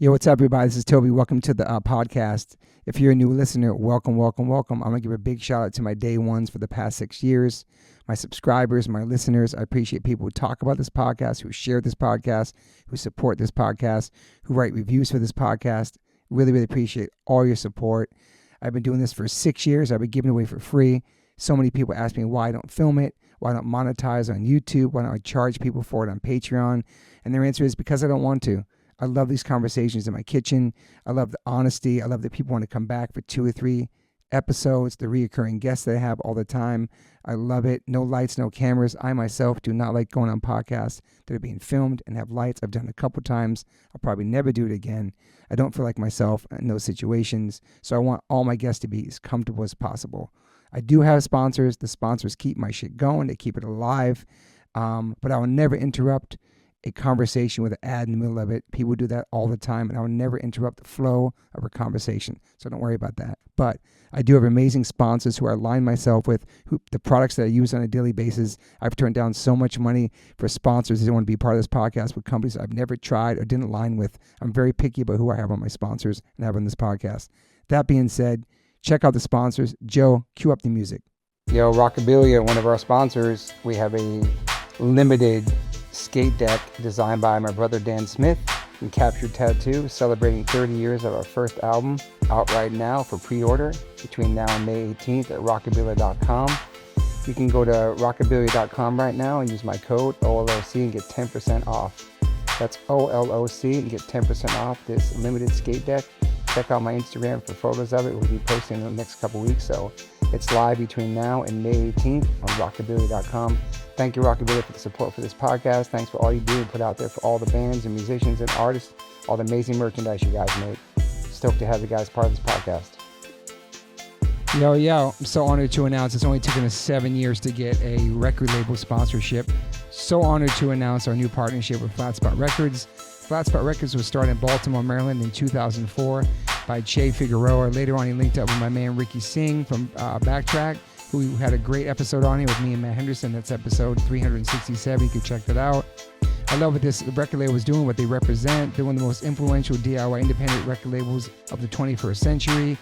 Yo, what's up, everybody? This is Toby. Welcome to the podcast. If you're a new listener, welcome. I'm going to give a big shout out to my day ones for the past 6 years, my subscribers, my listeners. I appreciate people who talk about this podcast, who share this podcast, who support this podcast, who write reviews for this podcast. Really appreciate all your support. I've been doing this for 6 years. I've been giving it away for free. So many people ask me why I don't film it, why I don't monetize on YouTube, why don't I charge people for it on Patreon? And their answer is because I don't want to. I love these conversations in my kitchen. I love the honesty. I love that people want to come back for 2 or 3 episodes, the reoccurring guests that I have all the time. I love it. No lights, no cameras. I myself do not like going on podcasts that are being filmed and have lights. I've done it a couple times. I'll probably never do it again. I don't feel like myself in those situations. So I want all my guests to be as comfortable as possible. I do have sponsors. The sponsors keep my shit going. They keep it alive. But I will never interrupt a conversation with an ad in the middle of it. People do that all the time, and I will never interrupt the flow of a conversation. So don't worry about that. But I do have amazing sponsors who I align myself with, who the products that I use on a daily basis. I've turned down so much money for sponsors that want to be part of this podcast with companies I've never tried or didn't align with. I'm very picky about who I have on my sponsors and have on this podcast. That being said, check out the sponsors. Joe, cue up the music. Yo, Rockabilia, one of our sponsors. We have a limited skate deck designed by my brother Dan Smith and Captured Tattoo, celebrating 30 years of our first album, out right now for pre-order between now and May 18th at rockabilia.com. You can go to rockabilia.com right now and use my code OLOC and get 10% off. That's OLOC and get 10% off this limited skate deck. Check out my Instagram for photos of it. We'll be posting in the next couple weeks, so it's live between now and May 18th on rockabilia.com. Thank you, Rockabilia, for the support for this podcast. Thanks for all you do and put out there for all the bands and musicians and artists, all the amazing merchandise you guys make. Stoked to have you guys part of this podcast. Yo, I'm so honored to announce it's only taken us 7 years to get a record label sponsorship. So honored to announce our new partnership with Flat Spot Records. Flat Spot Records was started in Baltimore, Maryland in 2004 by Che Figueroa. Later on, he linked up with my man Ricky Singh from Backtrack, who had a great episode on here with me and Matt Henderson. That's episode 367. You can check that out. I love what this record label is doing, what they represent. They're one of the most influential DIY independent record labels of the 21st century.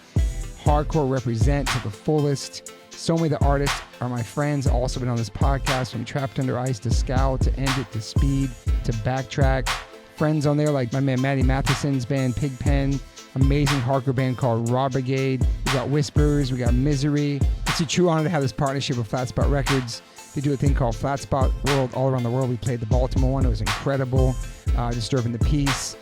Hardcore represent to the fullest. So many of the artists are my friends. Also been on this podcast, from Trapped Under Ice to Scowl to End It to Speed to Backtrack. Friends on there like my man Matty Matheson's band Pigpen, amazing hardcore band called Raw Brigade. We got Whispers, we got Misery. It's a true honor to have this partnership with Flat Spot Records. They do a thing called Flat Spot World all around the world. We played the Baltimore one. It was incredible, Disturbing the Peace.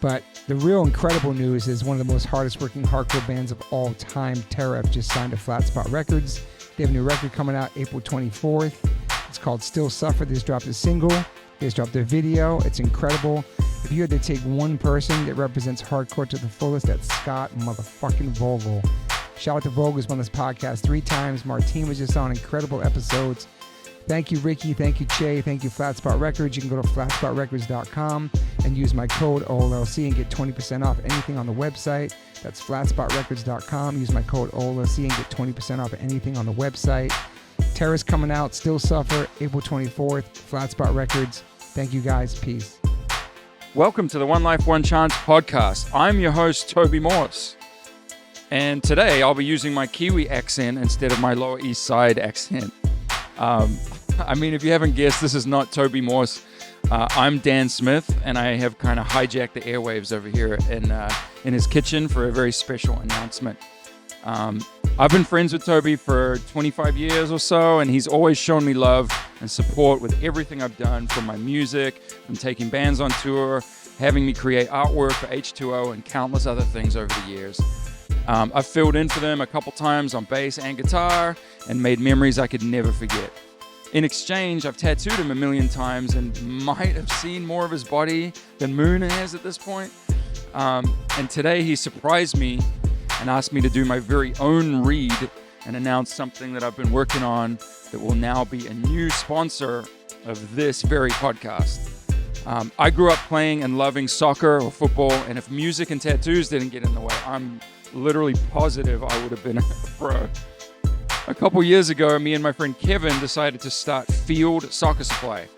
But the real incredible news is one of the most hardest working hardcore bands of all time, Terror, just signed to Flat Spot Records. They have a new record coming out April 24th. It's called Still Suffer. They just dropped a single. They just dropped their video. It's incredible. If you had to take one person that represents hardcore to the fullest, that's Scott motherfucking Vogel. Shout out to Vogel, who's on this podcast 3 times. Martine was just on incredible episodes. Thank you, Ricky. Thank you, Che. Thank you, Flat Spot Records. You can go to flatspotrecords.com and use my code OLC and get 20% off anything on the website. That's flatspotrecords.com. Use my code OLC and get 20% off anything on the website. Terror's coming out. Still Suffer, April 24th. Flat Spot Records. Thank you, guys. Peace. Welcome to the One Life, One Chance podcast. I'm your host, Toby Morse. And today I'll be using my Kiwi accent instead of my Lower East Side accent. If you haven't guessed, this is not Toby Morse. I'm Dan Smith, and I have kind of hijacked the airwaves over here in his kitchen for a very special announcement. I've been friends with Toby for 25 years or so, and he's always shown me love and support with everything I've done, from my music, from taking bands on tour, having me create artwork for H2O, and countless other things over the years. I've filled in for them a couple times on bass and guitar and made memories I could never forget. In exchange, I've tattooed him a million times and might have seen more of his body than Moon has at this point. And today he surprised me and asked me to do my very own read and announce something that I've been working on that will now be a new sponsor of this very podcast. I grew up playing and loving soccer or football, and if music and tattoos didn't get in the way, I'm literally positive I would have been a pro. A couple years ago, me and my friend Kevin decided to start Field Soccer Supply.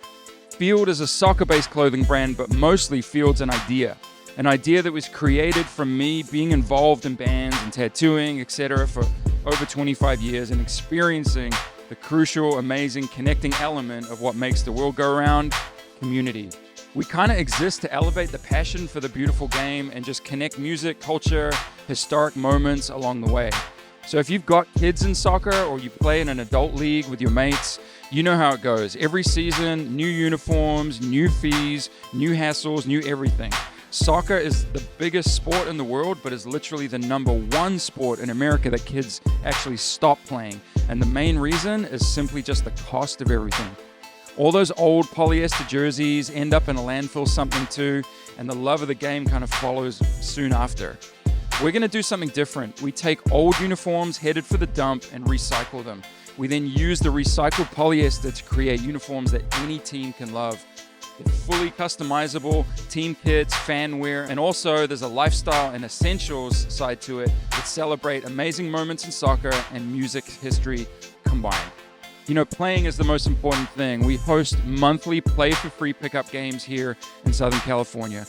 Field is a soccer-based clothing brand, but mostly Field's an idea. An idea that was created from me being involved in bands and tattooing, etc. for over 25 years and experiencing the crucial, amazing, connecting element of what makes the world go round, community. We kind of exist to elevate the passion for the beautiful game and just connect music, culture, historic moments along the way. So if you've got kids in soccer or you play in an adult league with your mates, you know how it goes. Every season, new uniforms, new fees, new hassles, new everything. Soccer is the biggest sport in the world, but is literally the #1 sport in America that kids actually stop playing. And the main reason is simply just the cost of everything. All those old polyester jerseys end up in a landfill something too, and the love of the game kind of follows soon after. We're going to do something different. We take old uniforms headed for the dump and recycle them. We then use the recycled polyester to create uniforms that any team can love. They're fully customizable, team kits, fan wear, and also there's a lifestyle and essentials side to it that celebrate amazing moments in soccer and music history combined. You know, playing is the most important thing. We host monthly play-for-free pickup games here in Southern California,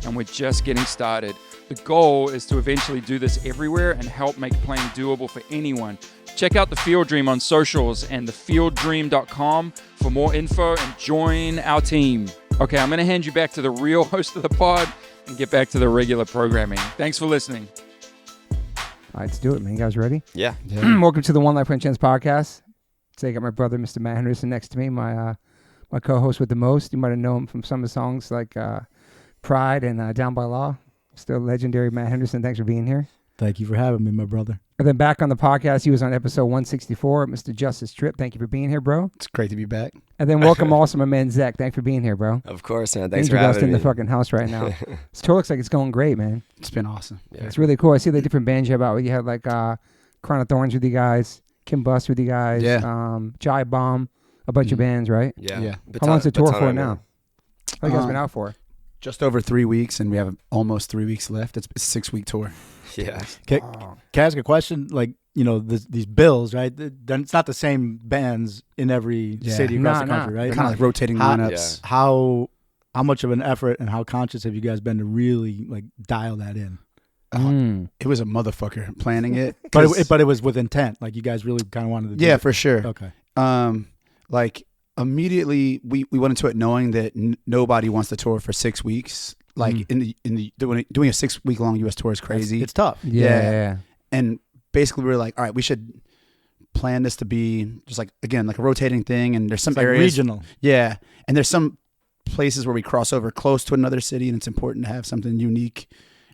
and we're just getting started. The goal is to eventually do this everywhere and help make playing doable for anyone. Check out The Field Dream on socials and thefielddream.com for more info and join our team. Okay, I'm going to hand you back to the real host of the pod and get back to the regular programming. Thanks for listening. All right, let's do it, man. You guys ready? Yeah. Welcome to the One Life One Chance podcast. Today I got my brother, Mr. Matt Henderson, next to me, my co-host with the most. You might have known him from some of the songs like Pride and Down by Law. Still legendary Matt Henderson. Thanks for being here. Thank you for having me, my brother. And then back on the podcast, he was on episode 164, Mr. Justice Tripp. Thank you for being here, bro. It's great to be back. And then welcome also my man, Zach. Thanks for being here, bro. Of course, man. Thanks Thanks for for having in me. the fucking house right now. This tour looks like it's going great, man. It's been awesome. Yeah. It's really cool. I see the different bands you have out. You had like Crown of Thorns with you guys, Kim Bust with you guys, Jive Bomb, a bunch of bands, right? Yeah. How long's the tour for Baton, now? How you guys been out for? Just over 3 weeks, and we have almost 3 weeks left. It's a 6-week tour. Yeah. Can I ask a question? Like, you know, these bills, right? It's not the same bands in every city across the country, right? Kind of like rotating lineups. How much of an effort and how conscious have you guys been to really like dial that in? It was a motherfucker planning it. But it was with intent. Like you guys really kind of wanted to do it. For sure. Okay. Like immediately we went into it knowing that nobody wants to tour for 6 weeks. Like in the doing a 6 week long US tour is crazy. It's tough. Yeah. And basically we were like, all right, we should plan this to be just like, again, like a rotating thing. And there's some areas regional. Yeah. And there's some places where we cross over close to another city, and it's important to have something unique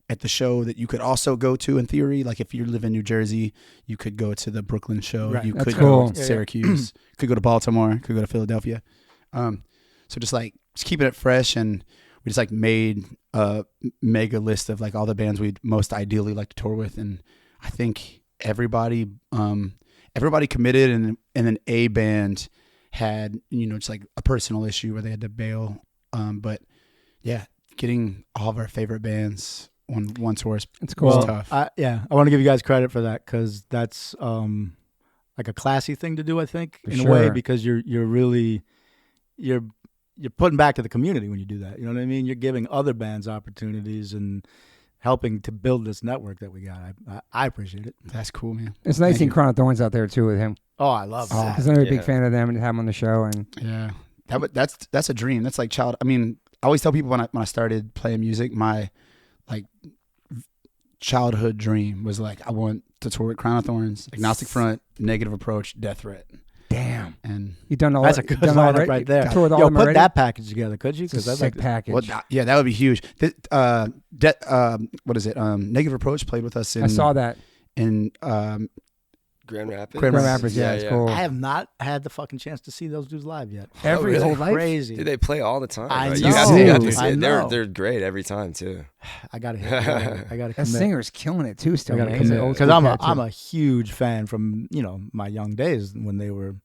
at the show that you could also go to in theory. Like if you live in New Jersey, you could go to the Brooklyn show. Right. You That's could cool. go to Syracuse, could go to Baltimore, could go to Philadelphia. So just keeping it fresh, and we just like made a mega list of like all the bands we'd most ideally like to tour with. And I think everybody committed, and then a band had, you know, just like a personal issue where they had to bail. But yeah, getting all of our favorite bands on one tour is tough. I want to give you guys credit for that, because that's like a classy thing to do, I think, in a way, because you're really putting back to the community when you do that. You know what I mean? You're giving other bands opportunities and helping to build this network that we got. I appreciate it. That's cool, man. It's nice seeing Crown of Thorns out there too with him. Oh, I love that. Because I'm a big fan of them and have them on the show. And yeah, that's a dream. That's like I always tell people when I started playing music, my like childhood dream was like, I want to tour with Crown of Thorns, Agnostic Front, Negative Approach, Death Threat. Damn, and you done all that's a good lineup right there. Tour with all Yo, them put already? that package together, could you? Because that's a sick package. Well, yeah, that would be huge. What is it? Negative Approach played with us in. I saw that in Grand Rapids. Grand Rapids, yeah, it's cool. I have not had the fucking chance to see those dudes live yet. Every whole life? Crazy. Dude, they play all the time. I bro. know. You have to Dude, see I it. know. They're great every time too. I gotta commit. That singer's killing it too. Still, I gotta man. He's an commit, old because school I'm cat, a huge fan from my young days when they were,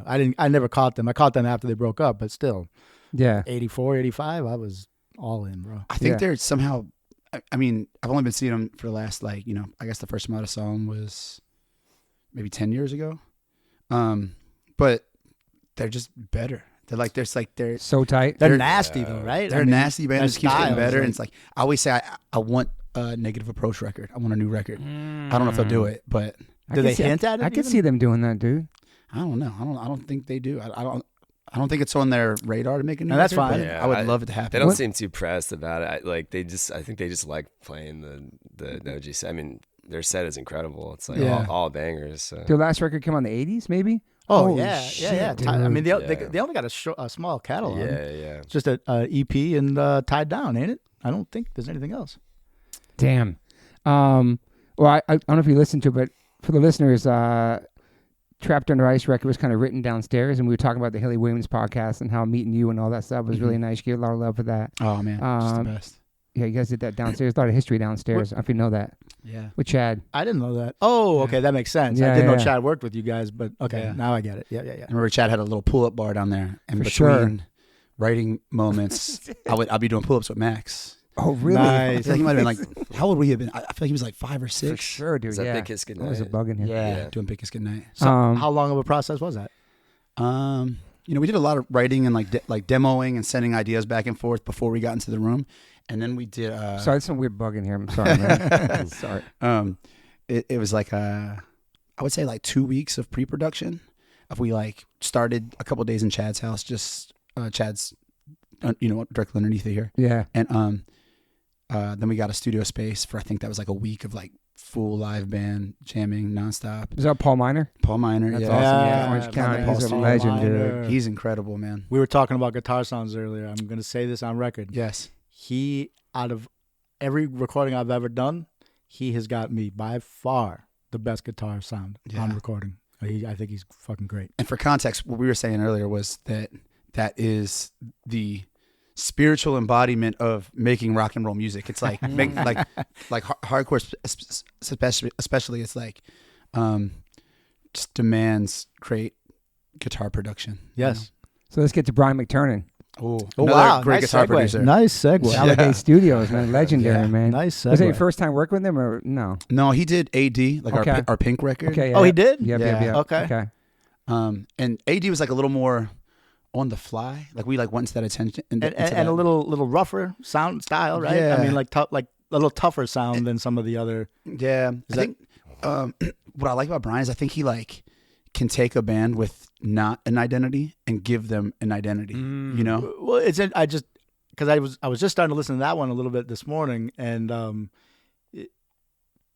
I never caught them. I caught them after they broke up, but still, yeah, 84, 85, I was all in, bro. I think they're somehow. I mean, I've only been seeing them for the last I guess the first time I saw them was maybe 10 years ago. But they're just better. They're so tight. They're nasty though, right? They're nasty, man. It just keeps getting better. Like, and it's like I always say, I want a Negative Approach record. I want a new record. I don't know if they'll do it, but do they hint at it? I could see them doing that, dude. I don't know. I don't think they do. I don't think it's on their radar to make a new that's record, fine. but Yeah, I would love it to happen. They don't seem too pressed about it. I think they just like playing the OG set. I mean, their set is incredible. It's like all bangers. So. Their last record came out in the 80s, maybe? Oh, Holy yeah. shit, Yeah. dude. I mean, they only got a small catalog. Yeah. It's just a EP and Tied Down, ain't it? I don't think there's anything else. Damn. Well, I don't know if you listened to it, but for the listeners, Trapped Under Ice record was kind of written downstairs, and we were talking about the Haley Williams podcast and how meeting you and all that stuff was really nice. You get a lot of love for that. Oh man, just the best. Yeah, you guys did that downstairs. A lot of history downstairs. I don't know if you know that. Yeah. With Chad. I didn't know that. Oh, okay, that makes sense. Yeah, I didn't know yeah. Chad worked with you guys, but okay, Yeah. now I get it. Yeah. I remember Chad had a little pull-up bar down there, and For between sure. writing moments, I'd be doing pull-ups with Max. Oh, really? I Nice. feel like he might have been like, how old would he have been? I feel like he was like 5 or 6. For sure, dude. Is that yeah. Big Kiss That was a Goodnight? bug in here. Yeah, doing Big Kiss Goodnight. So how long of a process was that? We did a lot of writing and like demoing and sending ideas back and forth before we got into the room, and then we did. Sorry, there's some weird bug in here. I'm sorry, man. Sorry. It was like I would say like 2 weeks of pre-production. We like started a couple days in Chad's house, just Chad's, directly underneath it here, Yeah. and then we got a studio space for I think that was like a week of like full live band jamming nonstop. Is that Paul Miner? Paul Miner, That's yeah, awesome. Yeah, Yeah, Orange County. Paul He's a Stone. legend, dude. Miner. he's incredible, man. We were talking about guitar sounds earlier. I'm going to say this on record. Yes, He, out of every recording I've ever done, he has got me by far the best guitar sound on recording. I think he's fucking great. and for context, what we were saying earlier was that is the spiritual embodiment of making rock and roll music. It's like hardcore, especially. It's like just demands great guitar production. Yes. So let's get to Brian McTurnan. Oh, Wow. great Nice guitar segue. producer. Nice segue. Allegate Studios, man. Legendary, Yeah. man. Nice segue. Was that your first time working with him or no? No, he did AD, like Okay. our Pink record. Okay. Oh, he did? Yep, Yeah. yep. Okay. And AD was like a little more on the fly. Like we like went into that attention And a little rougher sound style, right? Yeah. I mean, like a little tougher sound than some of the other. Yeah, I think what I like about Brian is I think he like can take a band with not an identity and give them an identity. You know, Well, because I was just starting to listen to that one a little bit this morning, and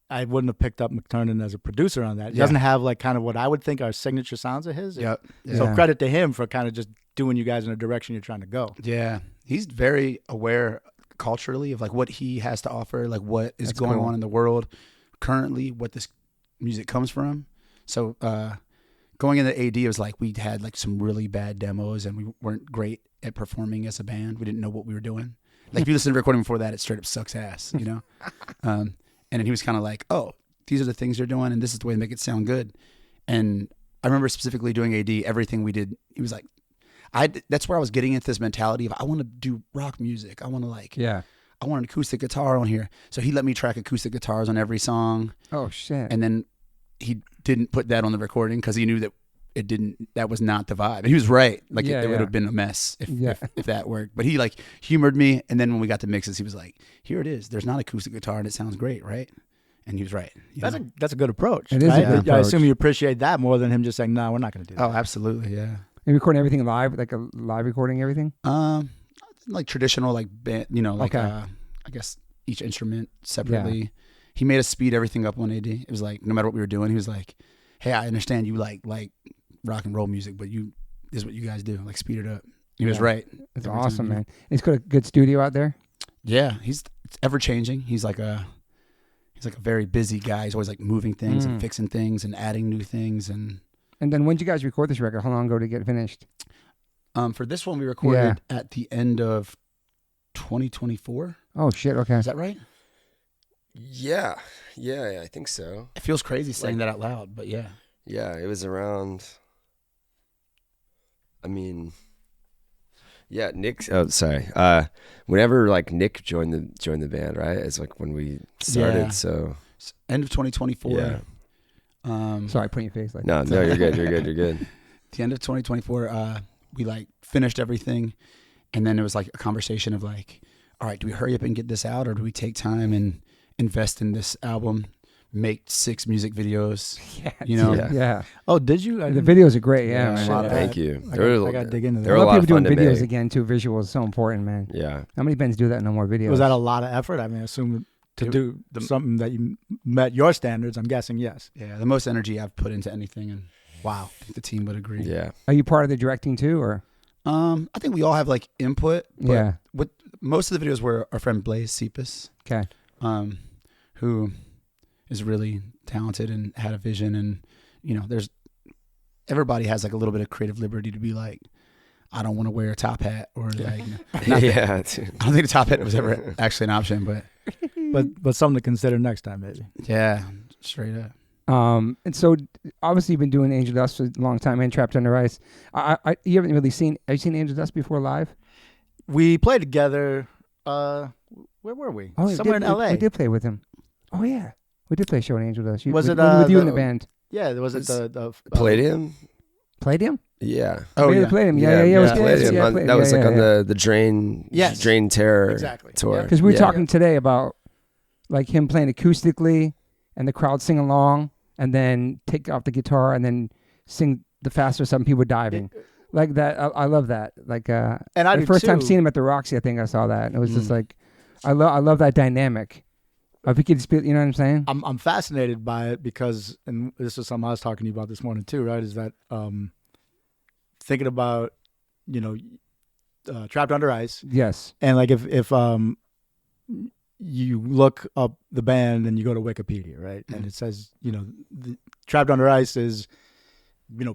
I wouldn't have picked up McTurnan as a producer on that. He doesn't have like kind of what I would think are signature sounds of his. Yep. So Yeah. credit to him for kind of just doing you guys in a direction you're trying to go. Yeah, he's very aware culturally of like what he has to offer, like what is That's going cool. on in the world currently, what this music comes from. So going into AD, it was like we had like some really bad demos and we weren't great at performing as a band. We didn't know what we were doing. Like if you listen to the recording before that, it straight up sucks ass, you know? And then he was kind of like, oh, these are the things you're doing and this is the way to make it sound good. And I remember specifically doing AD, everything we did, he was like, that's where I was getting into this mentality of I want to do rock music. I want to I want an acoustic guitar on here. So he let me track acoustic guitars on every song. Oh shit. And then he didn't put that on the recording because he knew that that was not the vibe. And he was right. Like it would have been a mess if that worked. But he like humored me. And then when we got to mixes, he was like, here it is. There's not acoustic guitar and it sounds great, right? And he was right. That's a good approach. It is right? a good I approach. assume you appreciate that more than him just saying, no, we're not going to do that. Oh, absolutely. Yeah. You recording everything live, like a live recording, everything? Like traditional, like band, like I guess each instrument separately. Yeah. He made us speed everything up on AD. It was like no matter what we were doing, he was like, "Hey, I understand you like rock and roll music, but this is what you guys do. Like speed it up." He was right. That's awesome, man. He's got a good studio out there. Yeah, it's ever changing. He's like a very busy guy. He's always like moving things and fixing things and adding new things and. And then when did you guys record this record? How long ago to get finished? For this one, we recorded at the end of 2024. Oh shit! Okay, is that right? Yeah, I think so. It feels crazy saying that out loud, but yeah. Yeah, it was around. I mean, yeah, Nick. Oh, sorry. Whenever like Nick joined the band, right? It's like when we started. Yeah. So end of 2024. Yeah. Sorry, put your face like. No, you're good. You're good. The end of 2024, we like finished everything, and then it was like a conversation of like, all right, do we hurry up and get this out, or do we take time and invest in this album, make 6 music videos? Yeah. Oh, did you? The videos are great. Yeah, man. Thank you. I got to dig into that. There A were lot a of people lot doing of fun to videos make. again too. Visual is so important, man. Yeah. How many bands do that? No more videos. Was that a lot of effort? I mean, I assume to do something that you met your standards. I'm guessing yes. Yeah, the most energy I've put into anything, and wow, I think the team would agree. Yeah. Are you part of the directing too, or? I think we all have like input. But Yeah. With most of the videos were our friend Blaze Cepas, Okay. who is really talented and had a vision, and there's everybody has like a little bit of creative liberty to be like, I don't want to wear a top hat, or like, Yeah. I don't think the top hat was ever actually an option, But something to consider next time, maybe. yeah, straight up. And so obviously you've been doing AngelDust for a long time and Trapped Under Ice. You haven't really seen. Have you seen AngelDust before live? We played together. Where were we? Oh, Somewhere in L.A. We did play with him. Oh yeah, we did play a show in AngelDust. Was it, with you in the- the band? Yeah, was it the Palladium? Played him? Yeah. Oh We yeah, played him. Yeah. It was good. Palladium. Yeah, That was like on yeah. the Drain Yes. Drain Terror Exactly. tour. Yeah. Because we were Yeah. talking today about like him playing acoustically and the crowd sing along, and then take off the guitar and then sing the faster some people diving. Like that, I love that. Like, And I the do first time too. seeing him at the Roxy, I think I saw that, and it was just like, I love that dynamic. If we could just, you know what I'm saying? I'm fascinated by it because, and this is something I was talking to you about this morning too, right? Is that thinking about, Trapped Under Ice, Yes. and like if you look up the band and you go to Wikipedia, right, and it says, the Trapped Under Ice is,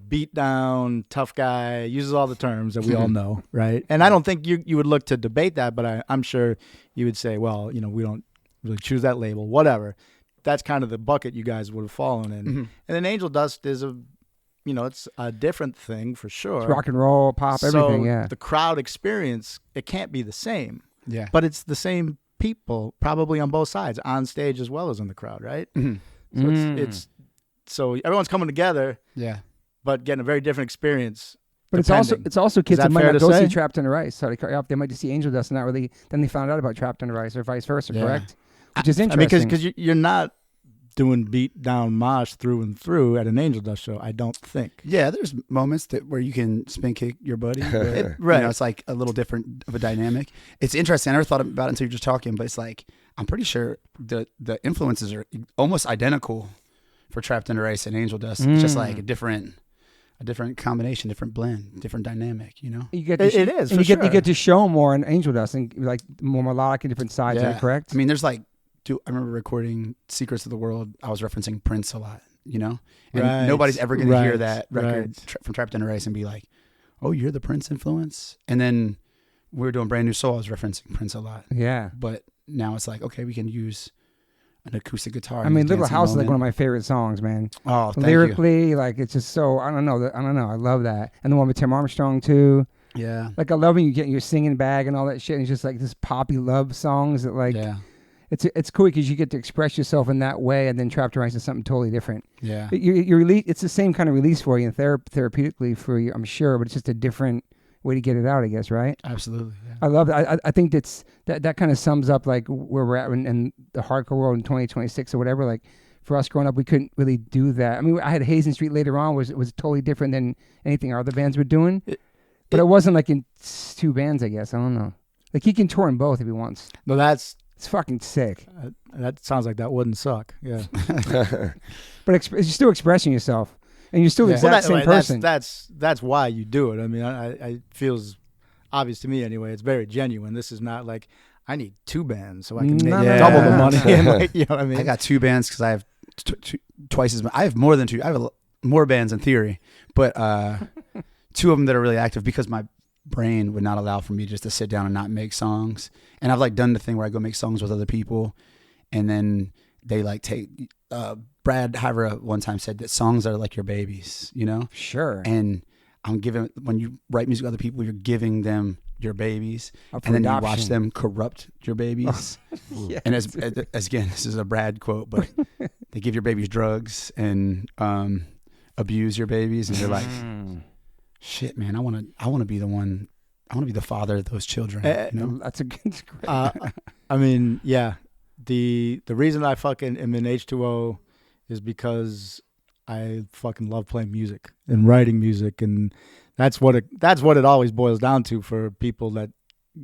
beat down, tough guy, uses all the terms that we all know, right? And I don't think you would look to debate that, but I'm sure you would say, well, we don't really choose that label, whatever. That's kind of the bucket you guys would have fallen in. Mm-hmm. And then AngelDust is it's a different thing for sure. It's rock and roll, pop, everything, yeah. The crowd experience, it can't be the same, yeah. but it's the same people probably on both sides, on stage as well as in the crowd, right? Mm-hmm. So so everyone's coming together, Yeah. but getting a very different experience. But depending. it's also kids that that might fair not to go say? see Trapped Under Ice. So they might just see AngelDust and not really, then they found out about Trapped Under Ice or vice versa, Yeah. correct? Which is interesting. Because you're not doing beat down mosh through and through at an AngelDust show, I don't think. Yeah, there's moments where you can spin kick your buddy. But, Right. It's like a little different of a dynamic. It's interesting. I never thought about it until you were just talking, but it's like, I'm pretty sure the influences are almost identical for Trapped Under Ice and AngelDust. It's just like a different combination, different blend, different dynamic, You get to It is, and for you get sure. you get to show more in AngelDust and like more melodic and different sides. Yeah. Is that correct? I mean, there's like, I remember recording Secrets of the World. I was referencing Prince a lot, and Right. nobody's ever going to hear Right. that record Right. from Trapped Under Ice and be like, oh, you're the Prince influence. And then we were doing Brand New Soul. I was referencing Prince a lot. Yeah. But now it's like, okay, we can use an acoustic guitar. I mean, Little House is like one of my favorite songs, man. Oh, thank Lyrically, like it's just so I don't know. I love that, and the one with Tim Armstrong too. you. Yeah. Like I love when you get your singing bag and all that shit. And it's just like this poppy love songs that like Yeah. it's cool because you get to express yourself in that way, and then Trapped Under Ice is something totally different. Yeah. You release. It's the same kind of release for you and therapeutically for you, I'm sure, but it's just a different way to get it out, I guess, right? Absolutely. Yeah. I love that. I think that kind of sums up like where we're at in the hardcore world in 2026 or whatever. Like for us growing up, we couldn't really do that. I mean, I had Hazen Street later on was totally different than anything our other bands were doing, but it wasn't like in 2 bands, I guess. I don't know. Like he can tour in both if he wants. No, that's It's fucking sick. that sounds like that wouldn't suck. Yeah. But you're still expressing yourself, and you're still the exact same person. That's why you do it. I mean, I feels obvious to me anyway. It's very genuine. This is not like I need 2 bands so I can make No, double the no. money. And like, you know what I mean? I got 2 bands because I have twice as much. I have more than 2. I have more bands in theory, but 2 of them that are really active because my brain would not allow for me just to sit down and not make songs. And I've like done the thing where I go make songs with other people, and then they like take. Brad Havra one time said that songs are like your babies, Sure. And I'm giving, when you write music with other people, you're giving them your babies, Up for and then you adoption. watch them corrupt your babies. Yes. And as again, this is a Brad quote, but they give your babies drugs and abuse your babies, and you're like, shit, man, I want to be the one. I want to be the father of those children. You know? That's a good. I mean, yeah. The reason I fucking am in H2O is because I fucking love playing music and writing music, and that's what it always boils down to for people that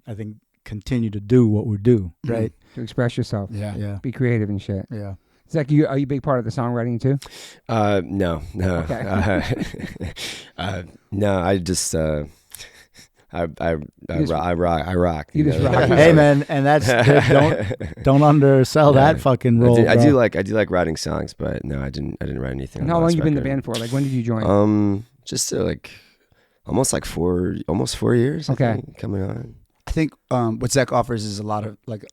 I think continue to do what we do, right? To express yourself. Yeah. Be creative and shit. Yeah. Zach, are you a big part of the songwriting too? No. Okay. No, I just I rock. You just rock. Hey man, and that's don't undersell that fucking role. I do like writing songs, but no, I didn't write anything. And how long you been in the band for? Like, when did you join? Just like almost 4 years. Okay. I think, coming on. I think what Zach offers is a lot of like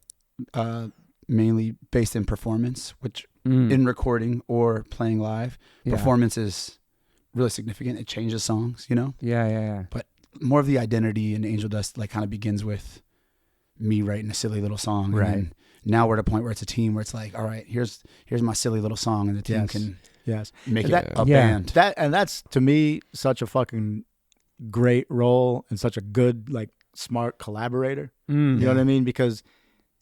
mainly based in performance, which in recording or playing live, performance is really significant. It changes songs, you know? Yeah. But more of the identity in AngelDust like kind of begins with me writing a silly little song. Right. And now we're at a point where it's a team where it's like, all right, here's my silly little song, and the team can make it a band. That's to me such a fucking great role and such a good, like, smart collaborator. You know what I mean? Because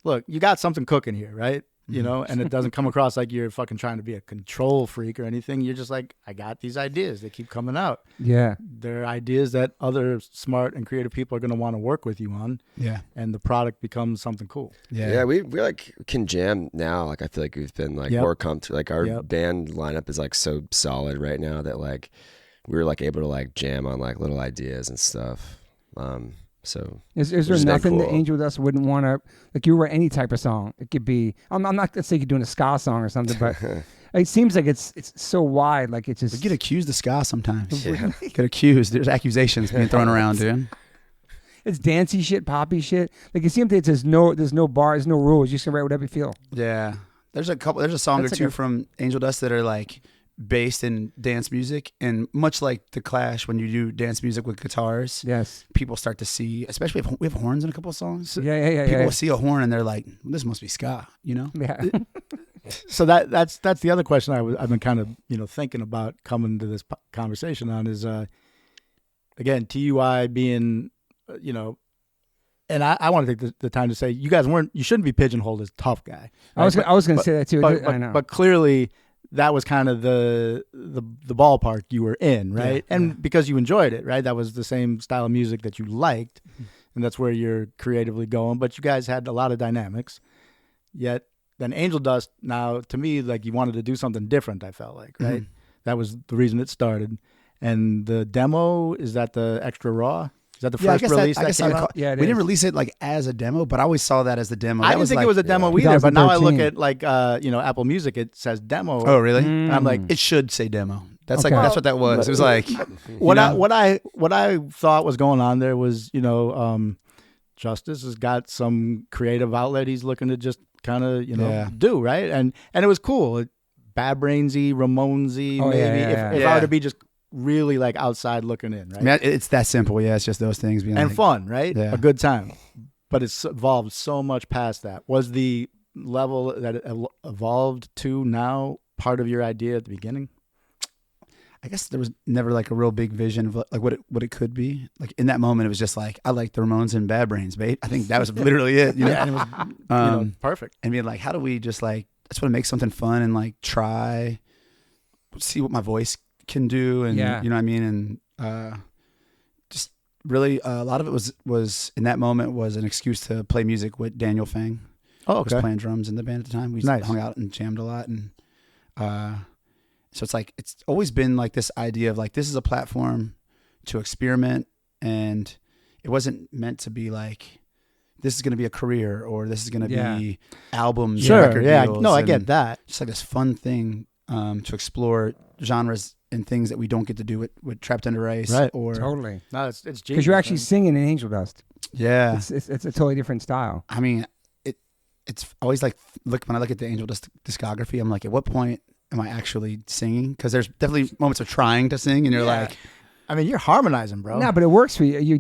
look, you got something cooking here, right? You know, and it doesn't come across like you're fucking trying to be a control freak or anything. You're just like, I got these ideas. They keep coming out. Yeah. They're ideas that other smart and creative people are going to want to work with you on. Yeah. And the product becomes something cool. Yeah, we like can jam now. Like I feel like we've been like more comfortable. Like our band lineup is like so solid right now that like we're like able to like jam on like little ideas and stuff. So is there nothing that AngelDust wouldn't want to, like, you write any type of song? It could be, I'm not gonna say you're doing a ska song or something, but it seems like it's so wide, like it's just. We get accused of ska sometimes. Yeah. Get accused. There's accusations being thrown around, dude. It's dancey shit, poppy shit. Like it seems that there's no bars, no rules. You just can write whatever you feel. Yeah, there's a song or two from AngelDust that are like based in dance music, and much like the Clash, when you do dance music with guitars, people start to see, especially if we have horns in a couple of songs. People see a horn and they're like, well, "This must be ska," you know? Yeah. So that's the other question I've been kind of thinking about coming to this conversation on is again, TUI being and I want to take the time to say you shouldn't be pigeonholed as tough guy. Right? I was going to say that too. I know. But clearly that was kind of the ballpark you were in, right? And because you enjoyed it, right? That was the same style of music that you liked, and that's where you're creatively going. But you guys had a lot of dynamics. Yet then AngelDust, now to me, like, you wanted to do something different, I felt like, right? That was the reason it started. And the demo, is that the extra raw? Is that the first release that came out? Yeah, we didn't release it like as a demo, but I always saw that as the demo. I didn't think it was a demo either, but now I look at like Apple Music, it says demo. Oh, really? And I'm like, it should say demo. That's that's what that was. It was like what I thought was going on there was, Justice has got some creative outlet he's looking to just kind of do, right? And it was cool. Bad Brainsy, Ramonesy, maybe. If I were to be just really like outside looking in, right? I mean, it's that simple. Yeah, it's just those things being and like, fun, right? Yeah. A good time. But it's evolved so much past that. Was the level that it evolved to now part of your idea at the beginning? I guess there was never like a real big vision of like what it could be. Like in that moment, it was just like, I like the Ramones and Bad Brains, babe. I think that was literally it. And it was perfect. And being like, how do we just like, I just want to make something fun and like try, see what my voice can do, and you know what I mean, and just really a lot of it was in that moment was an excuse to play music with Daniel Fang. Oh, okay. Was playing drums in the band at the time. We hung out and jammed a lot, and so it's like it's always been like this idea of like this is a platform to experiment, and it wasn't meant to be like this is going to be a career or this is going to be albums. Sure, record deals, no, I get that. Just like this fun thing to explore genres and things that we don't get to do with Trapped Under Ice, right? Or totally. No, it's genius. Because you're actually singing in AngelDust. Yeah, it's a totally different style. I mean, it's always like when I look at the AngelDust discography, I'm like, at what point am I actually singing? Because there's definitely moments of trying to sing, and you're like, I mean, you're harmonizing, bro. No, but it works for you. You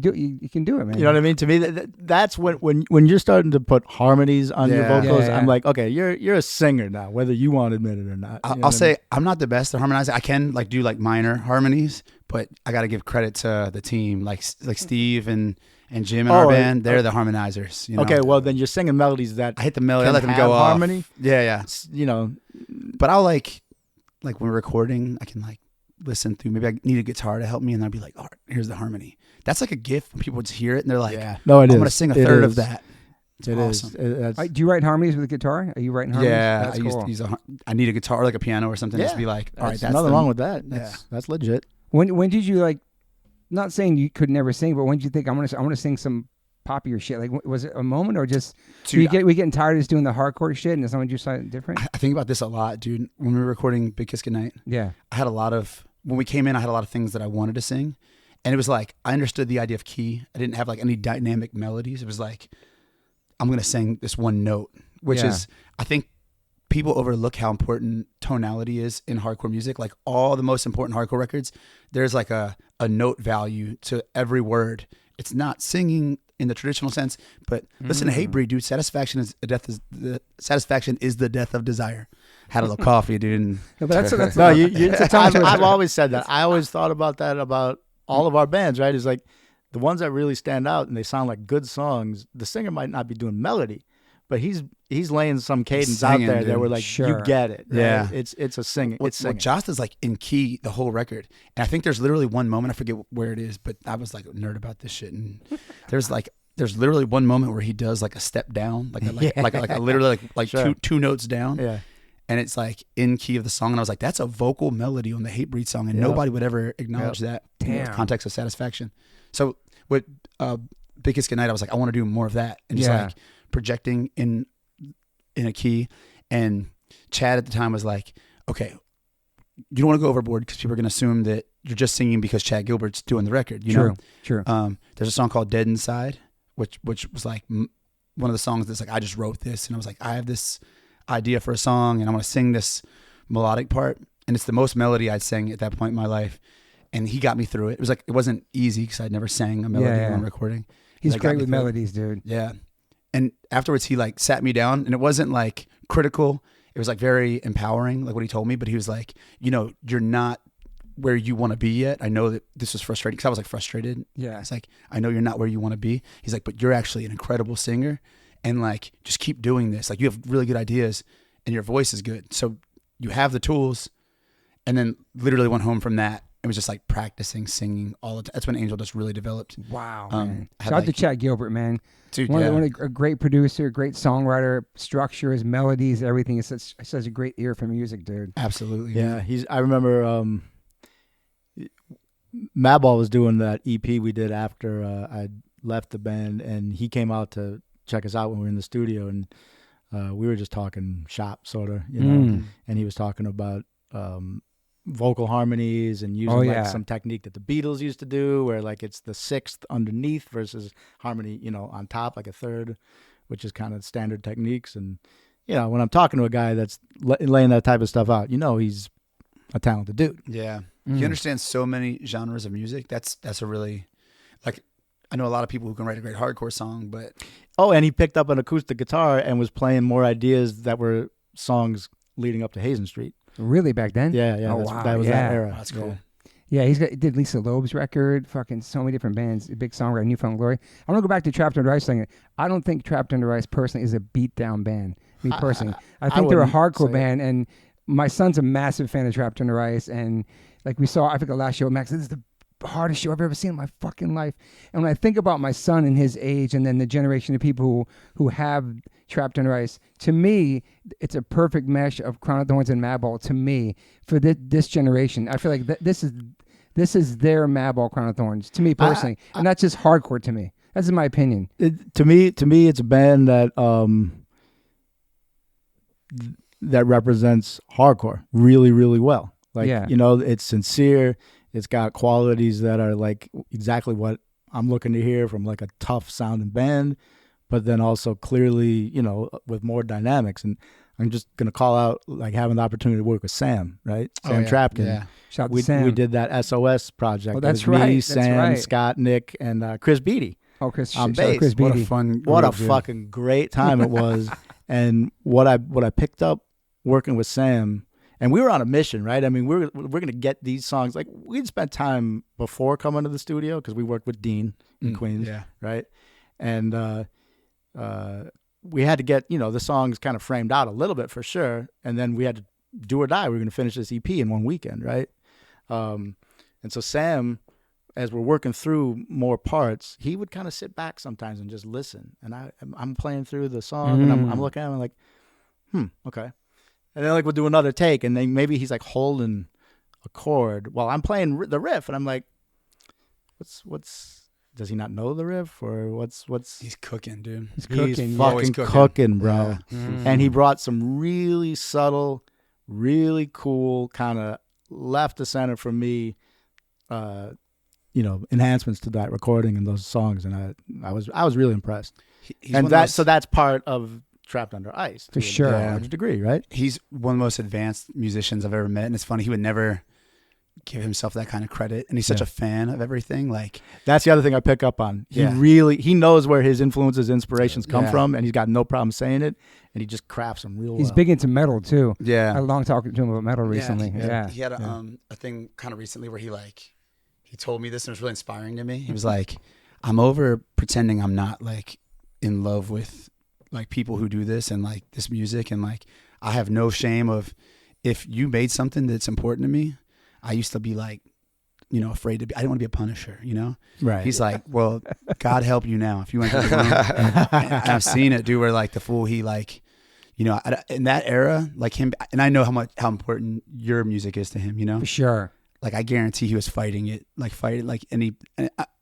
can do it, man. You know what I mean? To me, that's when you're starting to put harmonies on your vocals. I'm like, okay, you're a singer now, whether you want to admit it or not. I'll say I'm not the best at harmonizing. I can like do like minor harmonies, but I got to give credit to the team, like Steve and Jim in our band. They're the harmonizers. You know? Okay, well then you're singing melodies that I hit the melody. I let them go harmony. Off. Yeah. You know, but I'll like when we're recording, I can like listen through. Maybe I need a guitar to help me, and I'll be like, "Oh, here's the harmony." That's like a gift when people just hear it and they're like, "No, it is. I'm gonna sing a third of that." It's awesome. Do you write harmonies with the guitar? Are you writing harmonies? Yeah, that's cool. I need a guitar, like a piano or something. Just be like, all right, that's nothing wrong with that. That's legit. When did you like? Not saying you could never sing, but when did you think I want to sing some poppier shit? Like, was it a moment or just we getting tired of just doing the hardcore shit and someone do something different? I think about this a lot, dude. When we were recording Big Kiss Goodnight, I had a lot of when we came in, I had a lot of things that I wanted to sing, and it was like I understood the idea of key. I didn't have like any dynamic melodies. It was like I'm gonna sing this one note, which is I think people overlook how important tonality is in hardcore music. Like all the most important hardcore records, there's like a note value to every word. It's not singing in the traditional sense, but listen to Hatebreed, dude. Satisfaction is the death of desire. Had a little coffee, dude. And no, but that's no. I've always said that. I always thought about that about all of our bands. Right? It's like the ones that really stand out and they sound like good songs. The singer might not be doing melody, but he's laying some cadence out there that we're like, you get it. Right? Yeah, it's a singing. It's singing. Jost is like in key the whole record, and I think there's literally one moment, I forget where it is, but I was like a nerd about this shit, and there's literally one moment where he does like a step down, like literally two notes down. Yeah. And it's like in key of the song, and I was like, that's a vocal melody on the Hatebreed song, and nobody would ever acknowledge that in the context of Satisfaction. So with Big Kiss Goodnight, I was like, I want to do more of that, and just like projecting in a key. And Chad at the time was like, okay, you don't want to go overboard because people are going to assume that you're just singing because Chad Gilbert's doing the record. You know? True. There's a song called Dead Inside, which was like one of the songs that's like, I just wrote this, and I was like, I have this idea for a song and I want to sing this melodic part, and it's the most melody I'd sang at that point in my life, and he got me through it. It was like, it wasn't easy because I'd never sang a melody on recording. He's great with melodies, dude. Yeah. And afterwards he like sat me down, and it wasn't like critical, it was like very empowering, like what he told me, but he was like, you know, you're not where you want to be yet. I know that this was frustrating because I was like frustrated. Yeah. It's like, I know you're not where you want to be. He's like, but you're actually an incredible singer, and like, just keep doing this. Like, you have really good ideas and your voice is good. So you have the tools. And then literally went home from that. It was just like practicing singing all the time. That's when AngelDust really developed. Wow. Shout out to Chad Gilbert, man. Dude, a great producer, great songwriter, structures, melodies, everything. It's such a great ear for music, dude. Absolutely. Yeah. I remember Madball was doing that EP we did after I left the band, and he came out to check us out when we were in the studio, and we were just talking shop, sort of, you know, and he was talking about vocal harmonies and using some technique that the Beatles used to do, where like it's the sixth underneath versus harmony, you know, on top, like a third, which is kind of standard techniques. And, you know, when I'm talking to a guy that's laying that type of stuff out, you know, he's a talented dude. Yeah. He understands so many genres of music. That's a really, like, I know a lot of people who can write a great hardcore song, but... Oh, and he picked up an acoustic guitar and was playing more ideas that were songs leading up to Hazen Street. Really, back then? Yeah. Oh, wow. That was that era. That's cool. Yeah, he did Lisa Loeb's record, fucking so many different bands, a big songwriter, Newfound Glory. I'm going to go back to Trapped Under Ice thing. I don't think Trapped Under Ice personally is a beat-down band, me personally. I think they're a hardcore band, and my son's a massive fan of Trapped Under Ice, and like we saw, I think the last show, Max, this is the hardest show I've ever seen in my fucking life. And when I think about my son and his age, and then the generation of people who have Trapped Under Ice, to me, it's a perfect mesh of Crown of Thorns and Madball. To me, for this generation, I feel like this is their Madball, Crown of Thorns. To me personally, and that's just hardcore to me. That's in my opinion. To me, it's a band that that represents hardcore really, really well. Like, you know, it's sincere. It's got qualities that are like exactly what I'm looking to hear from like a tough sounding band, but then also clearly, you know, with more dynamics. And I'm just going to call out like having the opportunity to work with Sam, right? Sam Trapkin. Yeah. Shout out to Sam. We did that SOS project. Oh, that's right. Me, Sam, Scott, Nick, and Chris Beatty. Oh, Chris bass. Chris Beatty. What a fucking great time it was. And what I picked up working with Sam, And we were on a mission, right? I mean, we're going to get these songs. Like, we'd spent time before coming to the studio because we worked with Dean in Queens, right? And we had to get, the songs kind of framed out a little bit for sure. And then we had to do or die. We were going to finish this EP in one weekend, right? And so Sam, as we're working through more parts, he would kind of sit back sometimes and just listen. And I'm playing through the song, and I'm looking at him like, okay. And then like we'll do another take, and then maybe he's like holding a chord while I'm playing the riff, and I'm like, what's does he not know the riff, or what's He's cooking, dude. He's fucking cooking, bro. Yeah. And he brought some really subtle, really cool kind of left to center for me, enhancements to that recording and those songs, and I was really impressed. So that's part of Trapped Under Ice for sure, to a large degree, right? He's one of the most advanced musicians I've ever met, and it's funny, he would never give himself that kind of credit, and he's such a fan of everything. Like, that's the other thing I pick up on. He knows where his influences, inspirations come from, and he's got no problem saying it, and he just crafts them real well. He's big into metal too. Yeah, I had a long talk to him about metal recently. He had a thing kind of recently where he told me this, and it was really inspiring to me. He was like, I'm over pretending I'm not like in love with like people who do this and like this music, and like I have no shame of if you made something that's important to me. I used to be like, afraid to be. I didn't want to be a punisher, Right. He's like, well, God help you now if you went to the room. And I've seen it, dude. Where like the fool, he like, in that era, like him, and I know how important your music is to him. For sure. Like I guarantee he was fighting it, and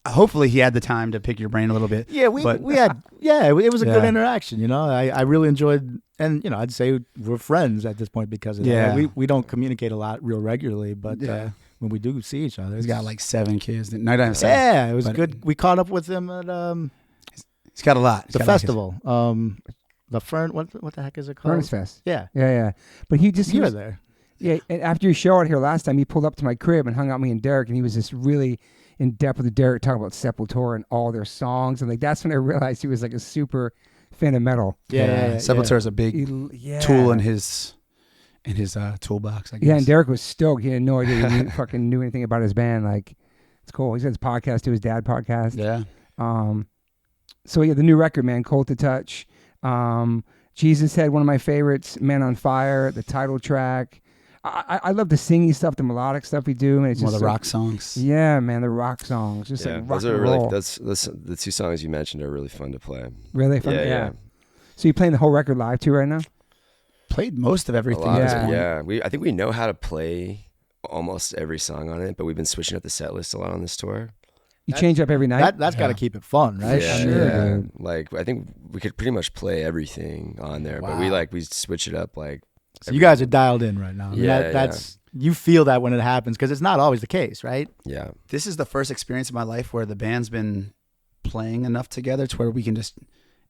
hopefully he had the time to pick your brain a little bit. Yeah, we had, it was a good interaction, I really enjoyed, and I'd say we're friends at this point because of that. We don't communicate a lot real regularly, but when we do see each other, he's got like 7 kids. No, I don't have 7. Yeah, it was good. We caught up with him at he's got a lot. The festival. The Fern, what the heck is it called? Furnace Fest. Yeah. But you were there. Yeah, and after your show out here last time, he pulled up to my crib and hung out with me and Derek, and he was just really in depth with Derek talking about Sepultura and all their songs, and like that's when I realized he was like a super fan of metal. Yeah. Sepultura is a big tool in his toolbox, I guess. Yeah, and Derek was stoked. He had no idea he fucking knew anything about his band. Like, it's cool. He's got his podcast too, his dad podcast. Yeah. So the new record, man, Cold to Touch. Jesus Head, one of my favorites. Man on Fire, the title track. I love the singing stuff, the melodic stuff we do, and it's just the rock songs. Yeah, man, the rock songs, just like rock those are and really roll. the 2 songs you mentioned are really fun to play. Really fun, yeah. So you playing the whole record live too right now? Played most of everything. I think we know how to play almost every song on it, but we've been switching up the set list a lot on this tour. You change up every night. That's got to keep it fun, right? Yeah, sure. Like I think we could pretty much play everything on there, but we switch it up like. So you guys are dialed in right now. That's you feel that when it happens because it's not always the case, right? Yeah. This is the first experience of my life where the band's been playing enough together to where we can just,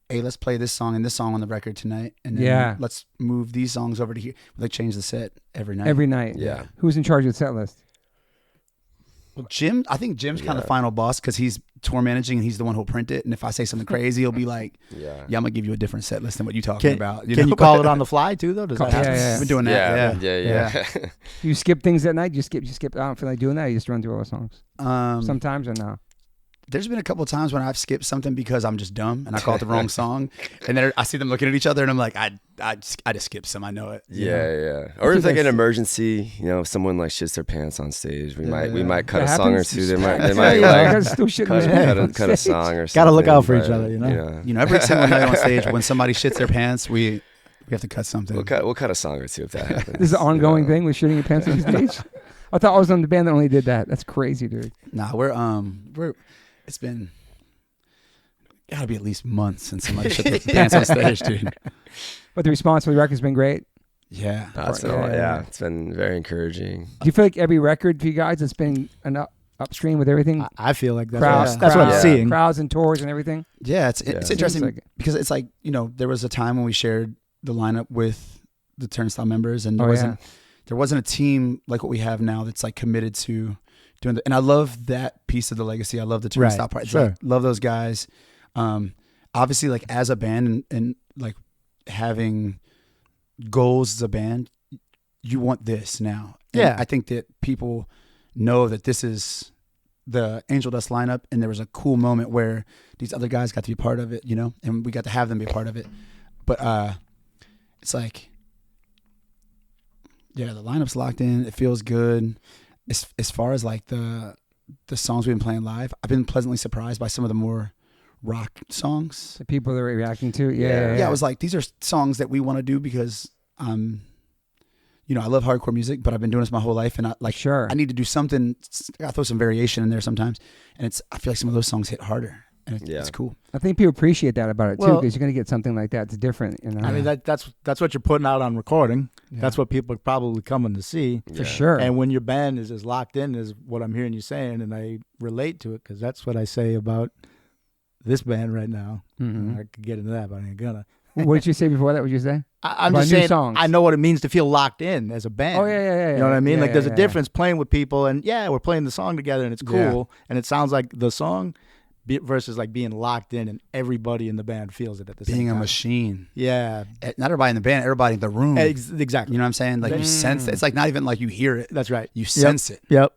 hey, let's play this song and this song on the record tonight, and then let's move these songs over to here. We like change the set every night. Every night. Yeah. Who's in charge of the set list? Well, Jim, I think Jim's kind of the final boss because he's tour managing and he's the one who'll print it. And if I say something crazy, he'll be like, I'm going to give you a different set list than what you're talking about. Can you call it on the fly too, though? Does that happen? We've been doing that. Yeah. You skip things at night? You skip. I don't feel like doing that. You just run through all the songs. Sometimes or no? There's been a couple of times when I've skipped something because I'm just dumb and I call it the wrong song, and then I see them looking at each other and I'm like, I just skipped some. I know it. Yeah. Or if like an emergency, if someone like shits their pants on stage, we might cut a song or two. They might cut a song or something. Got to look out for each other, Every single night on stage when somebody shits their pants, we have to cut something. We'll cut a song or two if that happens. This is an ongoing thing with shitting your pants on stage. I thought I was on the band that only did that. That's crazy, dude. Nah, it's been gotta be at least months since somebody shit their pants on stage, dude. But the response to the record's been great. Yeah. It's been very encouraging. Do you feel like every record for you guys has been an upstream with everything? I feel like that's what I'm seeing. Crowds and tours and everything. Yeah, it's interesting because it's like, there was a time when we shared the lineup with the Turnstile members, and there wasn't a team like what we have now that's like committed to doing and I love that piece of the legacy. I love the Turnstile part. Sure. Like, love those guys. Obviously, like as a band and like having goals as a band, you want this now. And Yeah. I think that people know that this is the AngelDust lineup, and there was a cool moment where these other guys got to be part of it, you know, and we got to have them be a part of it. But it's like, yeah, the lineup's locked in. It feels good. As far as like the songs we've been playing live, I've been pleasantly surprised by some of the more rock songs. The people that are reacting to it. Yeah. I was like, these are songs that we want to do because, you know, I love hardcore music, but I've been doing this my whole life, and I need to do something. I gotta throw some variation in there sometimes, and I feel like some of those songs hit harder, and it's cool. I think people appreciate that about it too, Well, because you're gonna get something like that. It's different, you know. I mean, that's what you're putting out on recording. Yeah. That's what people are probably coming to see. for sure. And when your band is as locked in as what I'm hearing you saying, and I relate to it because that's what I say about this band right now. Mm-hmm. I could get into that, but I ain't gonna. What did you say before that? What did you say? I'm About just new saying, songs. I know what it means to feel locked in as a band. Oh yeah. You know what I mean? Yeah, like, there's a yeah. difference playing with people, and we're playing the song together, and it's cool, and it sounds like the song, versus like being locked in, and everybody in the band feels it at the same time. Being a machine. Yeah. Not everybody in the band, everybody in the room. Exactly. You know what I'm saying? Like, you sense it. It's like not even like you hear it. That's right. You sense it. Yep.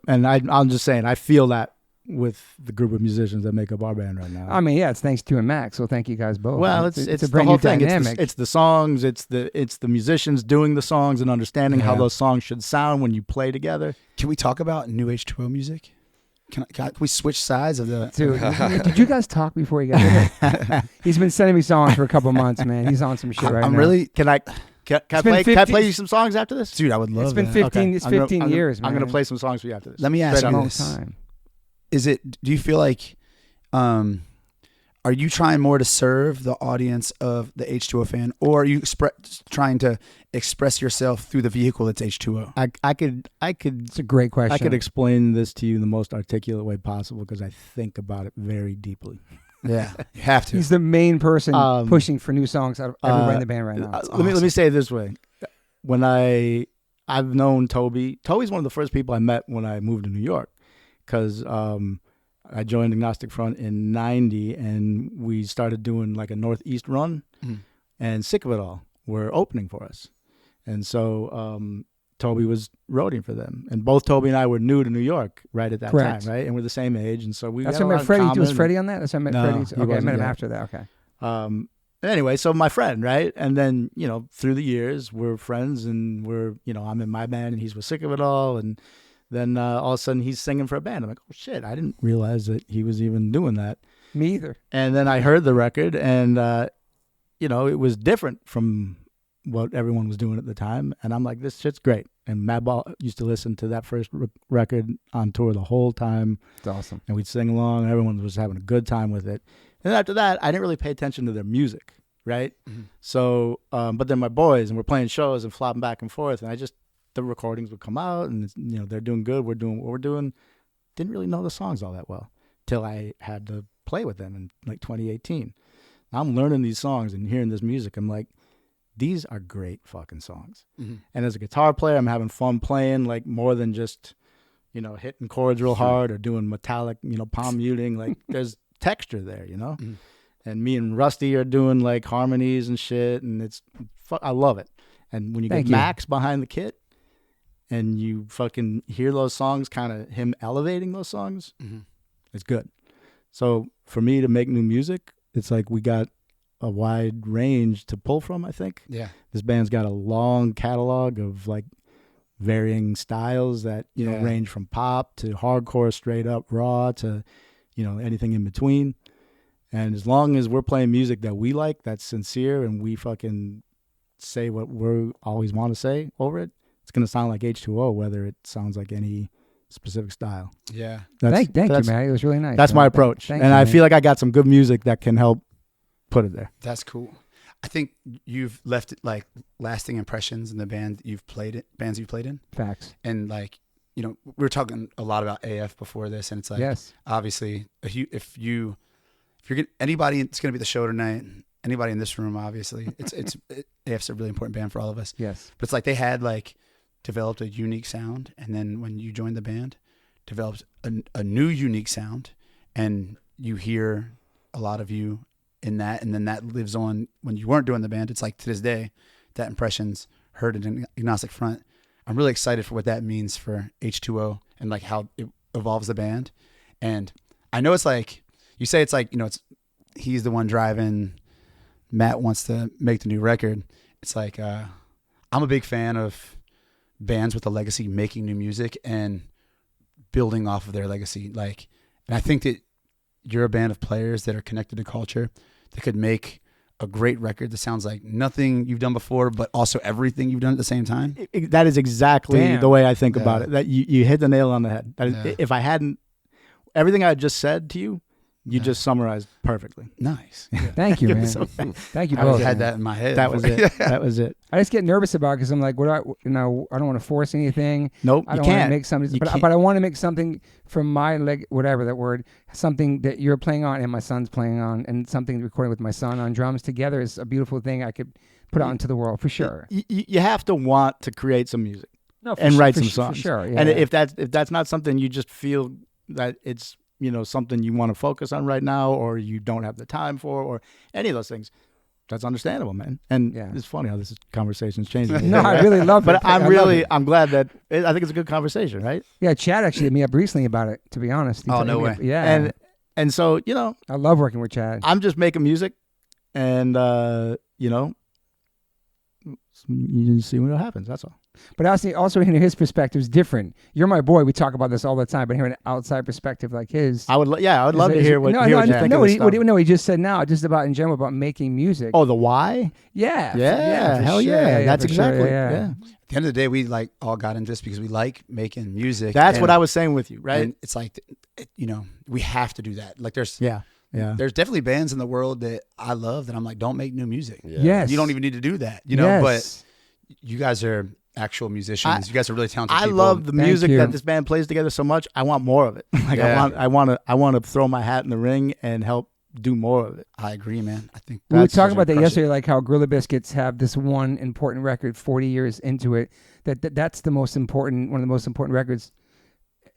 And I'm just saying, I feel that with the group of musicians that make up our band right now. I mean, yeah, it's thanks to and Max. So thank you guys both. Well, it's it's a the brand whole new thing. dynamic. It's the songs. It's the musicians doing the songs and understanding how those songs should sound when you play together. Can we talk about new H2O music? Can we switch sides of the... Dude, did you guys talk before you got here? He's been sending me songs for a couple months, man. He's on some shit right now. I'm really... Can I play you some songs after this? Dude, I would love It's been that. 15. Okay. It's 15 I'm years, man. I'm gonna play some songs for you after this. Let me ask Straight you up. long this. time. Do you feel like... are you trying more to serve the audience of the H2O fan, or are you trying to express yourself through the vehicle that's H2O? I could. It's a great question. I could explain this to you in the most articulate way possible because I think about it very deeply. Yeah, you have to. He's the main person pushing for new songs out of everybody in the band right now. Let me say it this way: when I've known Toby. Toby's one of the first people I met when I moved to New York, because I joined Agnostic Front in '90, and we started doing like a Northeast run, and Sick of It All were opening for us, and so Toby was roading for them, and both Toby and I were new to New York right at that Correct. time, right, and we're the same age, and so we. That's got when I a met lot in Freddie. common. Was Freddie on that? That's when I met No, Freddie. he Okay, I wasn't met him yet. after that. Okay. Anyway, so my friend, right, and then through the years we're friends, and we're I'm in my band, and he's with Sick of It All, and then all of a sudden he's singing for a band. I'm like, oh shit, I didn't realize that he was even doing that. Me either. And then I heard the record, and it was different from what everyone was doing at the time. And I'm like, this shit's great. And Madball used to listen to that first record on tour the whole time. It's awesome. And we'd sing along, and everyone was having a good time with it. And after that, I didn't really pay attention to their music, right? Mm-hmm. So, but then my boys, and we're playing shows and flopping back and forth, and the recordings would come out, and they're doing good, we're doing what we're doing. Didn't really know the songs all that well till I had to play with them in like 2018. I'm learning these songs and hearing this music. I'm like, these are great fucking songs. Mm-hmm. And as a guitar player, I'm having fun playing, like more than just, hitting chords real hard or doing metallic, palm muting. Like there's texture there, Mm-hmm. And me and Rusty are doing like harmonies and shit. And I love it. And when you get Max behind the kit, and you fucking hear those songs, kind of him elevating those songs, it's good. So for me to make new music, it's like we got a wide range to pull from, I think. Yeah. This band's got a long catalog of like varying styles that, range from pop to hardcore, straight up raw to, anything in between. And as long as we're playing music that we like, that's sincere, and we fucking say what we always want to say over it, it's going to sound like H2O, whether it sounds like any specific style. Yeah. Thank you, man. It was really nice. That's my approach. Thank and you, I man. feel like I got some good music that can help put it there. That's cool. I think you've left like lasting impressions in the bands you've played in. Facts. And like, we were talking a lot about AF before this, and it's like, yes, obviously, if you're anybody that's going to be at the show tonight, anybody in this room, obviously, AF's a really important band for all of us. Yes. But it's like they had like developed a unique sound, and then when you joined the band, developed a new unique sound, and you hear a lot of you in that, and then that lives on when you weren't doing the band. It's like to this day, that impression's heard an agnostic front. I'm really excited for what that means for H2O and like how it evolves the band. And I know it's like, you say it's like, he's the one driving, Matt wants to make the new record. It's like, I'm a big fan of bands with a legacy making new music and building off of their legacy. Like, and I think that you're a band of players that are connected to culture that could make a great record that sounds like nothing you've done before, but also everything you've done at the same time. That is exactly the way I think about it. That you hit the nail on the head. That is, if I hadn't, everything I just said to you, you just summarized perfectly. Nice. Yeah. Thank you, man. Thank you both. I had that in my head. That was it. That was it. I just get nervous about it because I'm like, I don't want to force anything. Nope, I don't want to make something, but I want to make something from my whatever that word, something that you're playing on and my son's playing on, and something recording with my son on drums together is a beautiful thing I could put out into the world for sure. You have to want to create some music and write some songs. For sure. Yeah. And if that's not something you just feel that it's something you want to focus on right now, or you don't have the time for, or any of those things, that's understandable, man. And it's funny how this conversation's changing. No, I really love it. But I'm glad that I think it's a good conversation, right? Yeah, Chad actually hit me up recently about it, to be honest. No way. Yeah. And so, I love working with Chad. I'm just making music, and, you see what happens. That's all. But also hearing his perspective is different. You're my boy. We talk about this all the time. But hearing an outside perspective like his, I would love to hear what you think. No, he just said now, just about in general about making music. Oh, the why? Yeah, hell sure. yeah. That's exactly. Yeah. At the end of the day, we like all got into this because we like making music. That's what I was saying with you, right? And it's like, we have to do that. Like there's there's definitely bands in the world that I love that I'm like, don't make new music. Yeah. Yes. You don't even need to do that, But you guys are actual musicians. You guys are really talented people. I love the music that this band plays together so much. I want more of it. Like I want to throw my hat in the ring and help do more of it. I agree, man. I think we were talking about that yesterday, like how Gorilla Biscuits have this one important record 40 years into it. That's the most important, one of the most important records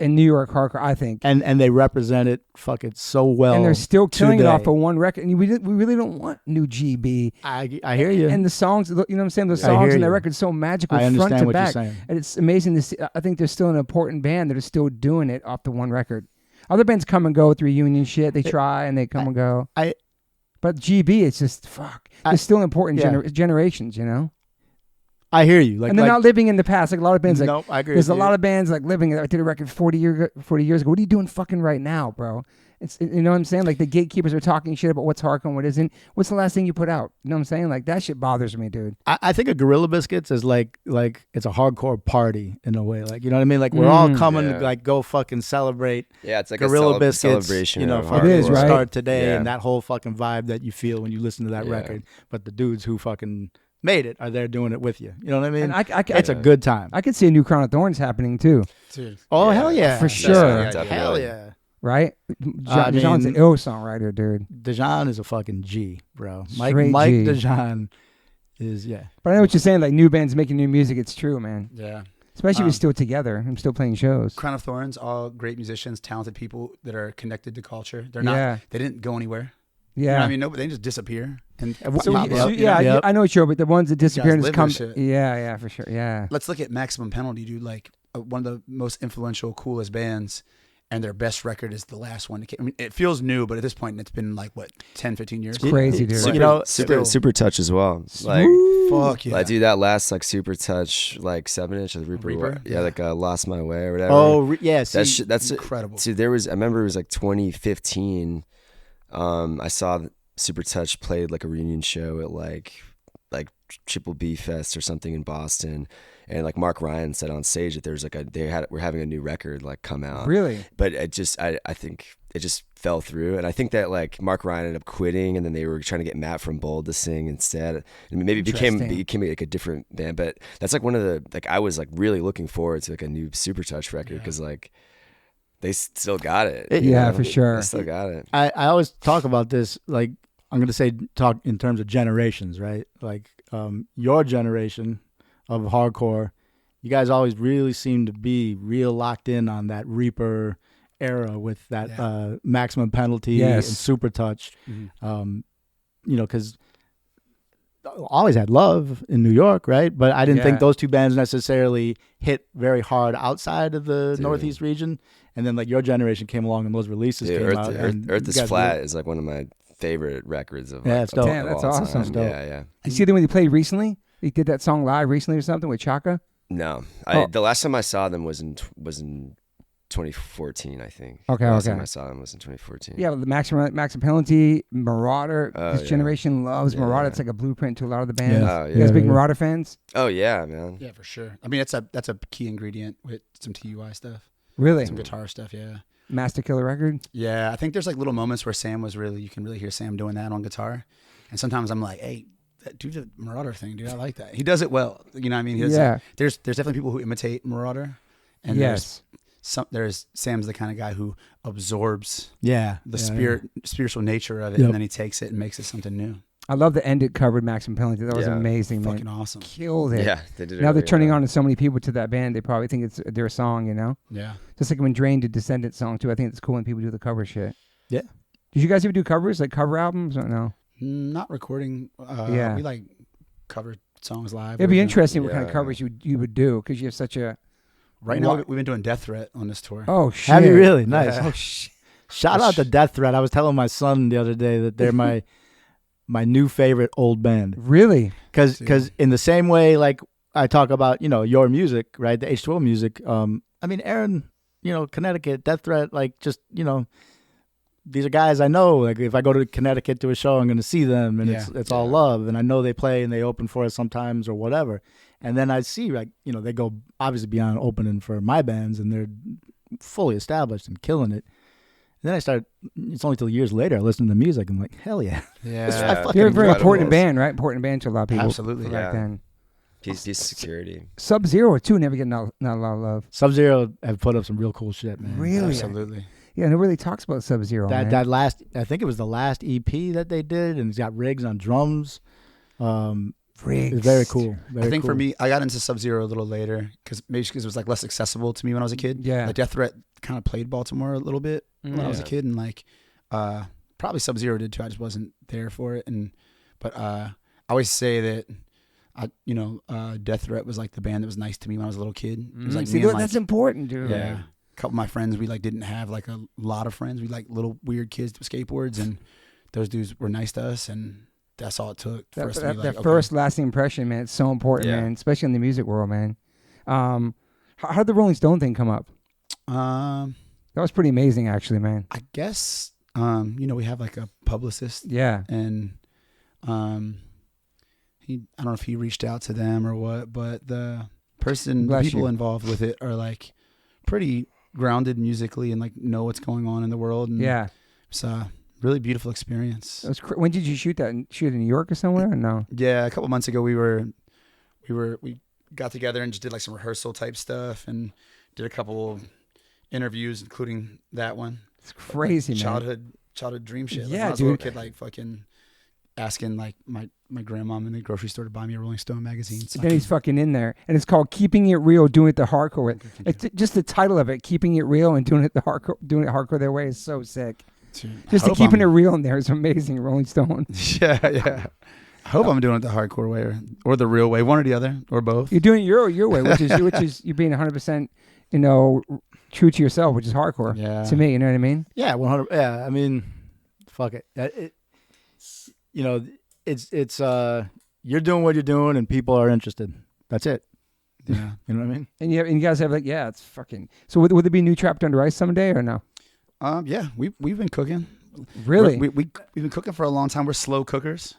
in New York hardcore, I think. And they represent it fucking so well. And they're still killing it off of one record. And we really don't want new GB. I hear you. And the songs, you know what I'm saying? Those songs and that record's so magical front to back. You're saying. And it's amazing to see. I think there's still an important band that is still doing it off the one record. Other bands come and go through union shit. They try and they come and go. But GB, it's just, fuck. It's still important generations, I hear you. And they're not living in the past. Like a lot of bands, nope, I agree. There's a lot of bands like living. I did a record 40 years ago. What are you doing fucking right now, bro? It's you know what I'm saying? Like the gatekeepers are talking shit about what's hardcore and what isn't. What's the last thing you put out? You know what I'm saying? Like that shit bothers me, dude. I think of Gorilla Biscuits as like it's a hardcore party in a way. Like, you know what I mean? Like we're all coming to like go fucking celebrate. Yeah, it's like Gorilla Biscuits celebration. It is, right? Start today and that whole fucking vibe that you feel when you listen to that record. But the dudes who fucking made it are there doing it with you. You know what I mean? And it's a good time. I could see a new Crown of Thorns happening too. Dude. Oh, hell yeah. For sure. Hell yeah. Right? Dejan's an ill songwriter, dude. Dejan is a fucking G, bro. Mike G. Dejan is, But I know what you're saying, like new bands making new music. It's true, man. Yeah. Especially if you're still together and still playing shows. Crown of Thorns, all great musicians, talented people that are connected to culture. They're not, they didn't go anywhere. Yeah. You know what I mean? No, but they just disappear. And I know it's true, but the ones that disappear and just come. Yeah, for sure. Yeah. Let's look at Maximum Penalty, dude. Like one of the most influential, coolest bands, and their best record is the last one. I mean, it feels new, but at this point, it's been like what 10, 15 years. It's crazy, dude. Super Touch as well. Like, fuck yeah. Like, dude, that last like Super Touch like 7-inch of Reaper. Yeah, like Lost My Way or whatever. Oh yeah, that's incredible. See, I remember it was like 2015. I saw Super Touch played like a reunion show at like Triple B Fest or something in Boston, and like Mark Ryan said on stage that there's like we're having a new record like come out. Really? But I think it just fell through, and I think that like Mark Ryan ended up quitting, and then they were trying to get Matt from Bold to sing instead, and maybe became like a different band. But that's like one of the like I was like really looking forward to like a new Super Touch record because like. They still got it. For sure. They still got it. I always talk about this, like, I'm going to talk in terms of generations, right? Like, your generation of hardcore, you guys always really seem to be real locked in on that Reaper era with that Maximum Penalty and Super Touch. Mm-hmm. Because always had love in New York, right? But I didn't think those two bands necessarily hit very hard outside of the Northeast region. And then like your generation came along and those releases came out. Earth is Flat is like one of my favorite records of it's dope. Damn, that's awesome. Yeah. You see them when they played recently? They did that song live recently or something with Chaka? No, the last time I saw them was in 2014, I think. Okay, the last time I saw them was in 2014. Yeah, the Max and Penalty, Marauder. This generation loves Marauder. It's like a blueprint to a lot of the bands. Yeah. You guys big Marauder fans? Oh yeah, man. Yeah, for sure. I mean, that's a key ingredient with some TUI stuff. Really? Some guitar stuff, yeah. Master Killer record? Yeah, I think there's like little moments where you can really hear Sam doing that on guitar. And sometimes I'm like, hey, do the Marauder thing, dude. I like that. He does it well. You know what I mean? There's definitely people who imitate Marauder. And there's Sam's the kind of guy who absorbs the spiritual nature of it, and then he takes it and makes it something new. I love the end it covered Max and Penalty. That was amazing, man. Fucking awesome. Killed it. Yeah, they did it. Now they're really turning well. on to so many people to that band. They probably think it's their song, you know? Yeah. Just like when Drain did Descendant song too. I think it's cool when people do the cover shit. Yeah. Did you guys ever do covers, like cover albums or no? Not recording. We like cover songs live. It'd be interesting what kind of covers you would do because you have such a... Right now, we've been doing Death Threat on this tour. Oh, shit. Have you really? Nice. Yeah. Oh, shit. Shout out to Death Threat. I was telling my son the other day that they're my new favorite old band. Really? Because in the same way, like I talk about, your music, right? The H2O music. I mean, Aaron, Connecticut, Death Threat, like just, these are guys I know. Like if I go to Connecticut to a show, I'm going to see them, and it's all love. And I know they play and they open for us sometimes or whatever. And then I see, like, they go obviously beyond opening for my bands, and they're fully established and killing it. And then I start. It's only till years later I listen to the music. I'm like, hell yeah. You're a very important band, right? Important band to a lot of people. Absolutely. Back then. Peace Security. Sub-Zero too. Never getting not a lot of love. Sub-Zero have put up some real cool shit, man. Really? Absolutely. Yeah, nobody talks about Sub-Zero. That last, I think it was the last EP that they did, and it's got Riggs on drums. Riggs. It's very cool. I think for me, I got into Sub-Zero a little later because it was like less accessible to me when I was a kid. Yeah. Like Death Threat kind of played Baltimore a little bit when I was a kid, and like probably Sub-Zero did too. I just wasn't there for it, but I always say that Death Threat was like the band that was nice to me when I was a little kid. It was like See, that's important, dude. Yeah. A couple of my friends, we like didn't have like a lot of friends. We like little weird kids with skateboards, and those dudes were nice to us, and that's all it took for us to be like, that first lasting impression, man. It's so important, man, especially in the music world, man. How did the Rolling Stone thing come up? That was pretty amazing, actually, man. I guess we have like a publicist. Yeah. And I don't know if he reached out to them or what, but the people involved with it are like pretty grounded musically and like know what's going on in the world. And it's a really beautiful experience. When did you shoot that? Shoot in New York or somewhere? Or no? Yeah, a couple months ago we got together and just did like some rehearsal type stuff and did a couple interviews, including that one. It's crazy, man. Childhood dream shit. Like, yeah, when I was dude. a little kid, like fucking asking like my grandmom in the grocery store to buy me a Rolling Stone magazine. So then he's fucking in there, and it's called "Keeping It Real, Doing It the Hardcore Way." It's just the title of it, "Keeping It Real and Doing It Hardcore Their Way," is so sick. Dude, just the keeping it real in there is amazing. Rolling Stone. Yeah. I hope I'm doing it the hardcore way or the real way, one or the other, or both. You're doing it your way, which is you're being 100%, true to yourself, which is hardcore. Yeah. To me, you know what I mean? Yeah, 100. Yeah, I mean, fuck it. It's you're doing what you're doing, and people are interested. That's it. Yeah, you know what I mean. And you guys have it's fucking. So would there be new Trapped Under Ice someday or no? Yeah, we've been cooking. Really? We've been cooking for a long time. We're slow cookers.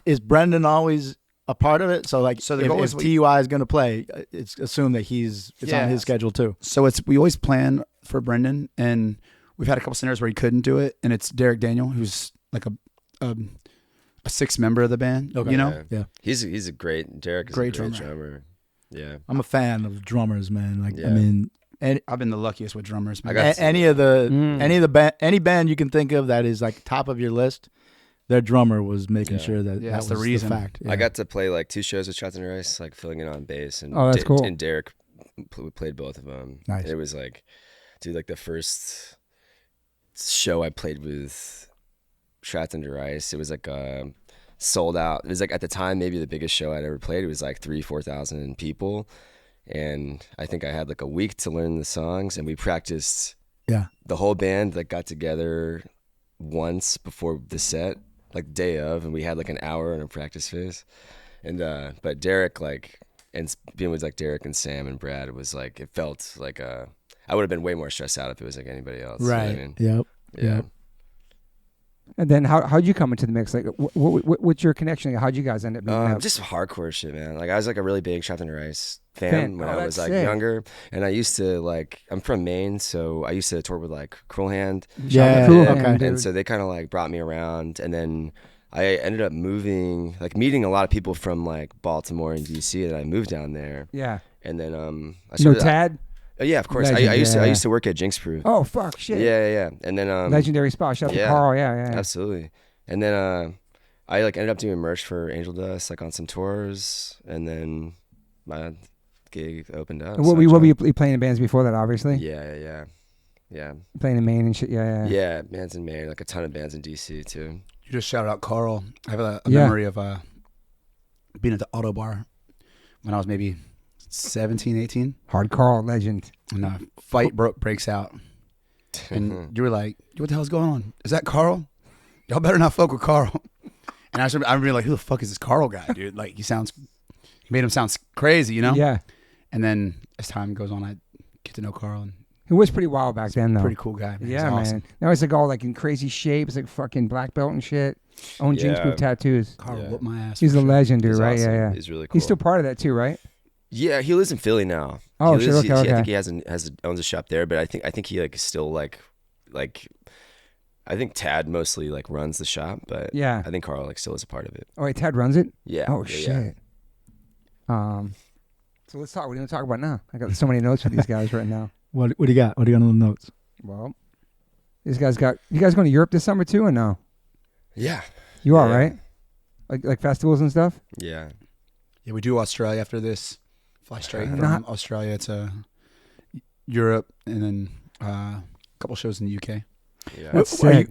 Is Brendan always a part of it? So if TUI is going to play, it's assumed that it's on his schedule too. So we always plan for Brendan, and we've had a couple scenarios where he couldn't do it, and it's Derek Daniel, who's like a sixth member of the band. Okay. Yeah. He's a great drummer. Yeah, I'm a fan of drummers, man. I mean. And I've been the luckiest with drummers. Any band you can think of that is like top of your list, their drummer was making sure that that's was the reason. The fact. Yeah. I got to play like 2 shows with Trapped Under Ice, like filling in on bass, and that's cool. And Derek played both of them. Nice. And it was like, dude, like the first show I played with Trapped Under Ice, it was like sold out. It was like at the time maybe the biggest show I'd ever played. It was like 4,000 people, and I think I had like a week to learn the songs, and we practiced. Yeah, the whole band like got together once before the set, like day of, and we had like an hour in a practice phase. And but Derek, like, and being with like Derek and Sam and Brad, it was like, it felt like I would have been way more stressed out if it was like anybody else. Right. You know what I mean? Yep. Yeah. Yep. And then how'd you come into the mix? Like, what's your connection? Like, how'd you guys end up meeting up? Just hardcore shit, man. Like I was like a really big Shop and Rice fan when I was like sick. younger, and I used to like, I'm from Maine, so I used to tour with like Cruel Hand. Yeah. Cool. Okay. Okay. And so they kind of like brought me around, and then I ended up moving, like meeting a lot of people from like Baltimore and DC, and I moved down there. Yeah. And then Tad? Yeah, of course. Legend, I used to work at Jinx Proof. Oh fuck, shit. Yeah. And then Legendary spot. Shout out to Carl. Yeah. absolutely. And then I like ended up doing merch for AngelDust, like on some tours, and then my gig opened up. What were you playing in bands before that? Obviously. Yeah. Playing in Maine and shit. Yeah. Yeah, bands in Maine, like a ton of bands in DC too. You just shouted out Carl. I have a memory of being at the Auto Bar when I was maybe 17, 18. Hard Carl, legend. And a fight breaks out. And you were like, what the hell's going on? Is that Carl? Y'all better not fuck with Carl. And I remember like, who the fuck is this Carl guy, dude? Like, he made him sound crazy, you know? Yeah. And then as time goes on, I get to know Carl. And He was pretty wild back then, though. pretty cool guy, man. Yeah, He's awesome. man. Now he's like all like in crazy shape. He's like fucking black belt and shit. Own Jinx Proof tattoos. Carl whooped my ass. He's for a sure. legend, dude, He's right? awesome. Yeah. He's really cool. He's still part of that too, right? Yeah, he lives in Philly now. Oh, he shit, lives, okay. I think he owns a shop there, but I think he like still like I think Tad mostly like runs the shop, but Yeah. I think Carl like still is a part of it. Oh, wait, Tad runs it? Yeah. Oh, yeah, shit. yeah. So let's talk. What do you want to talk about now? I got so many notes for these guys right now. What do you got? What do you got on the notes? Well, these guys got. You guys going to Europe this summer too, or no? Yeah. You are, Yeah. right? Like festivals and stuff. Yeah. Yeah, we do Australia after this. Fly straight from Not- Australia to Europe, and then a couple shows in the UK. Yeah. That's Are sick.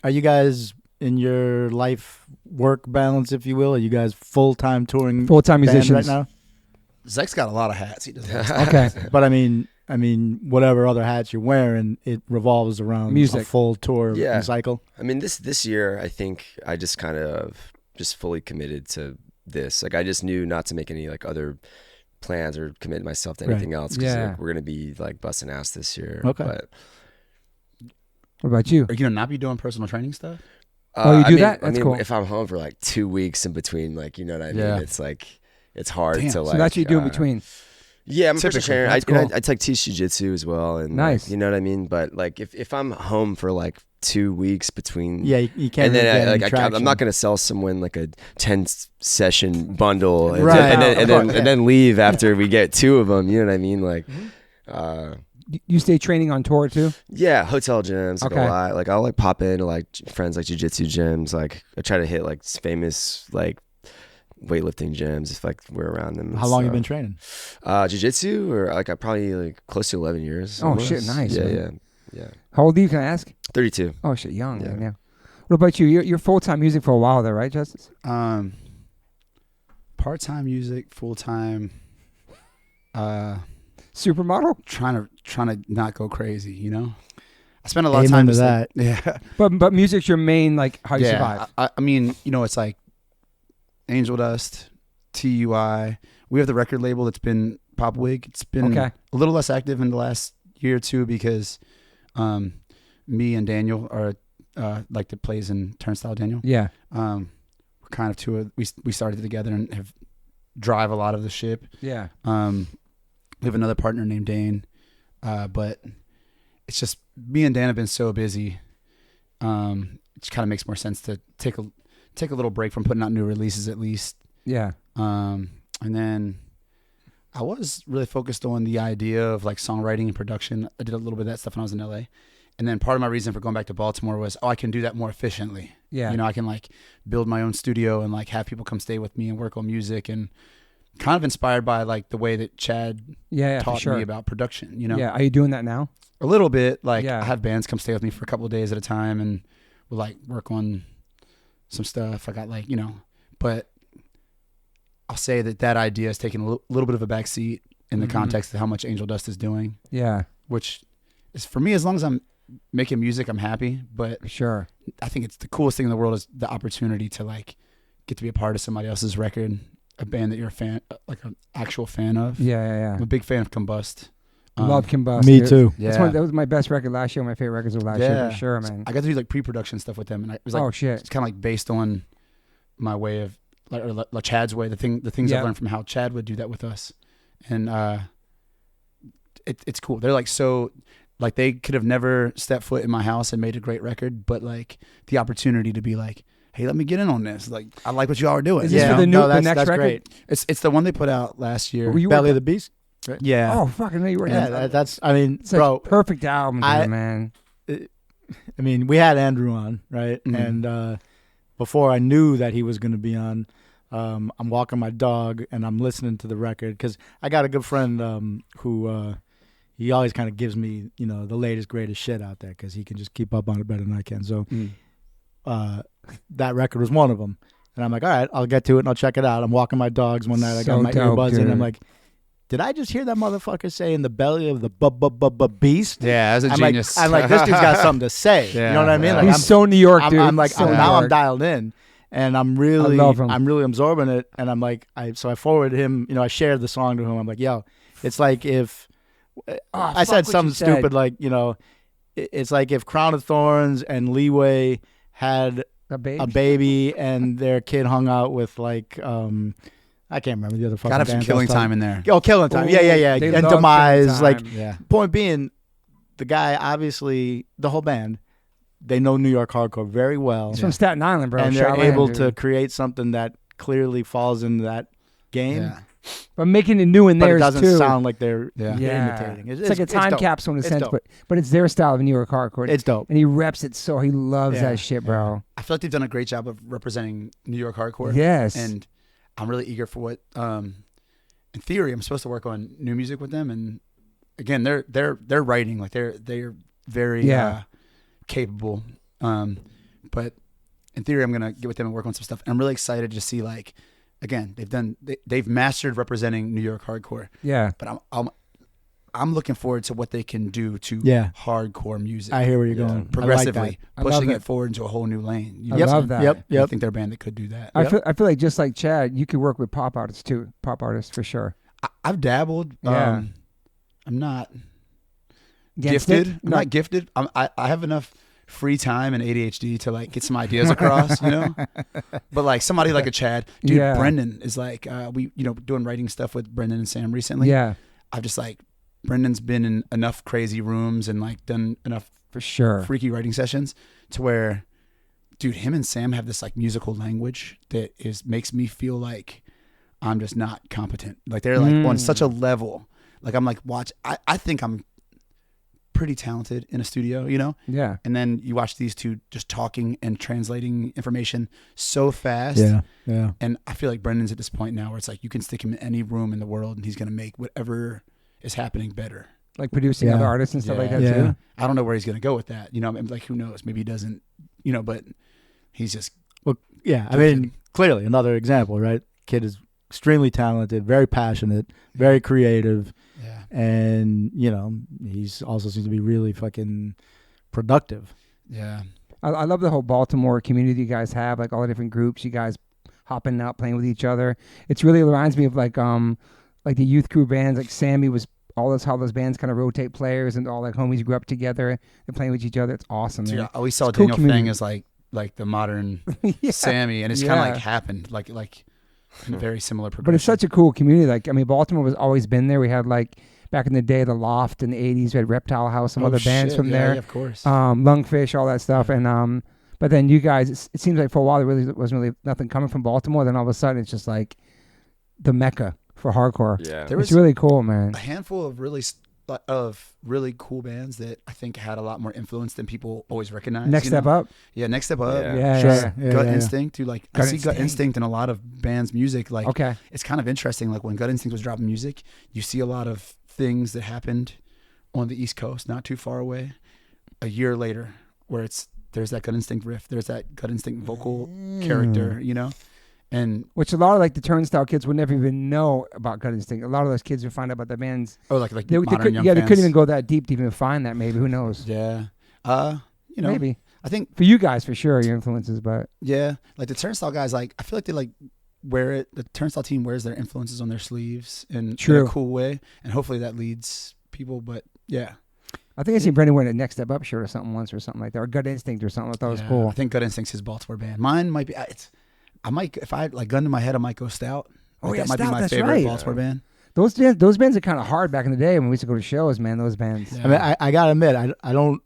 you guys in your life work balance, if you will? Are you guys full-time touring Full-time band musicians. right now? Zach's got a lot of hats. He does. Okay. But I mean, whatever other hats you're wearing, it revolves around Music. a full tour Yeah. cycle. I mean, this year, I think I just kind of just fully committed to this. Like, I just knew not to make any like other plans or commit myself to Right. anything else. 'Cause, Yeah. like, we're gonna be like busting ass this year. Okay. But What about you? Are you gonna not be doing personal training stuff? Oh, you I do mean, that? That's cool. If I'm home for like 2 weeks in between, like, you know what I mean? Yeah. It's like it's hard Damn. to So like. So that's what you do in between. Yeah, I'm a personal Typically, trainer. that's I cool. like teach jiu-jitsu as well, and Nice. like, you know what I mean. But like, if I'm home for like 2 weeks between, Yeah, you can't. and then really get any I'm traction. not gonna sell someone like a 10-session bundle, and, Right. and then leave after we get 2 of them. You know what I mean? Like, You stay training on tour too. yeah, hotel gyms like Okay. a lot. Like I'll like pop into like friends like jiu-jitsu gyms. Like I try to hit like famous like weightlifting gyms if like we're around them. and How long you stuff. been training? Jiu-jitsu, or like I probably like close to 11 years. Oh, almost. shit, nice, Yeah, man. yeah. How old are you? Can I ask? 32. Oh shit, young. Yeah. Man, yeah. What about you? You're full-time music for a while there, right, Justice? Part-time music, full-time. Supermodel. Trying to not go crazy, you know. I spend a lot of Amen time to just that. yeah. But music's your main, like, how you survive. I mean, you know, it's like AngelDust, TUI. We have the record label that's been Popwig. It's been Okay. a little less active in the last year or two because me and Daniel are like that plays in Turnstile Daniel. Yeah. We're kind of we started together and have drive a lot of the ship. Yeah. We have another partner named Dane, but it's just me and Dan have been so busy. It just kind of makes more sense to take a little break from putting out new releases at least. Yeah. And then I was really focused on the idea of like songwriting and production. I did a little bit of that stuff when I was in LA. And then part of my reason for going back to Baltimore was, I can do that more efficiently. Yeah. You know, I can like build my own studio and like have people come stay with me and work on music, and kind of inspired by like the way that Chad for taught sure. me about production, you know? Yeah. Are you doing that now? A little bit. Like Yeah. I have bands come stay with me for a couple of days at a time, and we'll like work on some stuff. I got like, you know, but I'll say that idea has taken a little bit of a backseat in the context of how much AngelDust is doing. Yeah. Which is, for me, as long as I'm making music, I'm happy. But sure, I think it's the coolest thing in the world is the opportunity to like get to be a part of somebody else's record, a band that you're a fan, like an actual fan of. Yeah. I'm a big fan of Combust. Love Combust. Me dude. too. Yeah. That was my best record last year. My favorite records of last year for sure, man. I got to do like pre-production stuff with them, and it was like, oh shit, it's kind of like based on my way of like Chad's way. The things I've learned from how Chad would do that with us, and it's cool. They're like so. Like they could have never stepped foot in my house and made a great record, but like the opportunity to be like, hey, let me get in on this. Like, I like what you all are doing. Is this for the next that's record? Great. It's the one they put out last year. Belly of the Beast? Right? Yeah. Oh, fucking you were. Yeah, I mean, it's bro. Perfect album, man. I mean, we had Andrew on, right? Mm-hmm. And before I knew that he was going to be on, I'm walking my dog and I'm listening to the record because I got a good friend who he always kind of gives me, the latest, greatest shit out there because he can just keep up on it better than I can. So that record was one of them. And I'm like, all right, I'll get to it and I'll check it out. I'm walking my dogs one night. I got my earbuds in. I'm like, did I just hear that motherfucker say in the belly of the beast? Yeah, that's a genius. I'm like, this dude's got something to say. Yeah, you know what I mean? Like, he's so New York, dude. I'm like, so now I'm dialed in. And I'm really absorbing it. And I'm like, so I forwarded him, I shared the song to him. I'm like, yo, it's like if, I said something stupid like, it's like if Crown of Thorns and Leeway had a baby and their kid hung out with like, I can't remember the other fucking Gotta have some Killing Time in there. Oh, Killing Time. Yeah. And Demise. Like, yeah. Point being, the guy, obviously, the whole band, they know New York hardcore very well. He's from Staten Island, bro. And they're able to create something that clearly falls into that game. Yeah. But making it new in theirs, too. But it doesn't sound like they're imitating. It's like a time capsule in a sense, but it's their style of New York hardcore. It's dope. And he reps it so he loves that shit, bro. I feel like they've done a great job of representing New York hardcore. Yes. And I'm really eager for what, in theory, I'm supposed to work on new music with them. And again, they're writing, like they're very capable. But in theory, I'm going to get with them and work on some stuff. And I'm really excited to see, like, again, they've mastered representing New York hardcore. Yeah. But I'm looking forward to what they can do to hardcore music. I hear where you're going. Progressively, like pushing it forward into a whole new lane. I love that. Yep. I think they're a band that could do that. I feel like just like Chad, you could work with pop artists too. Pop artists for sure. I've dabbled. Yeah. I'm not Against gifted. it? I'm not gifted. I have enough free time and ADHD to like get some ideas across, but like somebody like a Chad, dude, Brendan is like, we, doing writing stuff with Brendan and Sam recently. Yeah. I've just like, Brendan's been in enough crazy rooms and like done enough for sure freaky writing sessions to where, dude, him and Sam have this like musical language that makes me feel like I'm just not competent. Like they're like on such a level. Like I'm like, I think I'm pretty talented in a studio, Yeah. And then you watch these two just talking and translating information so fast. Yeah. And I feel like Brendan's at this point now where it's like you can stick him in any room in the world and he's going to make whatever is happening better. Like producing other artists and stuff like that too. I don't know where he's going to go with that. Like who knows? Maybe he doesn't, but he's just. Well, yeah. I mean, clearly another example, right? Kid is extremely talented, very passionate, very creative. Yeah. And, he's also seems to be really fucking productive. Yeah. I love the whole Baltimore community you guys have, like all the different groups, you guys hopping out, playing with each other. It really reminds me of like the youth crew bands, like Sammy was how those bands kind of rotate players and all like homies grew up together and playing with each other. It's awesome. So, man. I always saw it's Daniel cool Thing as like the modern Sammy, and it's kind of like happened like in very similar progression. But it's such a cool community. Like, I mean, Baltimore was always been there. We had like back in the day, the Loft in the 80s, we had Reptile House, some other bands from there. Yeah, of course. Lungfish, all that stuff. And but then you guys, it seems like for a while there really wasn't really nothing coming from Baltimore. Then all of a sudden it's just like the Mecca for hardcore. Yeah. It's really cool, man. A handful of really cool bands that I think had a lot more influence than people always recognize. Next Step Up. Yeah, Next Step Up. Yeah. Gut Instinct. Dude, like I see Gut Instinct in a lot of bands' music. Like, okay, it's kind of interesting. Like when Gut Instinct was dropping music, you see a lot of things that happened on the East Coast, not too far away, a year later, where there's that Gut Instinct riff, there's that Gut Instinct vocal character, And which a lot of like the Turnstile kids would never even know about Gut Instinct. A lot of those kids would find out about the bands. like they modern young they fans. couldn't even go that deep to even find that. Maybe, who knows? Yeah. Maybe. I think for you guys, for sure, your influences, but yeah, like the Turnstile guys, like I feel like they like wear it. The Turnstile team wears their influences on their sleeves in a cool way, and hopefully that leads people. But yeah, I think I seen Brendan wearing a Next Step Up shirt or something once, or something like that, or Gut Instinct or something. I thought was cool. I think Gut Instinct's his Baltimore band. Mine might be. I might, if I had like gun to my head, I might go Stout. Like, that might be my favorite Baltimore band. Those bands are kind of hard back in the day when we used to go to shows, man. Those bands. Yeah. I mean, I gotta admit, I don't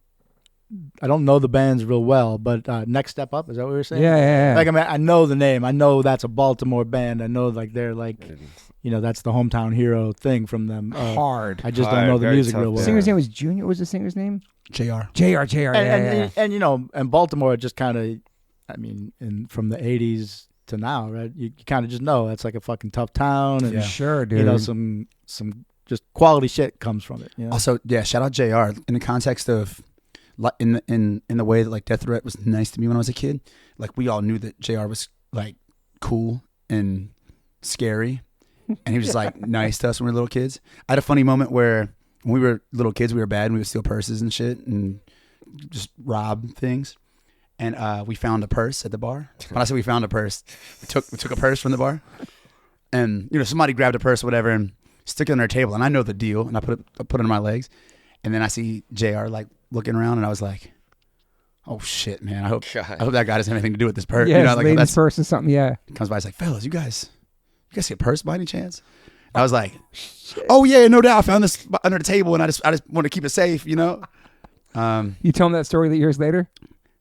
know the bands real well, but Next Step Up, is that what you were saying? Yeah. Like, I mean, I know the name. I know that's a Baltimore band. I know like they're like, that's the hometown hero thing from them. Hard. I just don't know the music real well. The singer's name was Junior. What was the singer's name? JR. And Baltimore just kind of, I mean, from the 80s to now, right? You kind of just know that's like a fucking tough town. And, sure, dude. Some just quality shit comes from it. You know? Also, shout out JR in the context of in the way that like Death Threat was nice to me when I was a kid. Like we all knew that JR was like cool and scary, and he was just like nice to us when we were little kids. I had a funny moment where when we were little kids, we were bad and we would steal purses and shit and just rob things. And we found a purse at the bar. When I say we found a purse, we took a purse from the bar, and somebody grabbed a purse or whatever and stick it on their table. And I know the deal, and I put it on my legs, and then I see JR like looking around, and I was like, "Oh shit, man! I hope that guy doesn't have anything to do with this purse." Yeah, like that's purse or something. Yeah, comes by, he's like, "Fellas, you guys see a purse by any chance?" And I was like, "Oh yeah, no doubt. I found this under the table, and I just want to keep it safe, You tell him that story years later.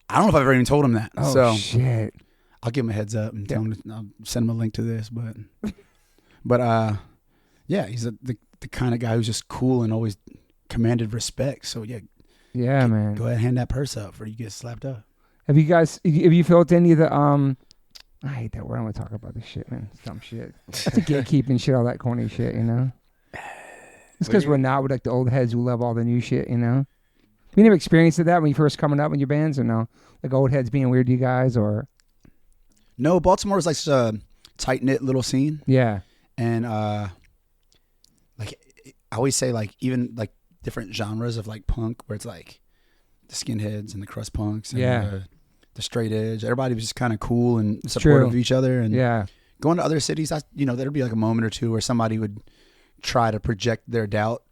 I don't know if I've ever even told him that. Oh, so shit. I'll give him a heads up and tell him I'll send him a link to this. But he's the kind of guy who's just cool and always commanded respect. So man. Go ahead and hand that purse up before you get slapped up. Have you felt any of the I hate that word. I'm gonna talk about this shit, man. It's dumb shit. It's a gatekeeping shit, all that corny shit, It's because we're not with like the old heads who love all the new shit, You never experienced that when you first coming up in your bands, or no? Like old heads being weird to you guys, or? No, Baltimore is like such a tight knit little scene. Yeah. And like I always say, like even like different genres of like punk, where it's like the skinheads and the crust punks and the straight edge. Everybody was just kind of cool and supportive of each other. And going to other cities, there'd be like a moment or two where somebody would try to project their doubt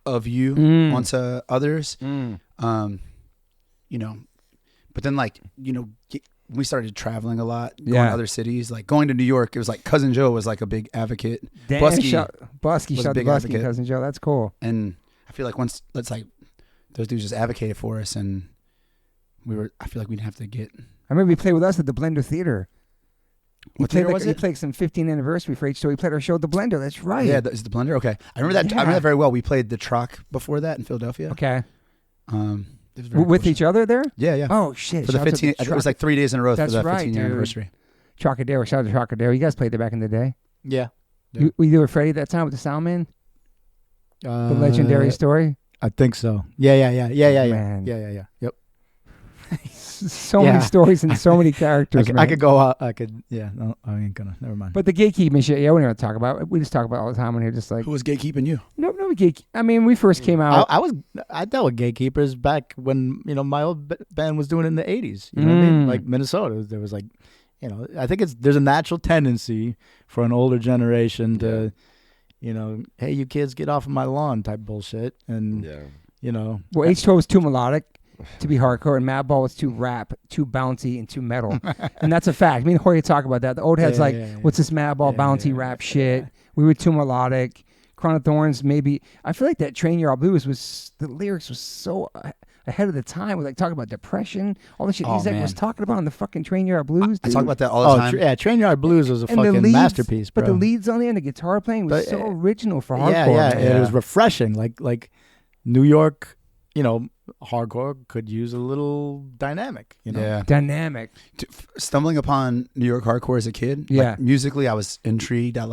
of you onto others. But then like, we started traveling a lot, going to other cities, like going to New York. It was like Cousin Joe was like a big advocate. Busky, shout to Busky, Cousin Joe. That's cool. And I feel like once those dudes just advocated for us, and I feel like we'd have to get. I remember he played with us at the Blender Theater. He played some 15th anniversary for each show. He played our show at the Blender. That's right. Yeah, is the Blender? Okay, I remember that. I remember that very well. We played the Troc before that in Philadelphia. Okay. With cool each other there? Yeah. Oh shit! For the 15th, it was like 3 days in a row for the 15th anniversary. Trocadero, shout out to Trocadero. You guys played there back in the day. Yeah. You do with Freddie that time with the sound man? The legendary story. I think so. Yeah. Man. Yeah. Yep. So many stories and so many characters. I could go out. No, I ain't gonna. Never mind. But the gatekeeping shit, we don't talk about it. We just talk about it all the time when you're just like. Who was gatekeeping you? No I mean, we first came out. I dealt with gatekeepers back when my old band was doing it in the 80s. You know what I mean? Like Minnesota, there was like, I think there's a natural tendency for an older generation to, hey, you kids, get off of my lawn type bullshit, and Well, H2O was too melodic to be hardcore, and Madball was too rap, too bouncy, and too metal. And that's a fact. Me and Jorge talk about that. The old heads what's this Madball bouncy rap shit? We were too melodic. Crown of Thorns, maybe. I feel like that Train Your All Blues the lyrics was so ahead of the time. We're like talking about depression, all the shit Ezek was talking about on the fucking Train Your All Blues. I talk about that all the time. Train Your All Blues was a fucking masterpiece, bro. But the leads on the end, the guitar playing was so original for hardcore. It was refreshing. Like New York, hardcore could use a little dynamic, Dynamic. Stumbling upon New York hardcore as a kid, like, musically, I was intrigued. I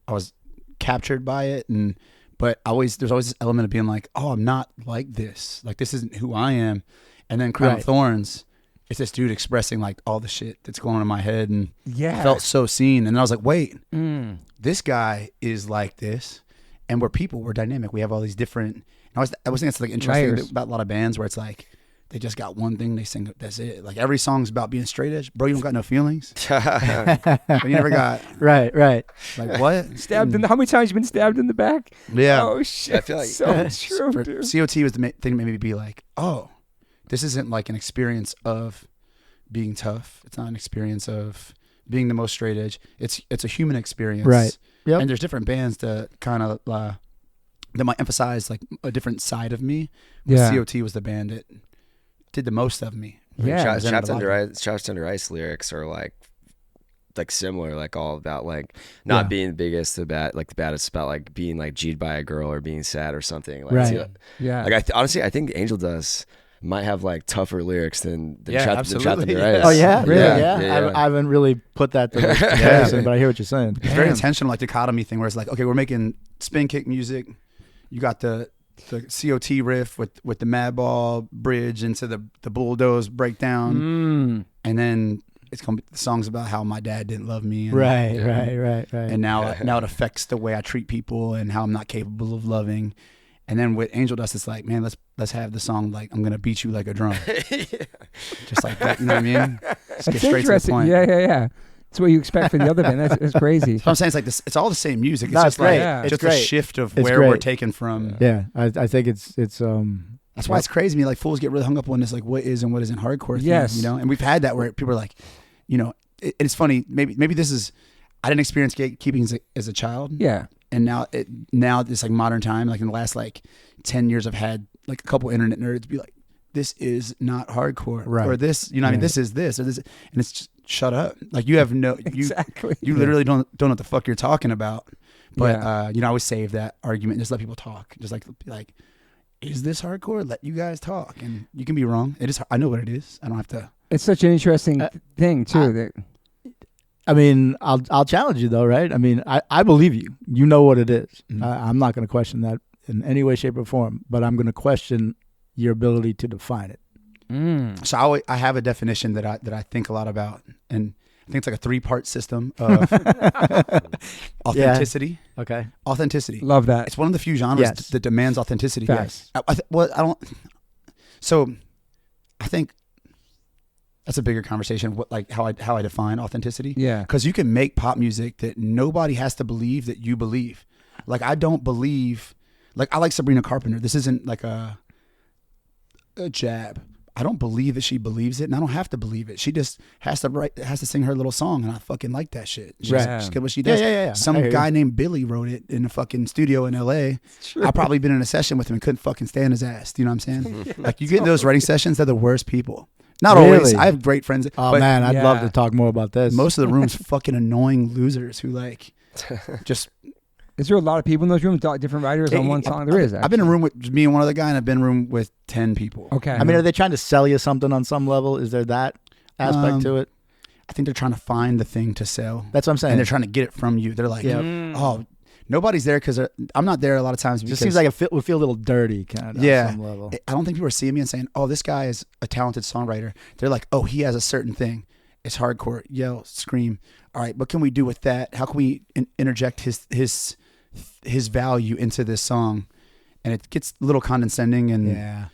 was captured by it, but there's always this element of being like, oh, I'm not like this. Like, this isn't who I am. And then Crown of Thorns, it's this dude expressing like all the shit that's going on in my head, and Yeah. I felt so seen. And I was like, wait, this guy is like this, and we're dynamic. We have all these different. I was thinking it's like interesting about a lot of bands where it's like they just got one thing they sing. That's it. Like every song's about being straight edge, bro. You don't got no feelings. But you never got right. like what Stabbed in the, how many times you been stabbed in the back? Yeah. Oh shit. I feel like so true, for dude. COT was the thing that made me be like, oh, this isn't like an experience of being tough. It's not an experience of being the most straight edge. It's a human experience. Right. Yep. And there's different bands that kind of that might emphasize like a different side of me. Yeah. COT was the band that did the most of me. Yeah. Trapped Under Ice lyrics are like similar, like all about like not being the biggest, the baddest, about like being like G'd by a girl or being sad or something. Like, Right. Yeah. Like honestly, I think AngelDust might have like tougher lyrics than Yeah, Trapped absolutely. Under Ice. Oh yeah, really? Yeah. I haven't really put that to comparison, but I hear what you're saying. It's very intentional, like dichotomy thing, where it's like, okay, we're making spin kick music. You got the COT riff with the Madball bridge into the bulldoze breakdown, and then it's gonna be the songs about how my dad didn't love me. And, Right. And now it affects the way I treat people and how I'm not capable of loving. And then with AngelDust, it's like, man, let's have the song like I'm gonna beat you like a drum, just like that. You know what I mean? Just get That's straight to the interesting. point. Yeah. That's what you expect from the other band. That's crazy. So I'm saying it's like this. It's all the same music. It's No, just it's great. like Yeah. It's just great. a shift of It's where we're great. taken from. Yeah, I think it's That's why it's crazy to me. Like fools get really hung up on this, like what is and what isn't hardcore. Thing, Yes. you know. And we've had that where people are like, you know, it's funny. Maybe this is. I didn't experience gatekeeping as a child. Yeah. And now it's like modern time. Like in the last like 10 years, I've had like a couple internet nerds be like, "This is not hardcore," Right. or "This, you know, what I mean, this is this," or "this," and it's just shut up. Like you have no, Exactly. you literally don't know what the fuck you're talking about. But Yeah. you know, I always save that argument. Just let people talk. Just like, is this hardcore? Let you guys talk, and you can be wrong. It is. I know what it is. I don't have to. It's such an interesting thing too. I mean, I'll challenge you though, right? I mean, I believe you. You know what it is. Mm-hmm. I'm not going to question that in any way, shape, or form. But I'm going to question your ability to define it. So I have a definition that I think a lot about, and I think it's like a 3-part system of authenticity. Yeah. Okay. Authenticity. Love that. It's one of the few genres Yes. that demands authenticity. Facts. So I think that's a bigger conversation. What like how I define authenticity. Yeah. Because you can make pop music that nobody has to believe that you believe. Like I don't believe. Like I like Sabrina Carpenter. This isn't like a jab. I don't believe that she believes it, and I don't have to believe it. She just has to sing her little song, and I fucking like that shit. She's good what she does. Yeah. Some guy named Billy wrote it in a fucking studio in LA. I've probably been in a session with him and couldn't fucking stand his ass. Do you know what I'm saying? Like you get in those writing sessions, they're the worst people. Not always. I have great friends. Oh but man, I'd love to talk more about this. most of the room's fucking annoying losers who like just. Is there a lot of people in those rooms, different writers on one song? There is. I've been in a room with me and one other guy, and I've been in a room with 10 people. Okay. I mean, are they trying to sell you something on some level? Is there that aspect to it? I think they're trying to find the thing to sell. That's what I'm saying. And they're trying to get it from you. They're like, oh, nobody's there because I'm not there a lot of times. It Because just seems like it would feel a little dirty, kind of. Yeah. On some level. I don't think people are seeing me and saying, oh, this guy is a talented songwriter. They're like, oh, he has a certain thing. It's hardcore. Yell, scream. All right, what can we do with that? How can we interject his value into this song? And it gets a little condescending and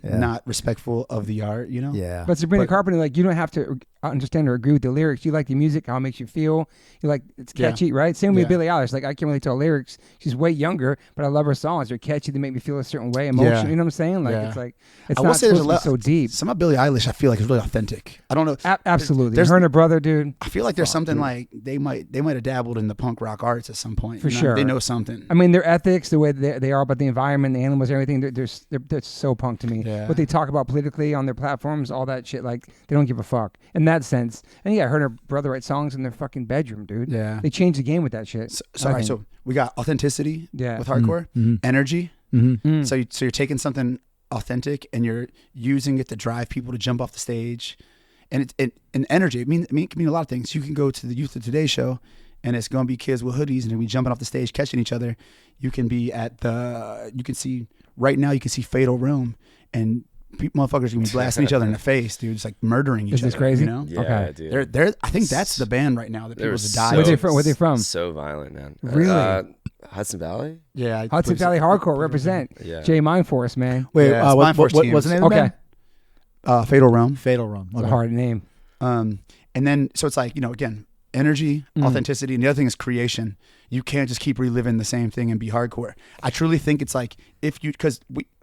not respectful of the art, you know? Yeah. But Sabrina Carpenter, like, you don't have to understand or agree with the lyrics. You like the music, how it makes you feel. You like, it's catchy, right? Same with Billie Eilish. Like, I can't really tell lyrics. She's way younger, but I love her songs. They're catchy. They make me feel a certain way, emotion. You know what I'm saying? Like, it's like, it's not supposed to be so deep. Some of Billie Eilish, I feel like is really authentic. I don't know. Absolutely. Her and her brother, dude. I feel like there's something like they might have dabbled in the punk rock arts at some point. For sure. They know something. I mean, their ethics, the way they are about the environment, the animals, everything, they're so punk to me. Yeah. What they talk about politically on their platforms, all that shit, like, they don't give a fuck. In that sense. And yeah, I heard her brother write songs in their fucking bedroom, dude. Yeah. They changed the game with that shit. So we got authenticity with hardcore, energy. Mm. So you're taking something authentic and you're using it to drive people to jump off the stage. And and energy, it can mean a lot of things. You can go to the Youth of Today show and it's going to be kids with hoodies and they'll be jumping off the stage, catching each other. You can be you can see Fatal Realm and motherfuckers are gonna be blasting each other in the face, dude. It's like murdering each other. Is this crazy? You know? Yeah, Okay. dude. I think that's the band right now that people They're die. Where they from? So violent, man. Really? Hudson Valley? Yeah. Hudson Valley Hardcore represent. Yeah. J Mindforce, man. Wait, Yeah, what's the name of the Okay. band? Fatal Realm. Fatal Realm. It's a hard name. And then, so it's like, again, energy, authenticity, and the other thing is creation. You can't just keep reliving the same thing and be hardcore. I truly think it's like, because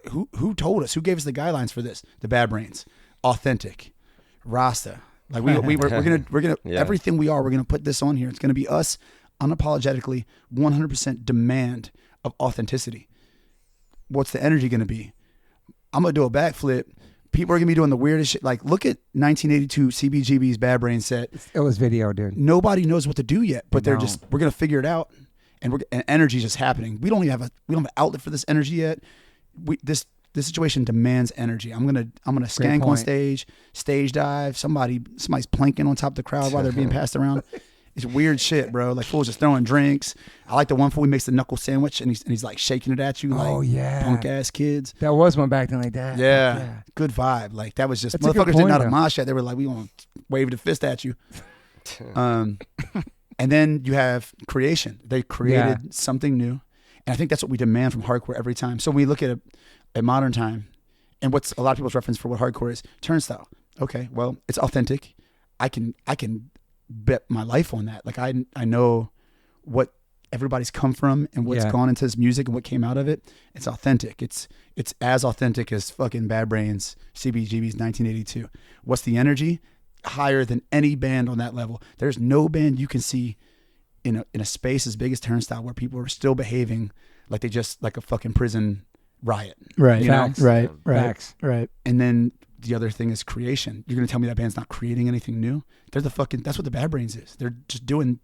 who told us, who gave us the guidelines for this? The Bad Brains, authentic, Rasta. Like we're gonna everything we are, we're gonna put this on here. It's gonna be us, unapologetically, 100% demand of authenticity. What's the energy gonna be? I'm gonna do a backflip. People are gonna be doing the weirdest shit. Like, look at 1982 CBGB's Bad Brain set. It was video, dude. Nobody knows what to do yet, but we're gonna figure it out, and energy's just happening. We don't have an outlet for this energy yet. This situation demands energy. I'm gonna skank on stage dive. Somebody's planking on top of the crowd while they're being passed around. It's weird shit, bro. Like, fools just throwing drinks. I like the one fool who makes the knuckle sandwich and he's like shaking it at you like punk ass kids. That was one back then like that. Yeah. Good vibe. Like, that was just, That's motherfuckers didn't know how to mosh yet. They were like, we gonna wave the fist at you. And then you have creation. They created something new. And I think that's what we demand from hardcore every time. So we look at modern time, and what's a lot of people's reference for what hardcore is, turnstile. Okay, well, it's authentic. I can bet my life on that. Like, I know what everybody's come from and what's gone into this music and what came out of it. It's authentic. It's as authentic as fucking Bad Brains, CBGB's 1982. What's the energy? Higher than any band on that level. There's no band you can see in a space as big as Turnstile where people are still behaving like they just like a fucking prison riot. Right. Facts. Right. Facts. Right. And then the other thing is creation. You're going to tell me that band's not creating anything new? That's what the Bad Brains is. They're just doing,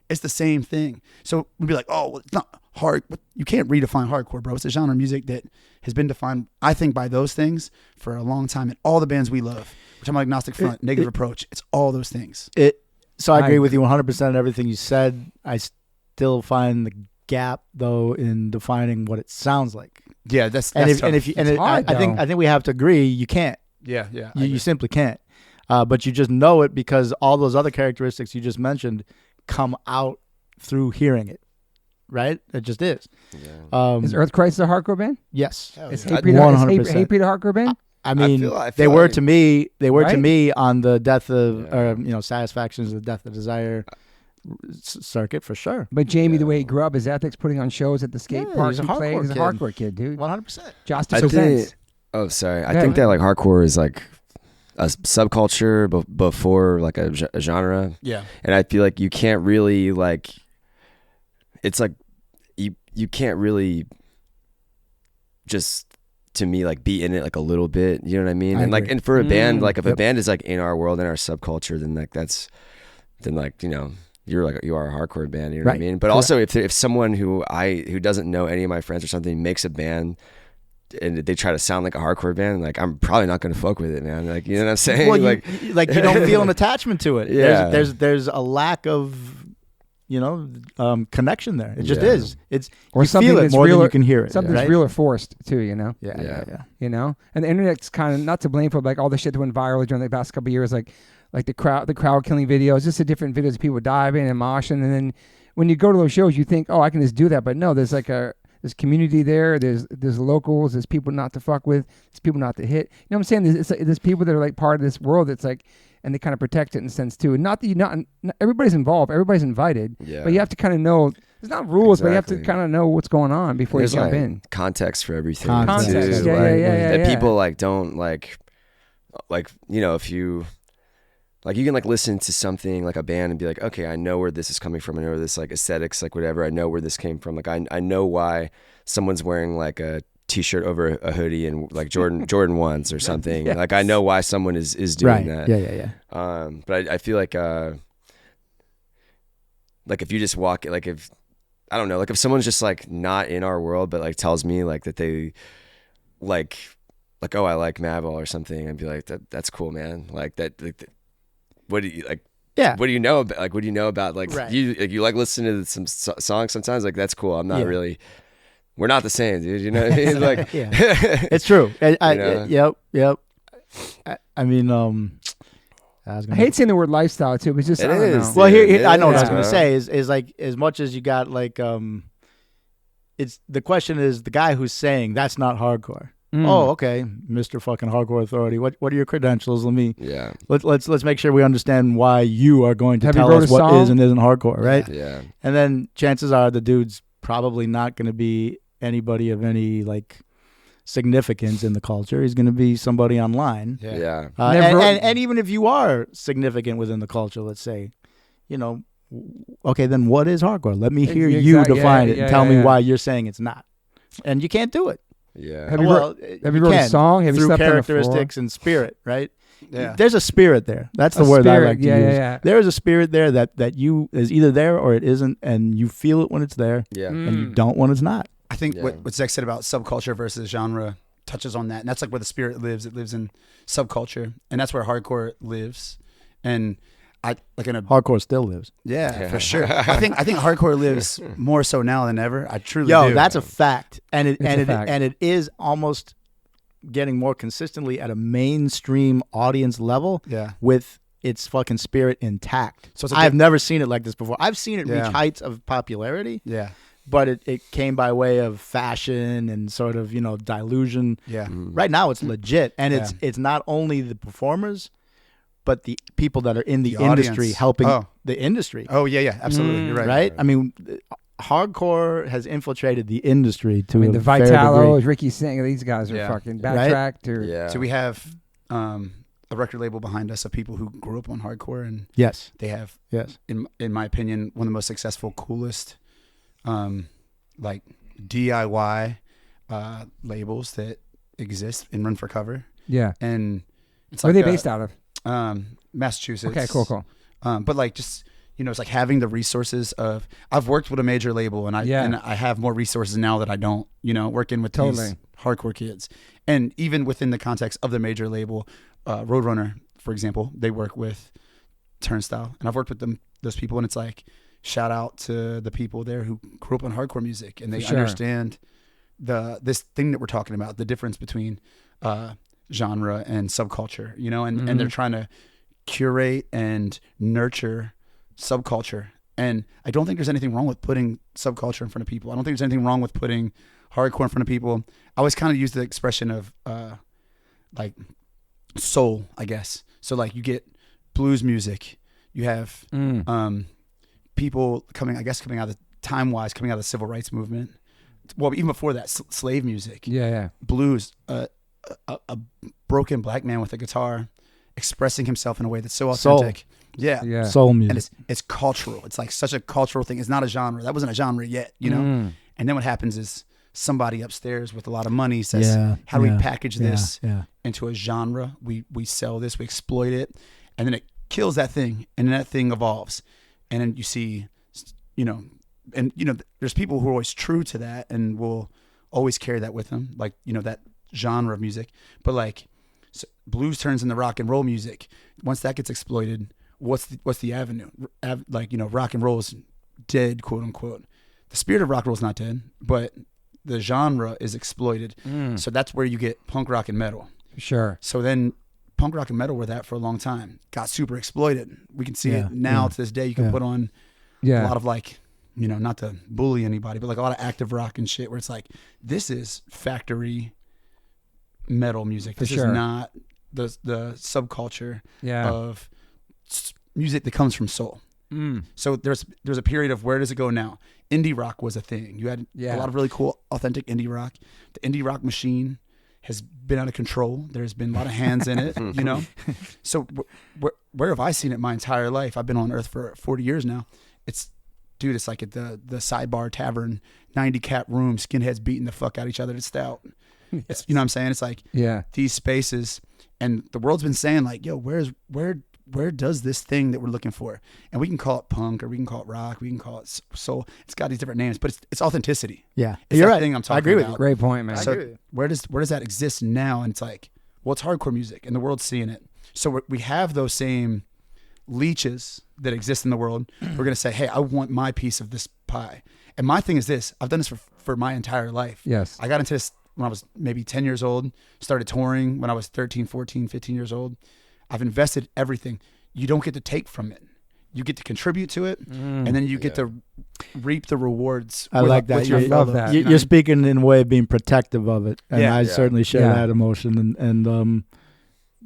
it's the same thing. So we'd be like, oh, well, it's not hard. You can't redefine hardcore, bro. It's a genre of music that has been defined, I think, by those things for a long time. And all the bands we love, we're talking about Agnostic Front, Negative Approach. It's all those things. So I agree with you 100% on everything you said. I still find the gap, though, in defining what it sounds like. Yeah, that's I think we have to agree. You can't. Yeah. You simply can't. But you just know it because all those other characteristics you just mentioned come out through hearing it. Right? It just is. Yeah. Is Earth Crisis a hardcore band? Yes. Is Hatebreed a hardcore band? I mean, they were to me on the Death of, Satisfactions, the Death of Desire circuit for sure. But Jamie, the way he grew up, his ethics, putting on shows at the skate parks, he's a hardcore kid, dude. 100%. Justice Sense. Oh, sorry. I think that like hardcore is like a subculture before like a genre. Yeah. And I feel like you can't really like, it's like you can't really just, to me, like be in it like a little bit, you know what I mean? And like, and for a band, like if a band is like in our world, in our subculture, then like you are a hardcore band, you know what I mean? But also if someone who doesn't know any of my friends or something makes a band and they try to sound like a hardcore band, like I'm probably not going to fuck with it, man. Like, you know what I'm saying? Well, like you don't feel an attachment to it. Yeah. There's a lack of, connection there. It just is. It's or you something feel it that's more real, than you can hear it. Something's right? real or forced too, Yeah. Yeah. And the internet's kind of not to blame for like all the shit that went viral during the past couple of years, like the crowd killing videos, just the different videos of people diving and moshing, and then when you go to those shows, you think, oh, I can just do that, but no, there's like there's community there, there's locals, there's people not to fuck with, there's people not to hit. You know what I'm saying? There's people that are like part of this world that's like, and they kind of protect it in a sense too. Not that not everybody's involved, everybody's invited, but you have to kind of know. There's not rules, but you have to kind of know what's going on before you jump in. Context for everything. Context, too. Yeah. That people like don't like if you. Like you can like listen to something like a band and be like, okay, I know where this is coming from. I know where this like aesthetics, like whatever. I know where this came from. Like I know why someone's wearing like a t-shirt over a hoodie and like Jordan 1s or something. Yes. Like I know why someone is doing that. Yeah. But I feel like if you just walk, like if I don't know, like if someone's just like not in our world, but like tells me like that they like oh, I like Mavil or something, I'd be like that's cool, man. Like that. What do you like? Yeah. What do you know about? Like, what do you know about? Like, you like listening to some songs sometimes. Like, that's cool. I'm not really we're not the same, dude. You know what I mean? Like, yeah, it's true. Yep. I mean, I hate saying the word lifestyle too, but it's just, it I don't is. know. Well, here I know what I was Yeah. going to say is like, as much as you got like, it's the question is the guy who's saying that's not hardcore. Oh, okay, Mr. fucking Hardcore Authority. What are your credentials? Let's make sure we understand why you are going to tell us what is and isn't hardcore, right? Yeah. And then chances are the dude's probably not going to be anybody of any like significance in the culture. He's going to be somebody online. Yeah. And even if you are significant within the culture, let's say, you know, okay, then what is hardcore? Let me hear you define it and tell me why you're saying it's not. And you can't do it. Yeah. Have you wrote a song? Have you through slept characteristics and spirit, right? Yeah. There's a spirit there. That's the word I like to use. Yeah. There is a spirit there that you is either there or it isn't, and you feel it when it's there, and you don't when it's not. I think what Zach said about subculture versus genre touches on that, and that's like where the spirit lives. It lives in subculture, and that's where hardcore lives. And hardcore still lives. Yeah, for sure. I think hardcore lives more so now than ever. I truly do. That's a fact, and it is almost getting more consistently at a mainstream audience level. Yeah. With its fucking spirit intact. So I've never seen it like this before. I've seen it reach heights of popularity. Yeah. But it came by way of fashion and sort of, you know, dilution. Yeah. Right now it's legit, and it's not only the performers, but the people that are in the industry helping the industry. Oh yeah, absolutely. You're right. Right? I mean, hardcore has infiltrated the industry to the Vitalos, Ricky Singh, these guys are fucking backtracked. Right? So we have a record label behind us of people who grew up on hardcore, and they have, in my opinion, one of the most successful, coolest, like DIY labels that exist and run for cover. Yeah, and it's where are they based out of? Massachusetts. Okay, cool. But like just, you know, it's like having the resources of, I've worked with a major label and I have more resources now that I don't, you know, working with these hardcore kids. And even within the context of the major label, Roadrunner, for example, they work with Turnstile, and I've worked with those people, and it's like, shout out to the people there who grew up on hardcore music, and they understand this thing that we're talking about, the difference between genre and subculture, you know, and they're trying to curate and nurture subculture. And I don't think there's anything wrong with putting subculture in front of people. I don't think there's anything wrong with putting hardcore in front of people. I always kind of use the expression of like soul, I guess. So like you get blues music, you have people coming out of time-wise, coming out of the civil rights movement. Well, even before that, slave music. Blues, a broken black man with a guitar expressing himself in a way that's so authentic. Soul. Soul music. And it's cultural. It's like such a cultural thing. It's not a genre. That wasn't a genre yet, you know? And then what happens is somebody upstairs with a lot of money says, how do we package this into a genre? We sell this, we exploit it, and then it kills that thing, and then that thing evolves. And then you see, you know, and, you know, there's people who are always true to that and will always carry that with them, like, you know, that genre of music. But like, so blues turns into rock and roll music. Once that gets exploited, what's the avenue? Like, you know, rock and roll is dead, quote unquote. The spirit of rock and roll is not dead, but the genre is exploited. So that's where you get punk rock and metal. Sure. So then punk rock and metal were that for a long time. Got super exploited. We can see it now to this day. You can put on a lot of, like, you know, not to bully anybody, but like a lot of active rock and shit where it's like, this is factory metal music. This is not the subculture of music that comes from soul. So there's a period of, where does it go now? Indie rock was a thing. You had a lot of really cool, authentic indie rock. The indie rock machine has been out of control. There's been a lot of hands in it, you know? So where have I seen it my entire life? I've been on Earth for 40 years now. It's like at the Sidebar Tavern, 90-cap room, skinheads beating the fuck out of each other to stout. It's, you know what I'm saying? It's like these spaces, and the world's been saying like, yo, where does this thing that we're looking for? And we can call it punk, or we can call it rock, we can call it soul. It's got these different names, but it's authenticity. Yeah, it's you're that right. thing I'm talking I agree with about. you. Great point, man. So where does that exist now? And it's like, well, it's hardcore music, and the world's seeing it. So we have those same leeches that exist in the world. We're gonna say, hey, I want my piece of this pie. And my thing is this: I've done this for my entire life. Yes. I got into this when I was maybe 10 years old. Started touring when I was 13, 14, 15 years old. I've invested everything. You don't get to take from it. You get to contribute to it, and then you get to reap the rewards. I like that. I love that. You're speaking in a way of being protective of it, and I certainly share that emotion, and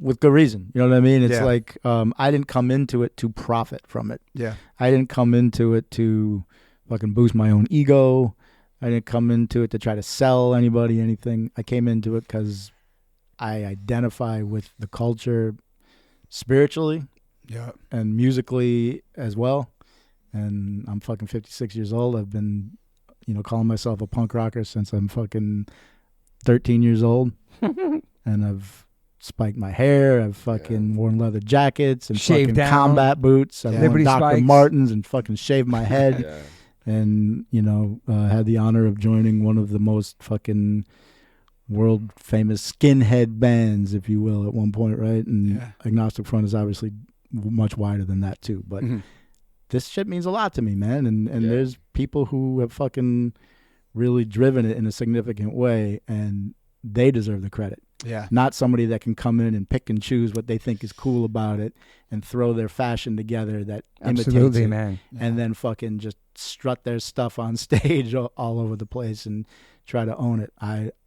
with good reason. You know what I mean? It's like I didn't come into it to profit from it. Yeah. I didn't come into it to fucking boost my own ego. I didn't come into it to try to sell anybody anything. I came into it because I identify with the culture spiritually. Yeah. And musically as well. And I'm fucking 56 years old. I've been, calling myself a punk rocker since I'm fucking 13 years old. And I've spiked my hair. I've fucking worn leather jackets and Shaved fucking down. combat boots. I've Liberty worn Dr. spikes. Martens and fucking shaved my head. And, had the honor of joining one of the most fucking world famous skinhead bands, if you will, at one point, right? And Agnostic Front is obviously much wider than that too, but this shit means a lot to me, man, and there's people who have fucking really driven it in a significant way, and they deserve the credit. Not somebody that can come in and pick and choose what they think is cool about it and throw their fashion together that imitates it, man. And then fucking just strut their stuff on stage all over the place and try to own it.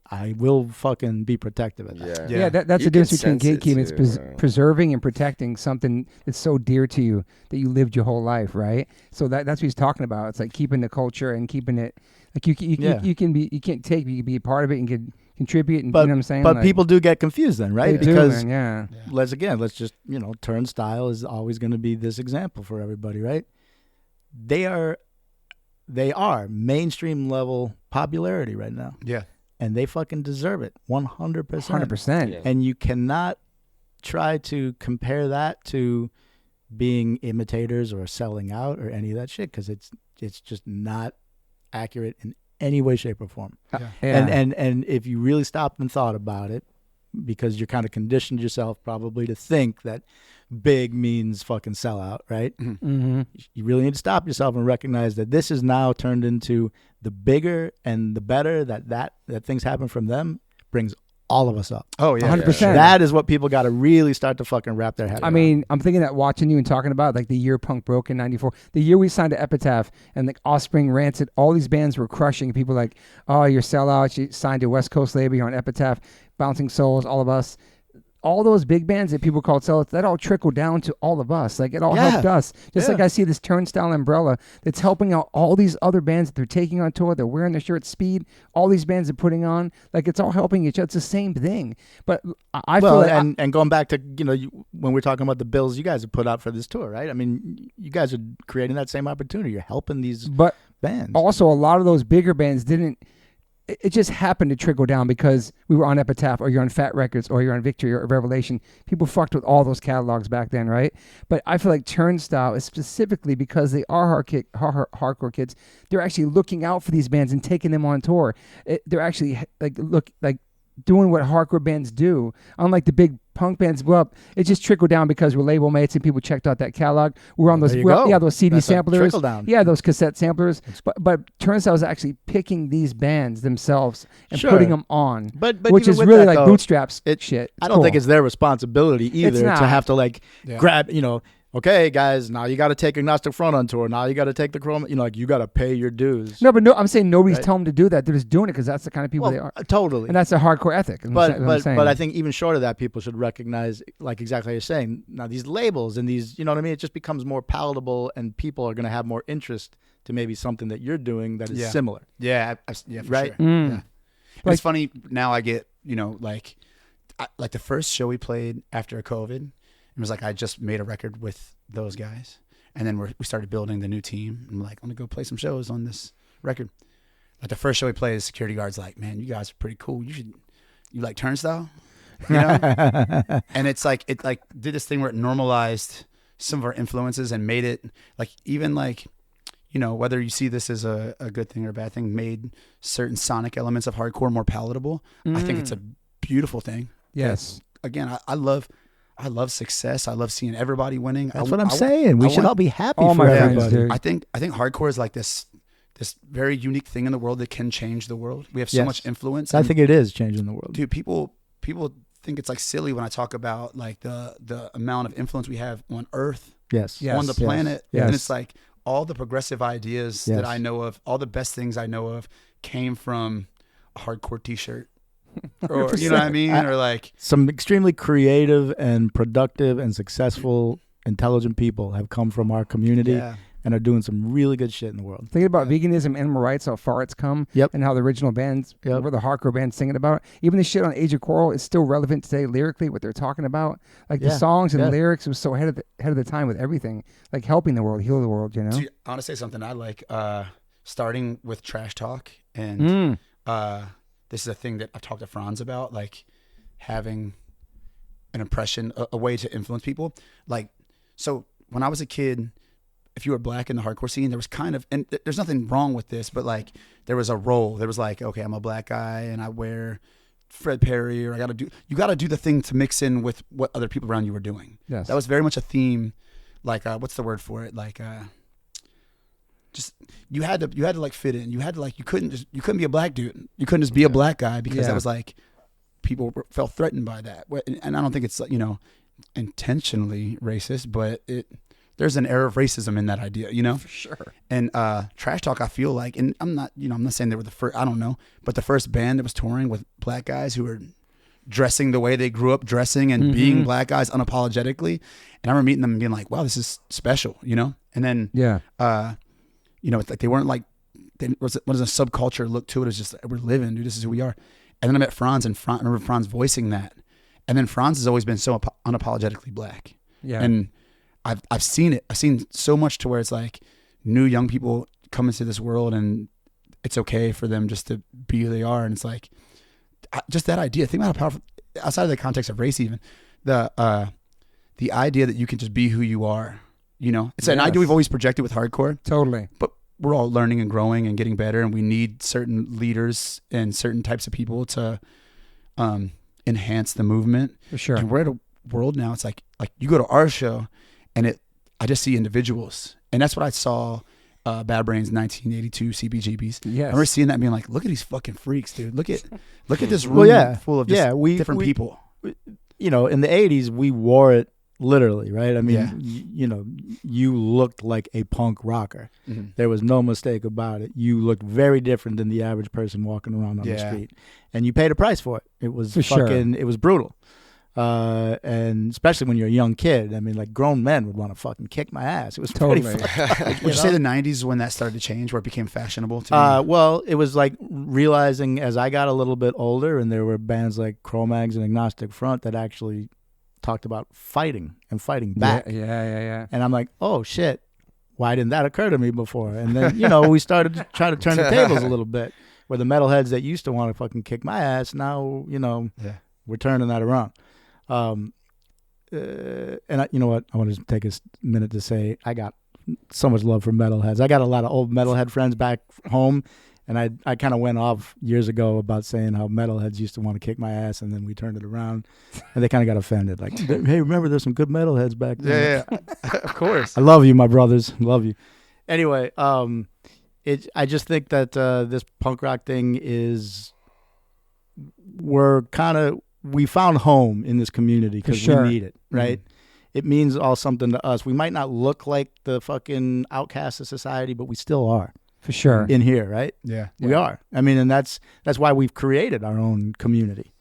I will fucking be protective of that. Yeah, that's the difference between gatekeeping. It's preserving and protecting something that's so dear to you that you lived your whole life, right? So that's what he's talking about. It's like keeping the culture and keeping it like you can't take, you can be a part of it and can contribute. And, but, you know what I'm saying? But like, people do get confused then, right? Because let's just Turnstile is always going to be this example for everybody, right? They are mainstream level popularity right now. Yeah. And they fucking deserve it, 100%. 100%. And you cannot try to compare that to being imitators or selling out or any of that shit, because it's just not accurate in any way, shape, or form. And if you really stopped and thought about it, because you're kind of conditioned yourself probably to think that big means fucking sellout, right? Mm-hmm. You really need to stop yourself and recognize that this is now turned into the bigger and the better that things happen from them brings all of us up. Oh, yeah. 100%. That is what people got to really start to fucking wrap their head around. I mean, I'm thinking that watching you and talking about like the year punk broke in '94, the year we signed to Epitaph, and like Offspring, Rancid, all these bands were crushing. People like, oh, you're sellouts. You signed to West Coast label. You're on Epitaph, Bouncing Souls, all of us. All those big bands that people called sellouts, that all trickled down to all of us. Like it all helped us. Just like I see this Turnstile umbrella that's helping out all these other bands that they're taking on tour. They're wearing their shirts, Speed. All these bands are putting on. Like it's all helping each other. It's the same thing. But I feel like and going back to when we're talking about the bills you guys have put out for this tour, right? I mean, you guys are creating that same opportunity. You're helping these bands. Also, a lot of those bigger bands didn't. It just happened to trickle down because we were on Epitaph, or you're on Fat Records, or you're on Victory or Revelation. People fucked with all those catalogs back then, right? But I feel like Turnstile is specifically because they are hardcore kids. They're actually looking out for these bands and taking them on tour. They're actually doing what hardcore bands do. Unlike the big punk bands blew up, it just trickled down because we're label mates and people checked out that catalog. We're on those those CD samplers. Yeah, those cassette samplers. But Turnstile is actually picking these bands themselves and putting them on. But which is really like bootstraps shit. I don't think it's their responsibility either to have to grab, okay, guys, now you got to take Agnostic Front on tour. Now you got to take the Chrome. You got to pay your dues. No, I'm saying nobody's telling them to do that. They're just doing it because that's the kind of people they are. Totally. And that's a hardcore ethic. But I think even short of that, people should recognize, like exactly how you're saying, now these labels and these, it just becomes more palatable, and people are going to have more interest to maybe something that you're doing that is similar. Yeah, for right? Sure. Mm. Yeah. It's funny, now I get, like the first show we played after COVID, it was like I just made a record with those guys, and then we started building the new team. I'm like, I'm gonna go play some shows on this record. Like the first show we played, the security guard's like, "Man, you guys are pretty cool. You like Turnstile, And it's like it did this thing where it normalized some of our influences and made it even whether you see this as a good thing or a bad thing, made certain sonic elements of hardcore more palatable. I think it's a beautiful thing. Yes. Again, I love success. I love seeing everybody winning. That's what I'm saying. We should all be happy for everybody. I think hardcore is like this this very unique thing in the world that can change the world. We have so much influence. I think it is changing the world. Dude, people think it's like silly when I talk about like the amount of influence we have on Earth, on the planet. And it's like all the progressive ideas that I know of, all the best things I know of came from a hardcore t-shirt. Or, you know what I mean? Or like some extremely creative and productive and successful, intelligent people have come from our community and are doing some really good shit in the world. Thinking about veganism, animal rights, how far it's come, and how the original bands, were the hardcore bands singing about. Even the shit on Age of Coral is still relevant today lyrically, what they're talking about. Like the songs and lyrics was so ahead of the time with everything, like helping the world, heal the world, you know? Dude, I want to say something I like, starting with trash talk. And this is a thing that I've talked to Franz about, like having an impression, a way to influence people. Like, so when I was a kid, if you were black in the hardcore scene, there was kind of, and there's nothing wrong with this, but like there was a role. There was like, okay, I'm a black guy and I wear Fred Perry, or you got to do the thing to mix in with what other people around you were doing. Yes. That was very much a theme. Like, what's the word for it? Like, just you had to like fit in. You had to like, you couldn't be a black dude. You couldn't just be a black guy because that was like, people felt threatened by that. And I don't think it's, you know, intentionally racist, but there's an air of racism in that idea, you know? For sure. And trash talk, I feel like, and I'm not saying they were the first, I don't know, but the first band that was touring with black guys who were dressing the way they grew up dressing and being black guys unapologetically. And I remember meeting them and being like, wow, this is special, you know? And then, you know, it's like they weren't like, what does a subculture look to it? It's just, we're living, dude, this is who we are. And then I met Franz, and I remember Franz voicing that. And then Franz has always been so unapologetically black. Yeah. And I've seen it. I've seen so much to where it's like new young people come into this world and it's okay for them just to be who they are. And it's like, just that idea. Think about how powerful, outside of the context of race even, the idea that you can just be who you are, you know? It's an idea we've always projected with hardcore. Totally. But we're all learning and growing and getting better, and we need certain leaders and certain types of people to enhance the movement. For sure. And we're at a world now, it's like you go to our show, and I just see individuals. And that's what I saw Bad Brains 1982 CBGBs. Yes. I remember seeing that and being like, look at these fucking freaks, dude. Look at this room full of just different people. You know, in the 80s, we wore it literally, right? I mean, you know, you looked like a punk rocker. Mm-hmm. There was no mistake about it. You looked very different than the average person walking around on the street. And you paid a price for it. It was it was brutal. And especially when you're a young kid, I mean, like grown men would want to fucking kick my ass. It was pretty fucked up. Would you say the 90s when that started to change, where it became fashionable? Well, it was like realizing as I got a little bit older, and there were bands like Cro-Mags and Agnostic Front that actually talked about fighting and fighting back. Yeah. And I'm like, oh shit, why didn't that occur to me before? And then, you know, we started to try to turn the tables a little bit, where the metalheads that used to want to fucking kick my ass, now, you know, we're turning that around. And you know what? I want to take a minute to say I got so much love for metalheads. I got a lot of old metalhead friends back home, and I kind of went off years ago about saying how metalheads used to want to kick my ass, and then we turned it around, and they kind of got offended. Like, hey, remember there's some good metalheads back then. Yeah, of course. I love you, my brothers. Love you. Anyway, I just think that this punk rock thing is, we found home in this community because we need it, right? Mm-hmm. It means all something to us. We might not look like the fucking outcasts of society, but we still are. For sure. In here, right? Yeah. We are. I mean, and that's why we've created our own community.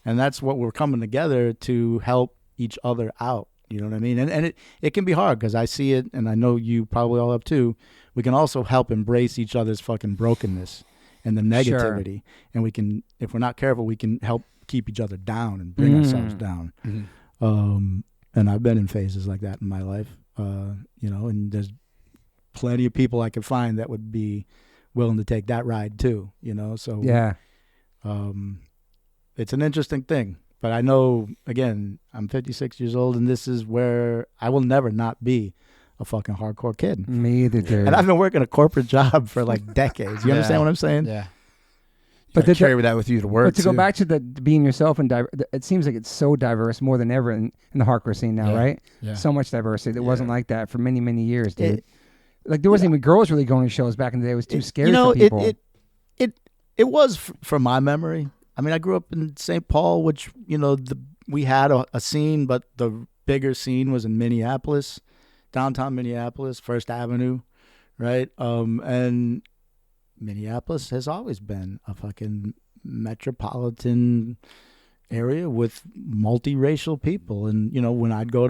And that's what we're coming together to help each other out. You know what I mean? And it can be hard because I see it, and I know you probably all have too. We can also help embrace each other's fucking brokenness and the negativity. Sure. And we can, if we're not careful, we can help keep each other down and bring ourselves down. Mm-hmm. And I've been in phases like that in my life, you know, and there's plenty of people I could find that would be willing to take that ride too, you know? So it's an interesting thing, but I know, again, I'm 56 years old, and this is where I will never not be a fucking hardcore kid. Me either, dude. And I've been working a corporate job for like decades. You understand what I'm saying? Yeah. But to carry that with you to work. But to go back to the being yourself, and it seems like it's so diverse more than ever in the hardcore scene now, right? Yeah. So much diversity. It wasn't like that for many, many years, dude. Like there wasn't even girls really going to shows back in the day. It was too scary for people. It was from my memory. I mean, I grew up in St. Paul, which we had a scene, but the bigger scene was in Minneapolis, downtown Minneapolis, First Avenue, right? And Minneapolis has always been a fucking metropolitan area with multiracial people, and when we'd go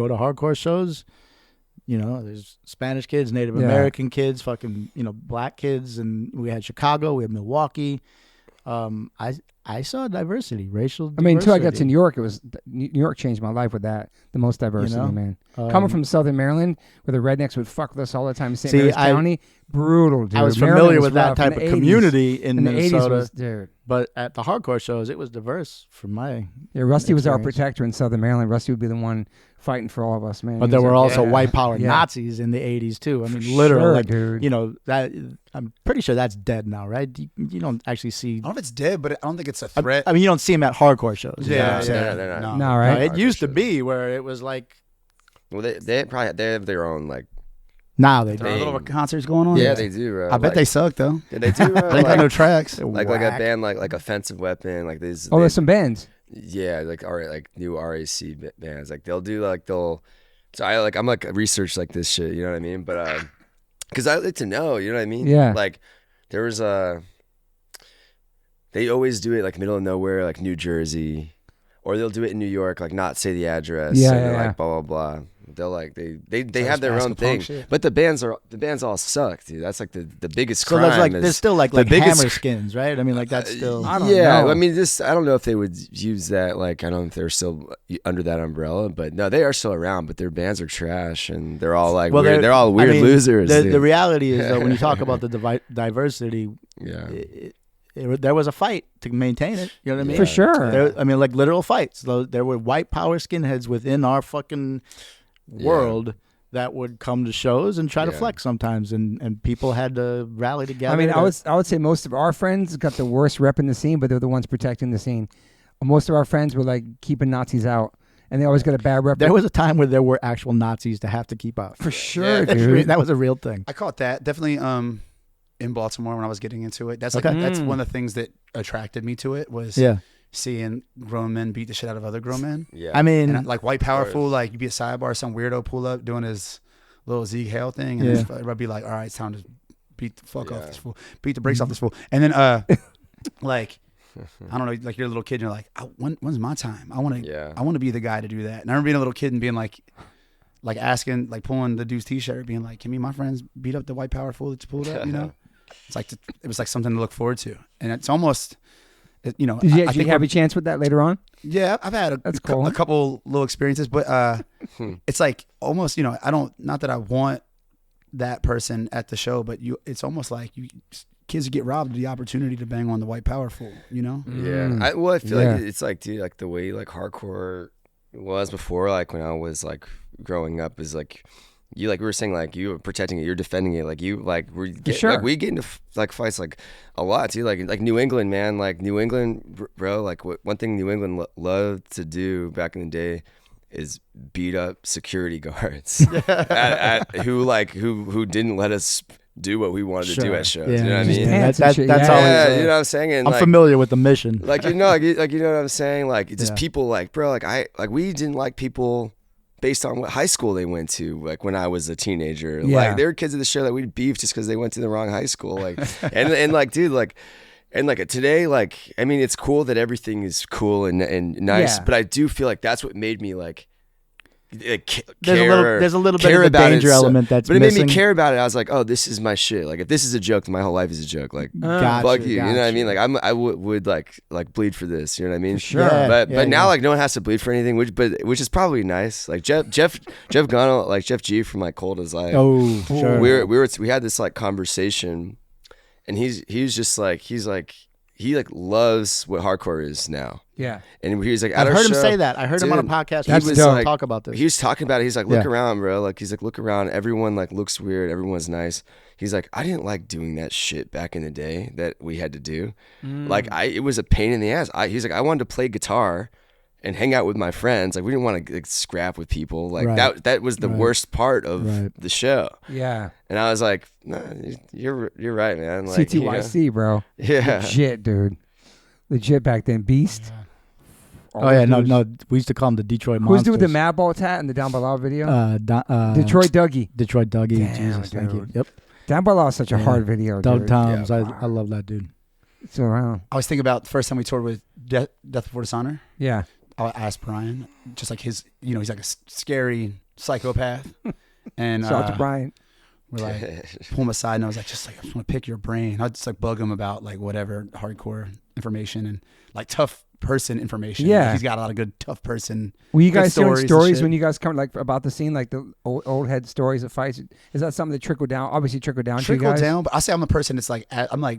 to hardcore shows, there's Spanish kids, Native American kids, fucking black kids, and we had Chicago, we had Milwaukee. I saw diversity, racial diversity. I mean, until I got to New York, New York changed my life with that. The most diversity, man. Coming from Southern Maryland, where the rednecks would fuck with us all the time in St. Mary's County, brutal, dude. I was familiar with that type of community in Minnesota. The 80s, but at the hardcore shows, it was diverse from my Rusty experience. Was our protector in Southern Maryland. Rusty would be the one fighing for all of us, man. But there were also white power Nazis in the 80s too. I mean, literally, dude. That I'm pretty sure that's dead now, right? You don't actually see. I don't know if it's dead, but I don't think it's a threat. I mean, you don't see them at hardcore shows. Yeah, they're not. No, right? It used to be where it was like. Well, they have their own like. Now they do. There are little concerts going on. Yeah, they do. Bro. I bet they suck though. Yeah, they do. They got no tracks. Like a band like Offensive Weapon, like these. There's some bands. Yeah, like new RAC bands. Like they'll do So I'm like research like this shit. You know what I mean? But because I like to know. You know what I mean? Yeah. Like there was they always do it like middle of nowhere, like New Jersey, or they'll do it in New York, like not say the address. Yeah, and they're yeah. like blah blah blah. They'll like they have their own thing, but the bands all suck, dude. That's like the biggest crime. So that's like there's still like biggest hammer skins, right? I mean, like that's still. I don't know. I mean, I don't know if they would use that. Like, I don't know if they're still under that umbrella, but no, they are still around. But their bands are trash, and they're all like weird. They're all weird losers. The reality is that when you talk about the diversity, there was a fight to maintain it. You know what I mean? For sure. Like literal fights. There were white power skinheads within our fucking world that would come to shows and try to flex sometimes, and people had to rally together. I mean, I would say most of our friends got the worst rep in the scene, but they're the ones protecting the scene. Most of our friends were like keeping Nazis out, and they always got a bad rep. There was a time where there were actual Nazis to have to keep out. For sure, dude. That was a real thing. I caught that definitely in Baltimore when I was getting into it. That's that's one of the things that attracted me to it was seeing grown men beat the shit out of other grown men. Yeah, I mean, and like white powerful, like you'd be at sidebar, some weirdo pull up doing his little Zeke Hale thing, and everybody be like, "All right, it's time to beat the fuck off this fool, beat the brakes off this fool," and then like. I don't know, like you're a little kid and you're like, when's my time? I want to be the guy to do that. And I remember being a little kid and being like asking, like pulling the dude's t-shirt, being like, can me and my friends beat up the white power fool that you pulled up, you know? It's like, it was like something to look forward to. And it's almost, you know. Did you have a chance with that later on? Yeah, I've had a couple little experiences, but it's like almost, you know, not that I want that person at the show, but it's almost like kids get robbed of the opportunity to bang on the white power fool, you know? Yeah. I feel like it's like, dude, like the way like hardcore was before, like when I was like growing up is like, you like we were saying, like you were protecting it, you're defending it, like you like we get into like fights like a lot too, like New England, man, like New England, bro, like one thing New England loved to do back in the day is beat up security guards who didn't let us do what we wanted to do at shows. Yeah. You know what I mean? That's always, you know what I'm saying? And I'm familiar with the mission. Like you know what I'm saying? Like it's just people like, bro, like we didn't like people based on what high school they went to, like when I was a teenager. Like there were kids at the show that we'd beef just because they went to the wrong high school. Like and like dude, like and like today, like I mean it's cool that everything is cool and nice, but I do feel like that's what made me like there's a little bit of a danger element that's but it missing. made me care about it. I was like, oh, this is my shit. Like if this is a joke, then my whole life is a joke. Like fuck you, you know what I mean? Like I would like bleed for this, you know what I mean? Sure. But now like no one has to bleed for anything, which is probably nice. Like Jeff Gunnell, like Jeff G from like Cold as like, oh sure, we had this like conversation, and he loves what hardcore is now. Yeah. And he was like, I heard him say that. I heard him on a podcast. He was talk about this. He was talking about it. He's like, look around, bro. Like, he's like, look around. Everyone like looks weird. Everyone's nice. He's like, I didn't like doing that shit back in the day that we had to do. Like, it was a pain in the ass. He's like, I wanted to play guitar and hang out with my friends. Like we didn't want to like, scrap with people. Like Right. that was the worst part of the show. Yeah. And I was like, nah, you're right, man. Like, CTYC, bro. Yeah. Legit, dude. Legit back then. Beast. Oh yeah, no. We used to call them the Detroit Monsters. Who's doing the Mad Ball tat in the Down Below video? Detroit Dougie. Detroit Dougie. Damn, Jesus, thank you. dude. Yep. Down Below is such a hard video, Doug dude. Toms. Yeah. I love that dude. It's around. I was thinking about the first time we toured with Death Before Dishonor. Yeah. I asked Brian, just like his, he's like a scary psychopath. And Shout out to Brian. we're like, pull him aside, and I was like, just like, I just want to pick your brain. I'd just like bug him about like whatever hardcore information and like tough person information. Yeah. Like, he's got a lot of good tough person. Were you good guys doing and stories shit. when you guys come like about the scene, like the old head stories of fights? Is that something that trickled down? Obviously trickled down to you Trickle guys. down, but I say I'm a person that's like, I'm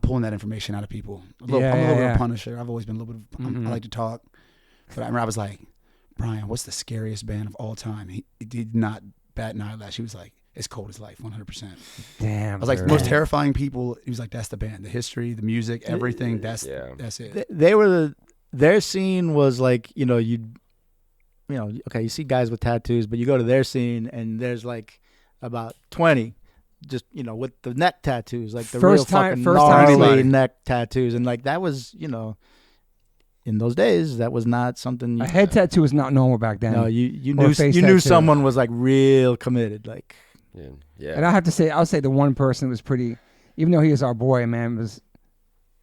pulling that information out of people. I'm a little bit of a punisher. I've always been a little bit of, I like to talk. But I remember I was like, Brian, what's the scariest band of all time? He did not bat an eyelash. He was like, It's Cold as Life, 100%. Damn. I was like, the most terrifying people. He was like, that's the band, the history, the music, everything. That's it. They were their scene was like, okay, you see guys with tattoos, but you go to their scene and there's like about 20 just, with the neck tattoos, like the First real time- fucking first time gnarly anybody- neck tattoos. And like that was, in those days, that was not something. A head tattoo was not normal back then. No, you Or knew face you knew tattoo. someone was like real committed. Like, Yeah. And I have to say, I'll say the one person was pretty, even though he was our boy, man, was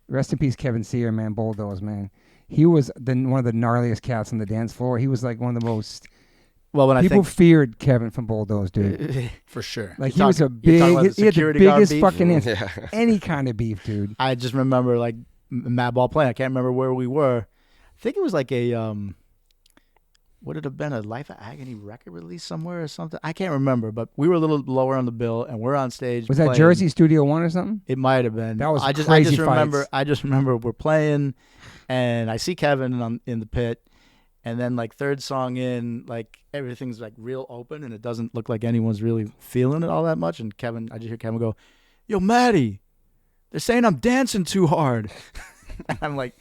rest in peace, Kevin Sear, man, Bulldoze, man. He was one of the gnarliest cats on the dance floor. He was like one of the most. well, when People I think feared Kevin from Bulldoze, dude. For sure. Like You're he was a talking- you're talking about big, the he had the security guard biggest beef? fucking any kind of beef, dude. I just remember like Mad Ball playing. I can't remember where we were. I think it was like a would it have been a Life of Agony record release somewhere or something? I can't remember, but we were a little lower on the bill, and we're on stage. Was that playing. Jersey Studio One or something? It might have been. That was I just crazy remember. fights. I just remember we're playing, and I see Kevin in the pit, and then like third song in, like everything's like real open, and it doesn't look like anyone's really feeling it all that much. And I just hear Kevin go, "Yo, Maddie, they're saying I'm dancing too hard." And I'm like,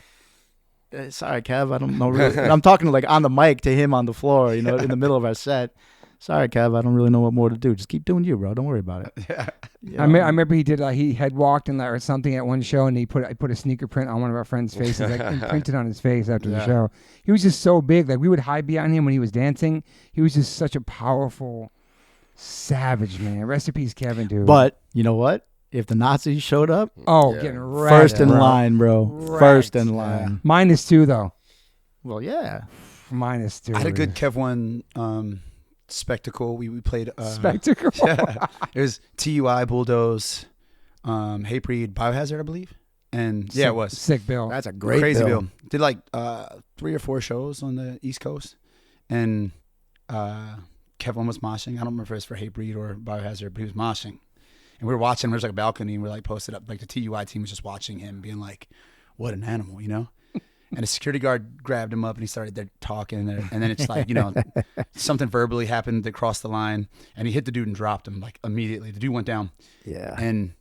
sorry, Kev, I don't know. Really. And I'm talking like on the mic to him on the floor, in the middle of our set. Sorry, Kev, I don't really know what more to do. Just keep doing you, bro. Don't worry about it. I remember he did. He head walked and or something at one show, and I put a sneaker print on one of our friends' faces, like imprinted on his face after the show. He was just so big. Like we would hide behind him when he was dancing. He was just such a powerful, savage man. Rest in peace, Kevin, dude. But you know what? If the Nazis showed up, getting wrecked, first in bro. line, bro. Wrecked. First in line. -2 though. Well, yeah. -2. I had a good Kev One spectacle. We played spectacle. Yeah, it was TUI, Bulldoze, Hatebreed, Biohazard, I believe. And it was sick bill. That's a great crazy bill. bill. Did like 3 or 4 shows on the East Coast, and Kevin was moshing. I don't remember if it was for Hatebreed or Biohazard, but he was moshing. And we were watching. There was like a balcony, and we were like posted up. Like the TUI team was just watching him, being like, "What an animal," And a security guard grabbed him up, and he started there talking. And then it's like, something verbally happened that crossed the line, and he hit the dude and dropped him like immediately. The dude went down. Yeah. And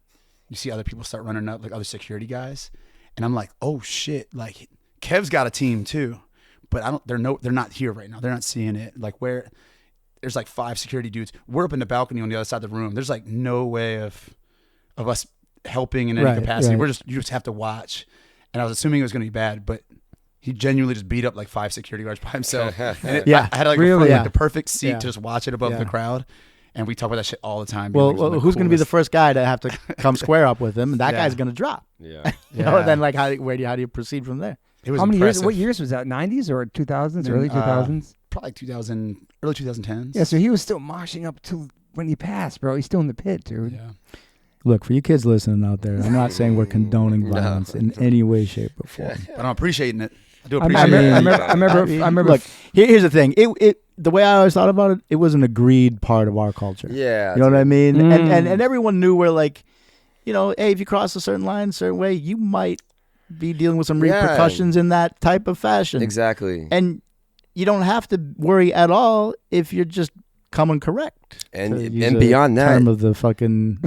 you see other people start running up, like other security guys, and I'm like, "Oh shit!" Like Kev's got a team too, but they're not here right now. They're not seeing it. Like where. There's like 5 security dudes. We're up in the balcony on the other side of the room. There's like no way of us helping in any capacity. Right. You just have to watch. And I was assuming it was going to be bad, but he genuinely just beat up like 5 security guards by himself. And I had like the perfect seat to just watch it above the crowd. And we talk about that shit all the time. Well, who's going to be the first guy to have to come square up with him? And that guy's going to drop. Yeah. Then like how do you proceed from there? It was How many impressive. years? What years was that? 90s or 2000s? Early 2000s? Probably 2000, early 2010s. Yeah, so he was still moshing up till when he passed, bro. He's still in the pit, dude. Yeah. Look, for you kids listening out there, I'm not saying we're condoning violence in any way, shape, or form. But I'm appreciating it. I do I appreciate it. remember. Look, here's the thing. It the way I always thought about it, it was an agreed part of our culture. Yeah. You know what I mean? Mm. And everyone knew we're like, hey, if you cross a certain line, a certain way, you might be dealing with some repercussions in that type of fashion. Exactly. And you don't have to worry at all if you're just coming correct. And beyond that, term of the fucking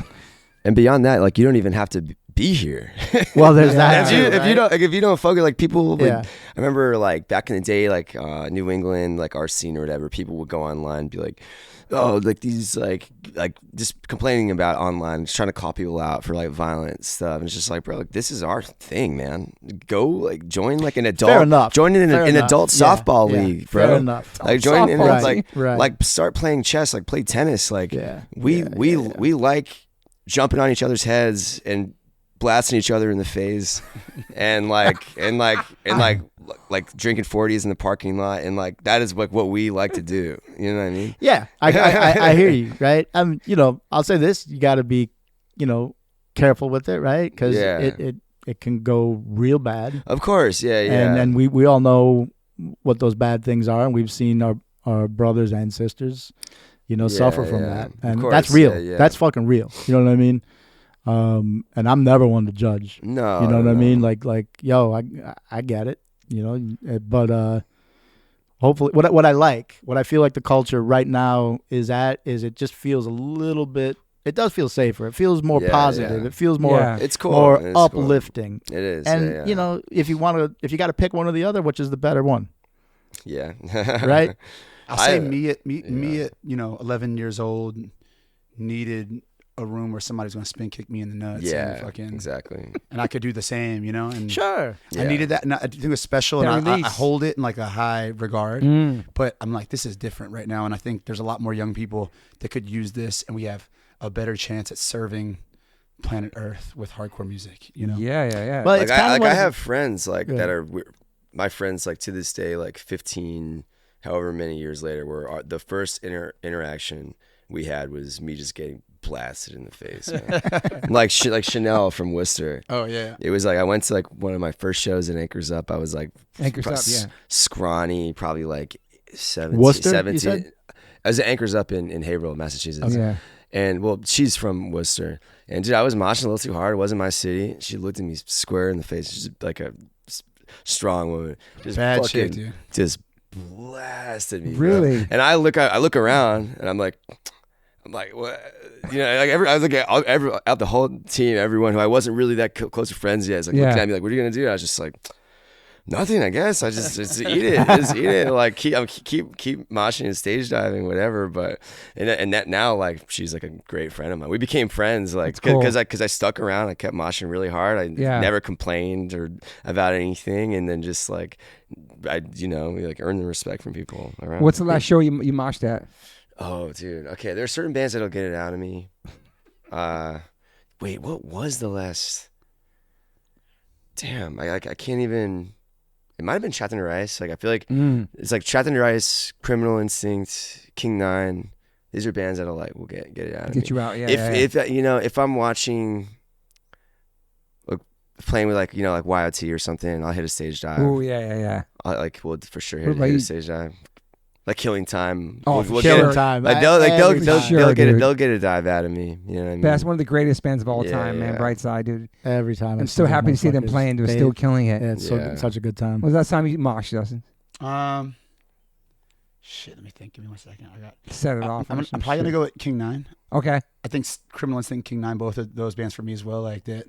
and beyond that, like you don't even have to be here. Well, there's that. If you don't focus, like people would, Yeah. I remember like back in the day, like New England, like our scene or whatever, people would go online and be like, oh, like these like just complaining about online, just trying to call people out for like violent stuff. And it's just like, bro, like, this is our thing, man. Go like join like an adult. Fair enough. Join in an adult softball Yeah. league, bro. Fair enough. Like join in Right. like start playing chess, like play tennis. Like we Yeah. like jumping on each other's heads and blasting each other in the face and drinking 40s in the parking lot, and like that is like what we like to do. You know what I mean? Yeah, I hear you, right? I'll say this: you got to be, careful with it, right? Because it can go real bad. Of course, yeah. And we all know what those bad things are, and we've seen our brothers and sisters, suffer from that, and that's real. Yeah. That's fucking real. You know what I mean? And I'm never one to judge. No, you know what I mean? Like, yo, I get it. But hopefully, what I feel like the culture right now is it just feels a little bit. It does feel safer. It feels more positive. Yeah. It feels more. Yeah. It's cool. More uplifting. Cool. It is. And if you got to pick one or the other, which is the better one? Yeah. Right. I'll say me at 11 years old needed a room where somebody's going to spin kick me in the nuts. Yeah, and exactly. And I could do the same, And sure. I needed that. And I think it was special, and I hold it in like a high regard. But I'm like, this is different right now, and I think there's a lot more young people that could use this, and we have a better chance at serving planet Earth with hardcore music. Yeah. Well, like I have friends like that are my friends like to this day, like 15, however many years later, where the first interaction we had was me just getting blasted in the face, like Chanel from Worcester. Oh yeah, it was like I went to like one of my first shows in Anchors Up. I was like scrawny, probably like 17. Worcester, you said? I was at Anchors Up in Haverhill, Massachusetts. Oh, yeah. And well, she's from Worcester, and dude, I was moshing a little too hard. It wasn't my city. She looked at me square in the face. She's like a strong woman. Just bad shit, dude. Just blasted me. Really? Bro. And I look around, and I'm like, what? I was like, out the whole team, everyone who I wasn't really that close to friends yet, is like looking at me like, what are you gonna do? And I was just like, nothing, I guess. I just eat it. Like keep moshing and stage diving, whatever. But and that now, like, she's like a great friend of mine. We became friends, like, because I stuck around. I kept moshing really hard. I never complained or about anything, and then just like we like earned the respect from people around. What's the last show you moshed at? Oh, dude. Okay, there are certain bands that'll get it out of me. Wait, what was the last? Damn, I can't even. It might have been Trapped Under Ice. Like I feel like it's like Trapped Under Ice, Criminal Instinct, King 9. These are bands that'll like will get it out of me. Get you out, yeah. If I'm watching, like playing with like like YOT or something, I'll hit a stage dive. Oh yeah. I will for sure hit a stage dive. Like Killing Time. Oh, Killing Time. Like they'll get a dive out of me. You know what I mean? That's one of the greatest bands of all time, man. Brightside, dude. Every time. I'm so happy to see them playing. They're still killing it. Yeah, it's such a good time. What was that time you moshed, Justin? Shit, let me think. Give me 1 second. Set it off. I'm probably gonna go with King 9. Okay. I think Criminal Instinct, King 9, both of those bands for me as well. Like that.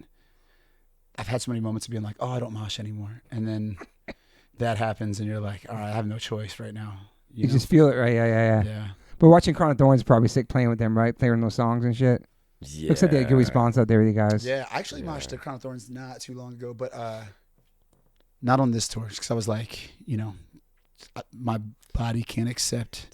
I've had so many moments of being like, oh, I don't mosh anymore, and then that happens, and you're like, all right, I have no choice right now. You just feel it, right? Yeah. But watching Crown of Thorns is probably sick playing with them, right? Playing those songs and shit. Yeah. Looks like they had a good response out there with you guys. Yeah, I actually moshed the Crown of Thorns not too long ago, but not on this tour, because I was like, my body can't accept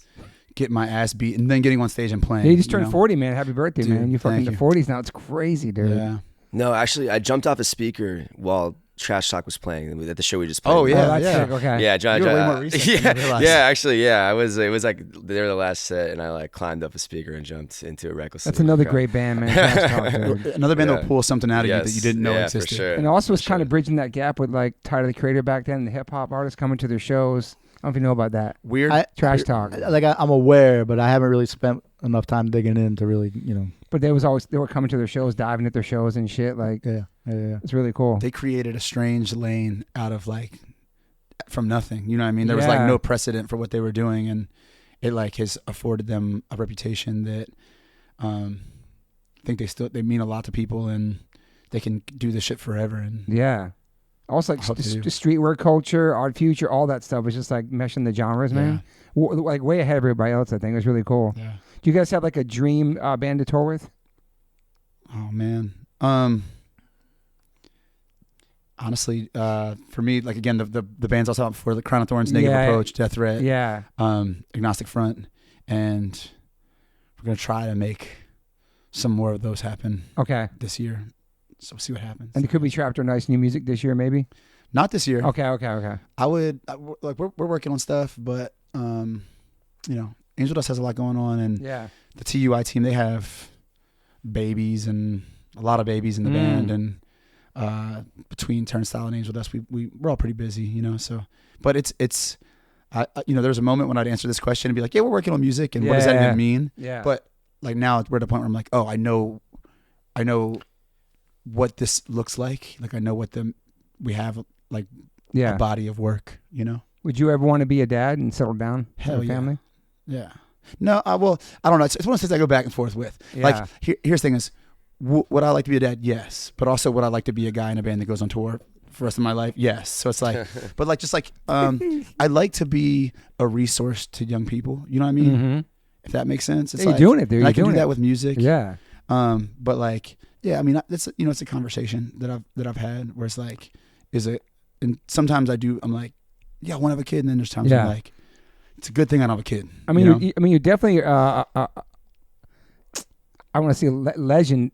getting my ass beat and then getting on stage and playing. Yeah, you just turned 40, man. Happy birthday, dude, man. You're fucking in the 40s now. It's crazy, dude. Yeah. No, actually, I jumped off a speaker while Trash Talk was playing at the show we just played. Oh yeah, that's sick. Okay. Yeah, John. You're way more recent than you realize. Actually, yeah. It was like they were the last set, and I like climbed up a speaker and jumped into it recklessly. That's another great band, man. Trash Talk, dude. Another band that'll pull something out of you that you didn't know existed. For sure. And also, it's kind of bridging that gap with like Tyler the Creator back then, the hip hop artists coming to their shows. I don't know if you know about that. Weird. Trash Talk. Like I'm aware, but I haven't really spent enough time digging in to really, But they were coming to their shows, diving at their shows and shit. Like, yeah. It's really cool. They created a strange lane out of like from nothing. You know what I mean? There was like no precedent for what they were doing, and it like has afforded them a reputation that I think they mean a lot to people, and they can do this shit forever. And yeah. Also, like the streetwear culture, Odd Future, all that stuff was just like meshing the genres, man. Like way ahead of everybody else, I think. It was really cool. Yeah. Do you guys have like a dream band to tour with? Oh, man. Honestly, for me, like, again, the bands I was out before, the Crown of Thorns, Negative Approach, Death Threat, Agnostic Front, and we're going to try to make some more of those happen this year. So we'll see what happens. And it could be Trapped or Nice new music this year, maybe? Not this year. Okay. I would, like, we're working on stuff, but, you know, AngelDust has a lot going on, and the TUI team, they have babies and a lot of babies in the band, and between Turnstile and AngelDust, we're all pretty busy, you know. So, but it's you know, there was a moment when I'd answer this question and be like, yeah, we're working on music, and what does that even mean? Yeah. But like now we're at a point where I'm like, oh, I know what this looks like. Like I know what we have like a body of work, you know. Would you ever want to be a dad and settle down with a family? Yeah. No, I don't know. It's one of those things I go back and forth with. Yeah. Like here's the thing is, would I like to be a dad? Yes. But also, would I like to be a guy in a band that goes on tour for the rest of my life? Yes. So it's like, but like, just like, I like to be a resource to young people. You know what I mean? Mm-hmm. If that makes sense. It's you're doing it, dude. I can do that with music. Yeah. But like, yeah, I mean, it's, you know, it's a conversation that I've had where it's like, and sometimes I'm like, yeah, I want to have a kid. And then there's times I'm like, it's a good thing I don't have a kid. I mean, you're definitely, I want to see a legend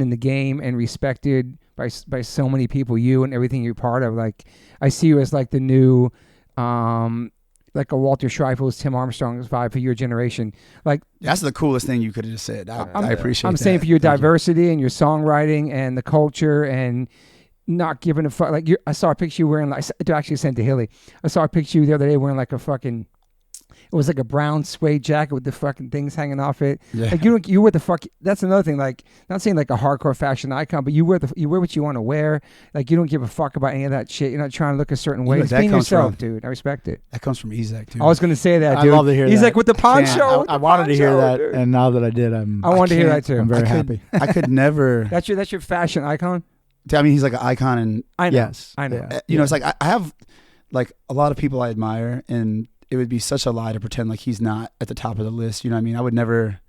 in the game and respected by so many people, you and everything you're part of. Like, I see you as like the new, like a Walter Schreifels, Tim Armstrong's vibe for your generation. Like, that's the coolest thing you could have just said. I appreciate that. I'm saying for your diversity and your songwriting and the culture and not giving a fuck. Like, I saw a picture you wearing, like, I actually sent to Hilly. I saw a picture you the other day wearing like a fucking, it was like a brown suede jacket with the fucking things hanging off it. Yeah. Like you wear the fuck. That's another thing. Like, not saying like a hardcore fashion icon, but you wear what you want to wear. Like, you don't give a fuck about any of that shit. You're not trying to look a certain way. It's being yourself, dude. I respect it. That comes from Ezek, too. I was gonna say that, dude. I love to hear that. Ezek with the poncho. I wanted to hear that, dude. And now that I did, I wanted to hear that too. I'm very happy. I could never. That's your fashion icon. I mean, he's like an icon, and I know. Yes, I know. You know, it's like I have like a lot of people I admire, and it would be such a lie to pretend like he's not at the top of the list. You know what I mean? I would never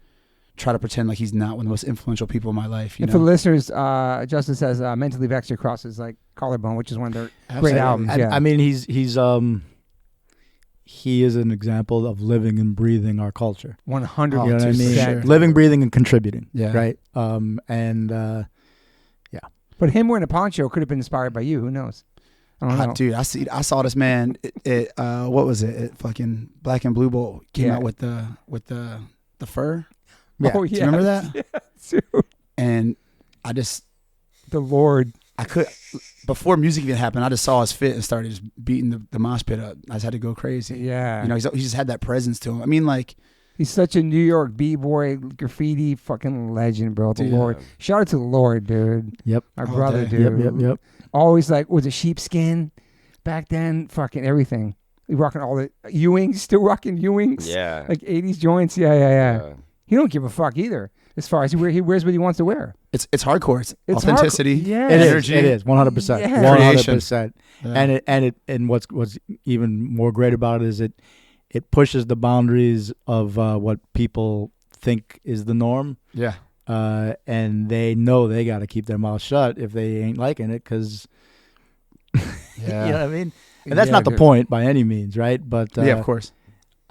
try to pretend like he's not one of the most influential people in my life. You know? For the listeners, Justice has Mentally Vexed Across his like collarbone, which is one of their great albums. Yeah. I mean, he is an example of living and breathing our culture. 100%. You know what I mean? Sure. Living, breathing, and contributing. Yeah. Right. Yeah. But him wearing a poncho could have been inspired by you. Who knows? I don't know. Dude, I saw this man at what was it? At fucking Black and Blue Bowl came out with the fur. Yeah. Oh, yeah. Do you remember that? Yeah, dude. And the Lord. I could, before music even happened, I just saw his fit and started just beating the mosh pit up. I just had to go crazy. Yeah. You know, he just had that presence to him. I mean, like, he's such a New York b-boy graffiti fucking legend, bro. The Lord. Shout out to the Lord, dude. Yep. My brother, dude. Yep. Always like, was it sheepskin back then? Fucking everything. We rocking all the Ewings, still rocking Ewings. Yeah. Like 80s joints. Yeah. He don't give a fuck either. As far as he wears what he wants to wear. It's hardcore. It's authenticity. Yeah. Energy. It is 100%. Yeah. 100%. Yeah. And what's even more great about it is it pushes the boundaries of what people think is the norm. Yeah. And they know they got to keep their mouth shut if they ain't liking it, because you know what I mean? And that's not the point by any means, right? But of course.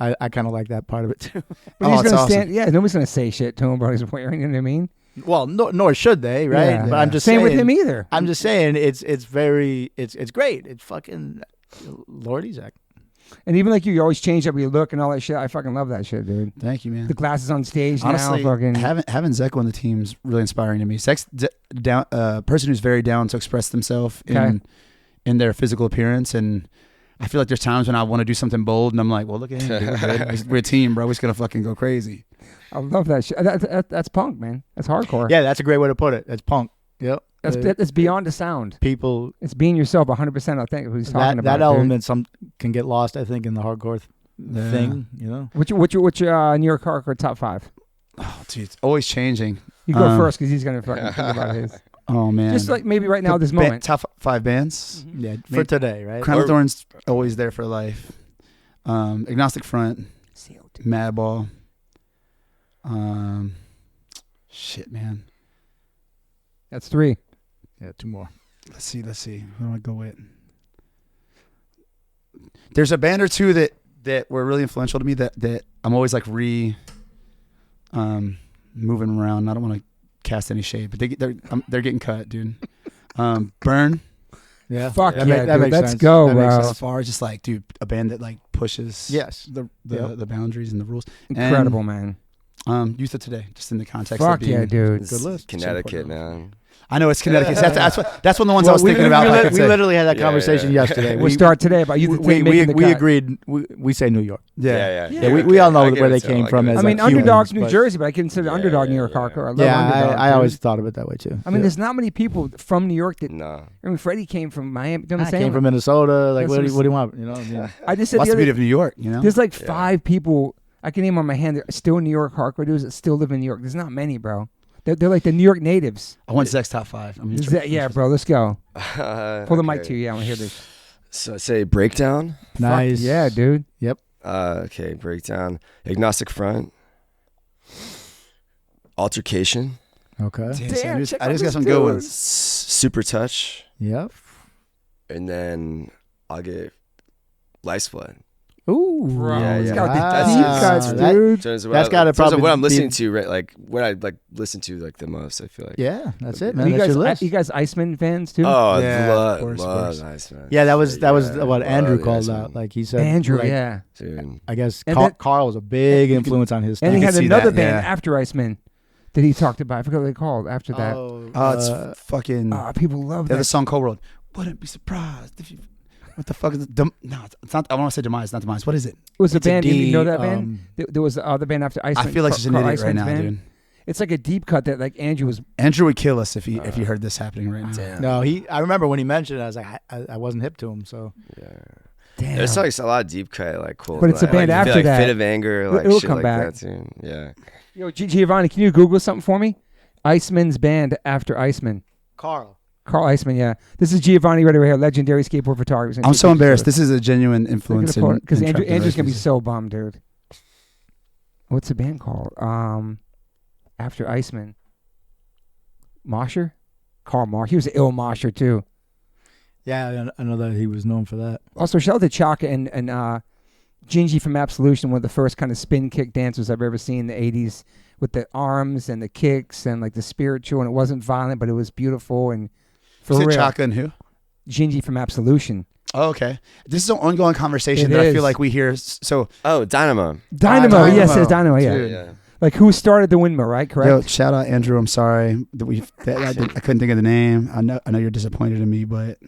I kind of like that part of it too. But he's gonna stand. Yeah, nobody's gonna say shit to him about his wearing. You know what I mean? Well, nor should they, right? Yeah. But I'm just saying with him either. I'm just saying it's great. It's fucking Lord Ezek. And even like you always change up your look and all that shit. I fucking love that shit, dude. Thank you, man. The glasses on stage. Honestly, now, fucking having Zech on the team is really inspiring to me. Zech's a person who's very down to express themselves in their physical appearance, and I feel like there's times when I want to do something bold, and I'm like, well, look at him. Dude. We're a team, bro. We're just going to fucking go crazy. I love that shit. That's punk, man. That's hardcore. Yeah, that's a great way to put it. That's punk. Yep. That's beyond the sound. People. It's being yourself 100% authentic. Who's talking about that element? Some can get lost, I think, in the hardcore thing, you know? What's your New York hardcore top 5? Oh, dude, it's always changing. You go first, because he's going to fucking think about his. Oh man, Just like maybe right now, this moment. Top 5 bands. Mm-hmm. Yeah, for today, right? Crown of Thorns, always there for life. Agnostic Front, Madball. Shit, man. That's 3. Yeah, 2 more. Let's see. What do I go with? There's a band or two that were really influential to me that I'm always like moving around. I don't want to cast any shade, but they're getting cut, dude. Burn. Yeah. Fuck that yeah, that dude. makes Let's sense. go, That makes bro. sense. As far as just like, dude, a band that like pushes the boundaries and the rules. Incredible, man. Youth of Today, just in the context Fuck of being yeah, dude. Good list. Connecticut, man. I know it's Connecticut. That's one of the ones I was thinking about. We literally had that conversation yesterday. We'll start today about you. We agreed. We say New York. Yeah. We all know where they came from. I mean, Underdog's New Jersey, but I consider Underdog New York hardcore. I love Underdog. I always thought of it that way too. I mean, there's not many people from New York that. No. I mean, Freddie came from Miami. You know what I'm saying? Came from Minnesota. Like, what do you want? You know. Yeah. I just said What's the beauty of New York? You know, there's like 5 people I can name on my hand that are still New York hardcore dudes that still live in New York. There's not many, bro. They're like the New York natives. I want Zech's top 5. Yeah, bro. Let's go. Pull the mic to you. Yeah, I want to hear this. So say Breakdown. Nice. Fuck yeah, dude. Yep. Okay, Breakdown. Agnostic Front. Altercation. Okay. Damn, I check just out got some this good dude. ones. Super Touch. Yep. And then I'll get Lifesplit. Ooh. Bro, Yeah, it's yeah. got That's- the deep cuts, dude. That's gotta probably what I'm be- listening to, right? Like what I like listen to like the most. I feel like. Yeah, that's it, You man. That's your guys, list. you guys Iceman fans too? Oh, Yeah, love, of course, love Iceman. Yeah, that was what Andrew the called Iceman. out. Like he said, Andrew, like, yeah. Dude. I guess And Carl was a big influence on his. And he can had see another that, band yeah. after Iceman that he talked about. I forgot what they called after that. It's fucking. People love They have that. the song Cold World. Wouldn't be surprised if you. What the fuck is it? No, it's not. I want to say Demise, not Demise. What is it? It was a It's a band. Did you know D, that band? There was the other band after Iceman. I feel like she's an Carl idiot right Iceman's now, band. dude. It's like a deep cut that like Andrew was. Andrew would kill us if he heard this happening right now. Damn. No, I remember when he mentioned it. I was like, I wasn't hip to him. So Yeah. Damn. There's like a lot of deep cut, like cool. But it's a like, band I feel after like that. Fit of Anger, like It'll shit come like back. that too. Yeah. Yo, Giovanni, can you Google something for me? Iceman's band after Iceman. Carl Iceman, yeah. This is Giovanni right over here, legendary skateboard photographer. I'm so embarrassed. This is a genuine influence. Because in Andrew's gonna be Trap so bummed, dude. What's the band called? After Iceman. Mosher? Carl Marsh. He was an ill Mosher too. Yeah, I know that he was known for that. Also, shout out to Chaka and Gingy from Absolution, one of the first kind of spin kick dancers I've ever seen in the 80s, with the arms and the kicks and like the spiritual, and it wasn't violent, but it was beautiful and for Is it real. Chaka and who? Gingy from Absolution. Oh, okay. This is an ongoing conversation It that I is. feel like we hear. So, Oh, Dynamo. Dynamo, yes, it's Dynamo, yeah. Dude, yeah. Like who started the windmill, right? Correct. yo, shout out Andrew. I'm sorry that I couldn't think of the name. I know you're disappointed in me, but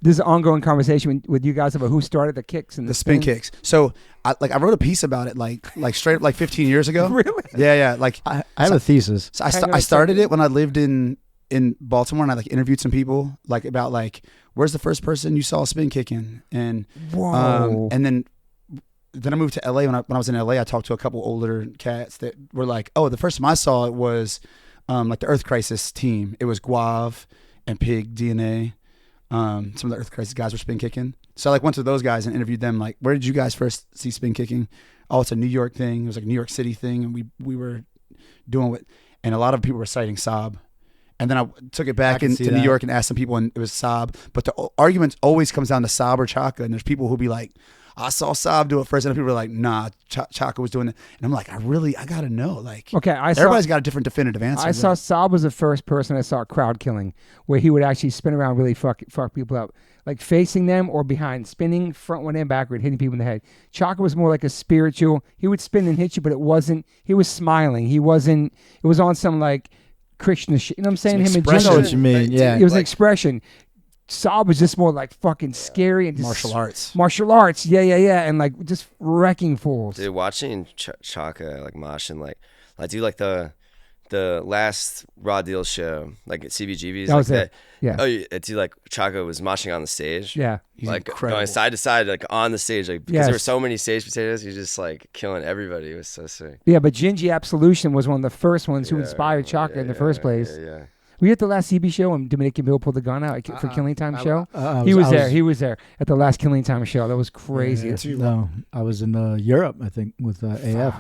This is an ongoing conversation with you guys about who started the kicks and the spin kicks. So, I wrote a piece about it like straight up like 15 years ago. Really? Yeah. Like I have a thesis. So Hang on I a started second. it when I lived in Baltimore, and I like interviewed some people like about like where's the first person you saw spin kicking, and Whoa. and then I moved to LA. When I was in LA, I talked to a couple older cats that were like, oh, the first time I saw it was like the Earth Crisis team. It was Guav and Pig DNA. Some of the Earth Crisis guys were spin kicking. So I like went to those guys and interviewed them. Like, where did you guys first see spin kicking? Oh, it's a New York thing. It was like a New York City thing, and we were doing what, and a lot of people were citing Saab. And then I took it back into New York and asked some people, and it was Saab. But the argument always comes down to Saab or Chaka, and there's people who'll be like, I saw Saab do it first, and people were like, nah, Chaka was doing it. And I'm like, I gotta know. Like, Okay, everybody's got a different definitive answer. I saw Saab was the first person I saw crowd killing, where he would actually spin around, really fuck people up, like facing them or behind, spinning front one and backward, hitting people in the head. Chaka was more like a spiritual. He would spin and hit you, but it wasn't. He was smiling. He wasn't. It was on some like Krishna shit. You know what I'm saying? Some Him in expression. general. I know what you mean. Yeah. It was an expression. Saab was just more like fucking scary and just martial arts. Martial arts, yeah, and like just wrecking fools. Dude, watching Chaka like moshing, like do like the last Raw Deal show, like at CBGB's. That was like it. Yeah. Oh, it's like Chaka was moshing on the stage. Yeah. He's like incredible. going side to side, like on the stage, like because Yes. there were so many stage potatoes, he's just like killing everybody. It was so sick. Yeah, but Gingy Absolution was one of the first ones who inspired Chaka in the first place. Yeah. Were you at the last CB show when Dominican Bill pulled the gun out for Killing Time show? He was there. He was there at the last Killing Time show. That was crazy. No, I was in Europe, I think, with AF.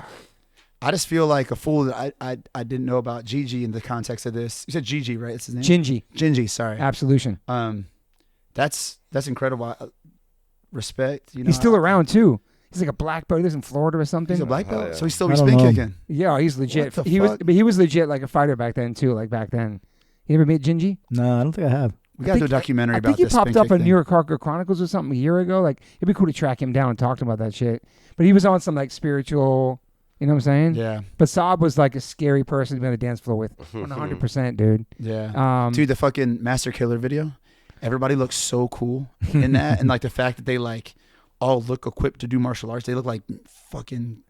I just feel like a fool that I didn't know about Gigi in the context of this. You said Gigi, right? That's his name? Gingy, sorry. Absolution. That's incredible. Respect. You know, he's still around too. He's like a black belt. He lives in Florida or something. He's a black belt, so he's still spin kicking. Yeah, he's legit. He was legit like a fighter back then too. Like back then. You ever meet Gingy? No, I don't think I have. We got to do a documentary about this. I think he popped up on New York Hardcore Chronicles or something a year ago. Like it'd be cool to track him down and talk to him about that shit. But he was on some like spiritual. You know what I'm saying? Yeah. But Saab was like a scary person to be on the dance floor with. 100%, dude. Yeah. Dude, the fucking Master Killer video. Everybody looks so cool in that, and like the fact that they like all look equipped to do martial arts. They look like fucking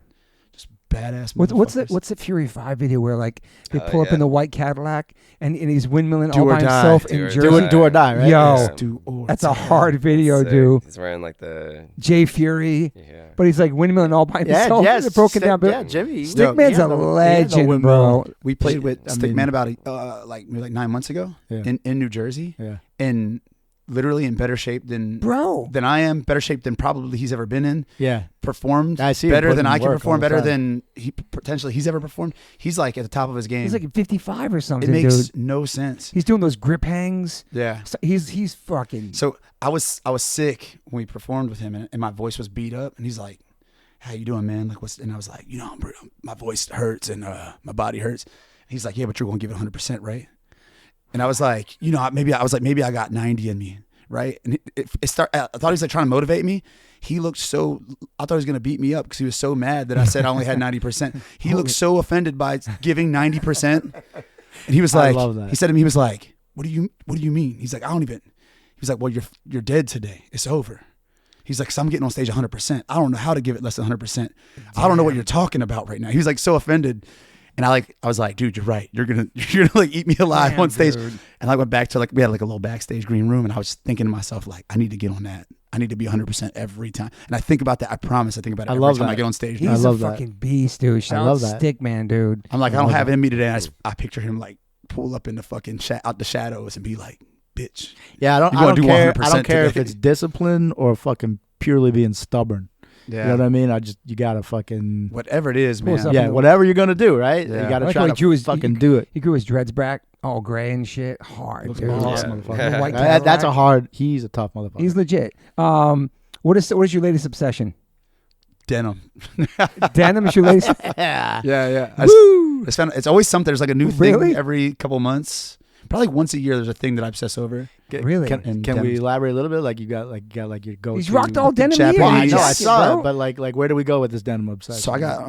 just badass. What's the Fury 5 video where like they pull up in the white Cadillac and he's windmilling all by himself in Jersey? Do or die, right? Yo, that's a hard video, dude. He's wearing like the Jay Fury, but he's like windmilling all by himself. Yeah, broken down. Yeah, Jimmy. Stickman's a legend, bro. We played with Stickman about like 9 months ago in New Jersey. Yeah. And literally in better shape than I am, better shape than probably he's ever been in. Yeah. Performed I see better than I can perform, better than he's ever performed. He's like at the top of his game. He's like 55 or something, It makes dude. no sense. He's doing those grip hangs. Yeah. So he's fucking. So I was sick when we performed with him, and my voice was beat up, and he's like, "How you doing, man?" Like and I was like, my voice hurts and my body hurts. And he's like, "Yeah, but you're gonna give it 100%, right?" And I was like, maybe I got 90 in me. Right. And I thought he was like trying to motivate me. He looked I thought he was going to beat me up because he was so mad that I said I only had 90%. He looked so offended by giving 90%. And he was like, I love that. He said to me, he was like, what do you mean? He's like, he was like, well, you're dead today. It's over. He's like, so I'm getting on stage 100%. I don't know how to give it less than 100%. I don't know what you're talking about right now. He was like so offended. And I was like, dude, you're right. You're gonna like eat me alive on stage. Dude. And I went back to like we had like a little backstage green room, and I was thinking to myself like, I need to get on that. I need to be 100% every time. And I think about that. I promise. I think about it every time I get on stage. He's a fucking beast, dude. Shout out Stickman, dude. I'm like, I don't have in me today. I picture him like pull up in the fucking out the shadows and be like, bitch. Yeah, I don't care if it's discipline or fucking purely being stubborn. Yeah. You know what I mean? You gotta fucking whatever it is, man. Yeah, whatever you're gonna do, right? Yeah. You gotta try to fucking do it. He grew his dreads back, all gray and shit. Hard, dude. Awesome, motherfucker. He's a tough motherfucker. He's legit. What is your latest obsession? Denim. Denim is your latest? Yeah. Woo! I found it's always something. There's like a new thing every couple months. Probably once a year, there's a thing that I obsess over. Really? Can we elaborate a little bit? Like you got your go. He's rocked all denim here. Well, I know, I saw it, but like where do we go with this denim obsession? So I got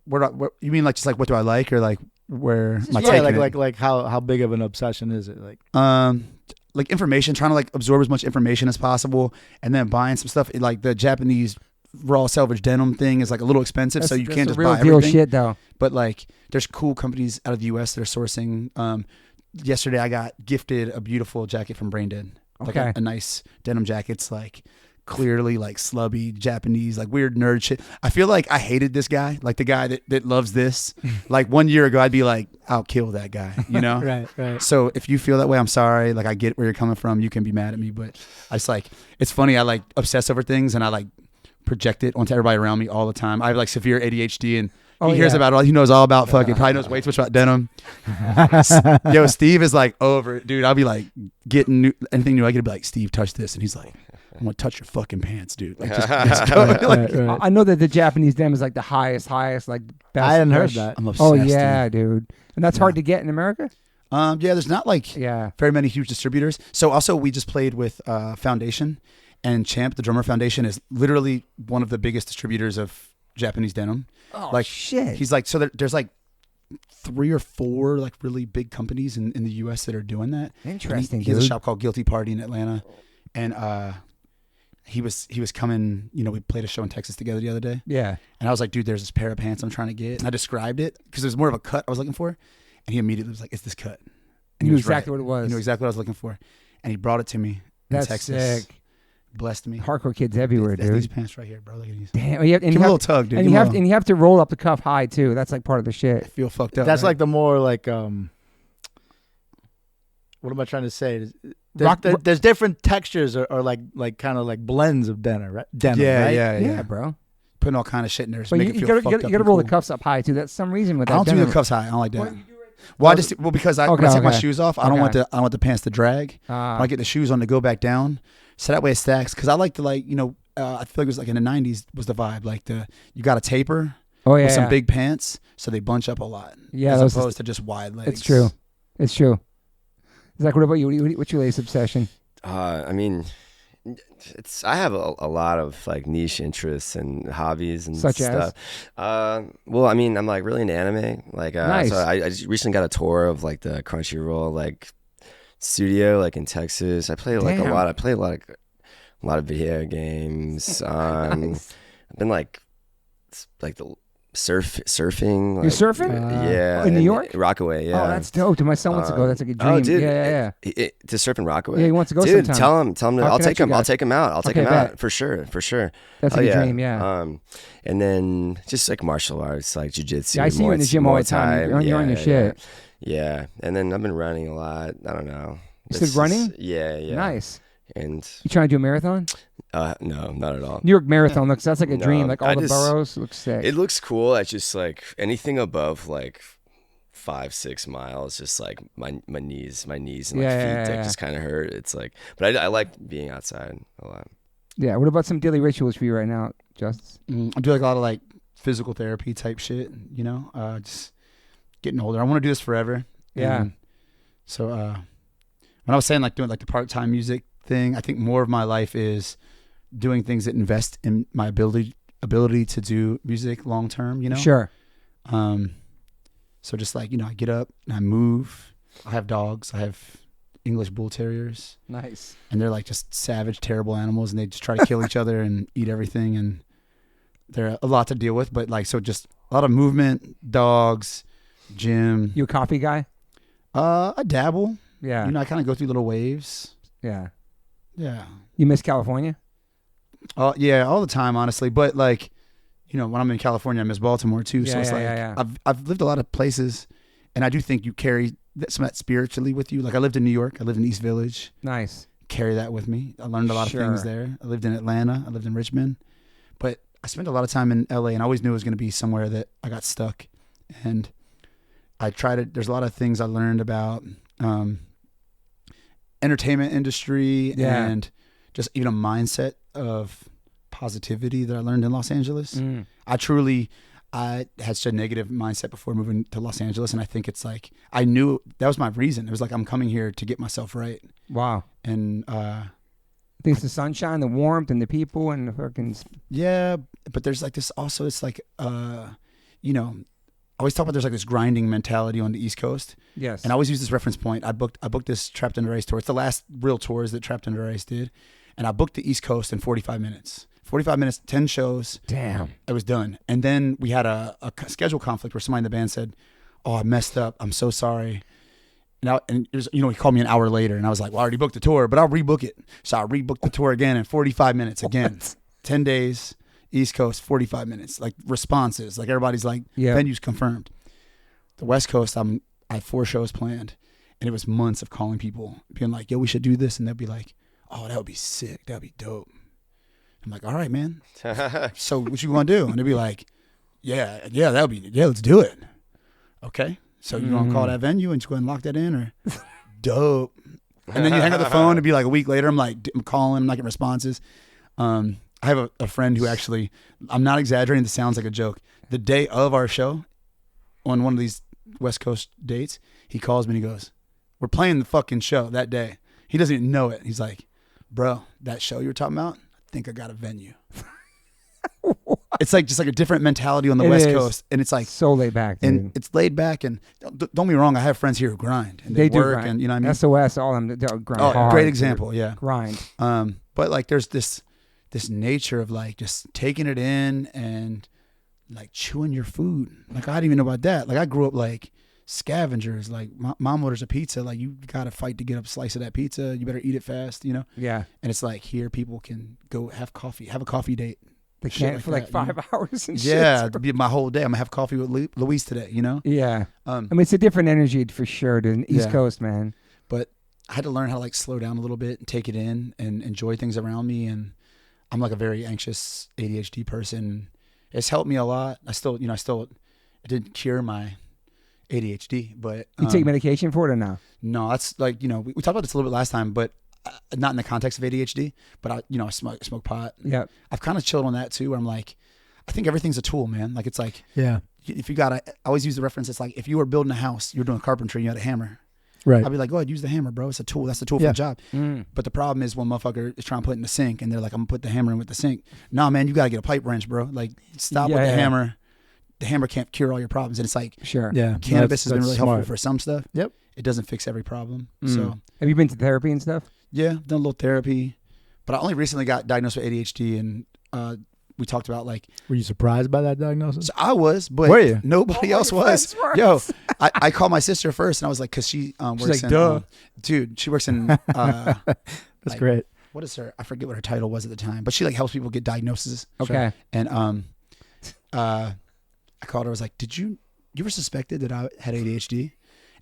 what you mean? Like just like what do I like or like where my like how big of an obsession is it? Like information, trying to like absorb as much information as possible, and then buying some stuff. Like the Japanese raw salvage denim thing is like a little expensive, so you can't just buy everything. Real deal shit though. But like, there's cool companies out of the U.S. that are sourcing. Yesterday, I got gifted a beautiful jacket from Brain Dead. Like a nice denim jacket. It's like clearly like slubby Japanese, like weird nerd shit. I feel like I hated this guy, like the guy that loves this. Like 1 year ago, I'd be like, I'll kill that guy, you know? Right. So if you feel that way, I'm sorry. Like I get where you're coming from. You can be mad at me, but I just like, it's funny. I like obsess over things and I like project it onto everybody around me all the time. I have like severe ADHD and he hears about it all. He knows all about fucking, probably knows way too much about denim. Yo, Steve is like over it, dude. I'll be like getting anything new. I get to be like, Steve, touch this. And he's like, I'm going to touch your fucking pants, dude. Like, just go. Right. I know that the Japanese denim is like the highest, like best. I hadn't heard that. I'm obsessed. Oh, yeah, dude. And that's hard to get in America? Yeah, there's not like very many huge distributors. So also we just played with Foundation, and Champ, the drummer Foundation, is literally one of the biggest distributors of Japanese denim. Oh, like shit. He's like, so there's like 3 or 4 like really big companies in the US that are doing that. Interesting. He has a shop called Guilty Party in Atlanta, and he was coming. You know, we played a show in Texas together the other day. Yeah. And I was like, dude, there's this pair of pants I'm trying to get, and I described it because it was more of a cut I was looking for, and he immediately was like, it's this cut. And he knew exactly what it was. He knew exactly what I was looking for, and he brought it to me in Texas. Sick. Blessed me. Hardcore kids everywhere, dude. These pants right here, bro. Look at these. Damn. Give him a little tug, dude. And you have to roll up the cuff high too. That's like part of the shit. I feel fucked up. That's right? like the more like What am I trying to say? There's different textures or like kind of like blends of denim, right? Yeah, bro. Putting all kind of shit in there. But you gotta roll the cuffs up high too. That's some reason with that. I don't do the cuffs high. I don't like that. Because when I take my shoes off, I don't want the pants to drag. I get the shoes on to go back down, so that way it stacks. Because I like to I feel like it was like in the '90s was the vibe. Like you got a taper. With some big pants, so they bunch up a lot. Yeah, as opposed to just wide legs. It's true. Zach, what about you? What's your latest obsession? I mean, I have a lot of like niche interests and hobbies and such stuff. Well, I mean, I'm like really into anime. Like, nice. So I just recently got a tour of like the Crunchyroll like studio like in Texas. I play like a lot. I play a lot of video games. Nice. I've been like the surfing. You're surfing? Yeah. In New York? Rockaway, yeah. Oh, that's dope. My son wants to go. That's like a dream. Oh, dude. Yeah. To surf in Rockaway? Yeah, he wants to go dude, sometime. Tell him. I'll take him out. I'll take him out for sure. That's like a dream, yeah. And then just like martial arts, like jiu-jitsu. Yeah, I see you in the gym all the time. You're on your shit. Yeah. And then I've been running a lot. I don't know. You said running? Yeah. Nice. And you trying to do a marathon? No, not at all. New York Marathon that's like a dream. Like all the boroughs looks sick. It looks cool. It's just like anything above like 5-6 miles, just like my knees and feet just kind of hurt. It's like, but I like being outside a lot. Yeah. What about some daily rituals for you right now, Justice? I do like a lot of like physical therapy type shit. Just getting older. I want to do this forever. Yeah. And so when I was saying like doing like the part-time music thing, I think more of my life is doing things that invest in my ability to do music long term, Sure. So just like, I get up and I move. I have dogs. I have English bull terriers. Nice. And they're like just savage, terrible animals, and they just try to kill each other and eat everything, and they're a lot to deal with. But like, so just a lot of movement, dogs, gym. You a coffee guy? I dabble. Yeah. I kind of go through little waves. Yeah. Yeah. You miss California? Yeah, all the time, honestly. But like, when I'm in California, I miss Baltimore too. So it's I've lived a lot of places, and I do think you carry some of that spiritually with you. Like I lived in New York. I lived in East Village. Nice. Carry that with me. I learned a lot of things there. I lived in Atlanta. I lived in Richmond. But I spent a lot of time in LA, and I always knew it was going to be somewhere that I got stuck. And there's a lot of things I learned about entertainment industry and just even a mindset of positivity that I learned in Los Angeles. I had such a negative mindset before moving to Los Angeles, and I think it's like I knew that was my reason. It was like I'm coming here to get myself right. Wow. And I think it's the sunshine, the warmth, and the people, and the fucking but there's like this also. It's like I always talk about there's like this grinding mentality on the East Coast. Yes. And I always use this reference point. I booked this Trapped Under Ice tour. It's the last real tours that Trapped Under Ice did. And I booked the East Coast in 45 minutes. 45 minutes, 10 shows. Damn. I was done. And then we had a schedule conflict where somebody in the band said, "Oh, I messed up. I'm so sorry." And it was, he called me an hour later, and I was like, "Well, I already booked the tour, but I'll rebook it." So I rebooked the tour again in 45 minutes again. 10 days, East Coast, 45 minutes. Like responses. Like everybody's like, venues confirmed. The West Coast, I had 4 shows planned, and it was months of calling people, being like, "Yo, we should do this," and they'll be like, "Oh, that would be sick. That would be dope." I'm like, "All right, man. So what you want to do?" And they'll be like, "Yeah, that would be, let's do it." Okay. So you want to call that venue and just go ahead and lock that in, or dope. And then you hang up the phone and be like a week later, I'm calling, I'm not getting responses. I have a friend who actually, I'm not exaggerating, this sounds like a joke. The day of our show, on one of these West Coast dates, he calls me and he goes, "We're playing the fucking show that day." He doesn't even know it. He's like, "Bro, that show you were talking about, I think I got a venue." It's like just like a different mentality on the West Coast, and it's like so laid back, dude. And it's laid back. And don't get me wrong, I have friends here who grind and they work, grind. And you know what I mean. SOS, all of them grind hard. Great example, yeah. Grind. But like there's this nature of like just taking it in and like chewing your food. Like I didn't even know about that. Like I grew up like scavengers. Like mom orders a pizza, like you gotta fight to get a slice of that pizza. You better eat it fast, Yeah. And it's like here people can go have a coffee date. They can't for like 5 hours and shit. Yeah, it'd be my whole day. I'm gonna have coffee with Luis today, Yeah. I mean, it's a different energy for sure than East Coast, man. But I had to learn how to like slow down a little bit and take it in and enjoy things around me. And I'm like a very anxious ADHD person. It's helped me a lot. I still, it didn't cure my ADHD, but you take medication for it or no? No, that's like, we talked about this a little bit last time, but not in the context of ADHD, but I smoke pot. Yeah. I've kind of chilled on that too, where I'm like, I think everything's a tool, man. Like, it's like, yeah, if you I always use the reference. It's like, if you were building a house, you're doing carpentry, you had a hammer. Right. I'd be like, go ahead, use the hammer, bro. It's a tool. That's the tool for the job. But the problem is when motherfucker is trying to put it in the sink and they're like, I'm gonna put the hammer in with the sink. Nah, man, you gotta get a pipe wrench, bro. Like, stop with the hammer. The hammer can't cure all your problems. And it's like, cannabis has been really helpful for some stuff. Yep. It doesn't fix every problem. So, have you been to therapy and stuff? Yeah, done a little therapy, but I only recently got diagnosed with ADHD, and we talked about like. Were you surprised by that diagnosis? So I was, but were you? Nobody else was. Yo, I called my sister first, and I was like, because she works in. Duh. Dude, she works in. That's like, great. What is her? I forget what her title was at the time, but she like helps people get diagnoses. Okay. And I called her. I was like, "Did you ever suspected that I had ADHD?"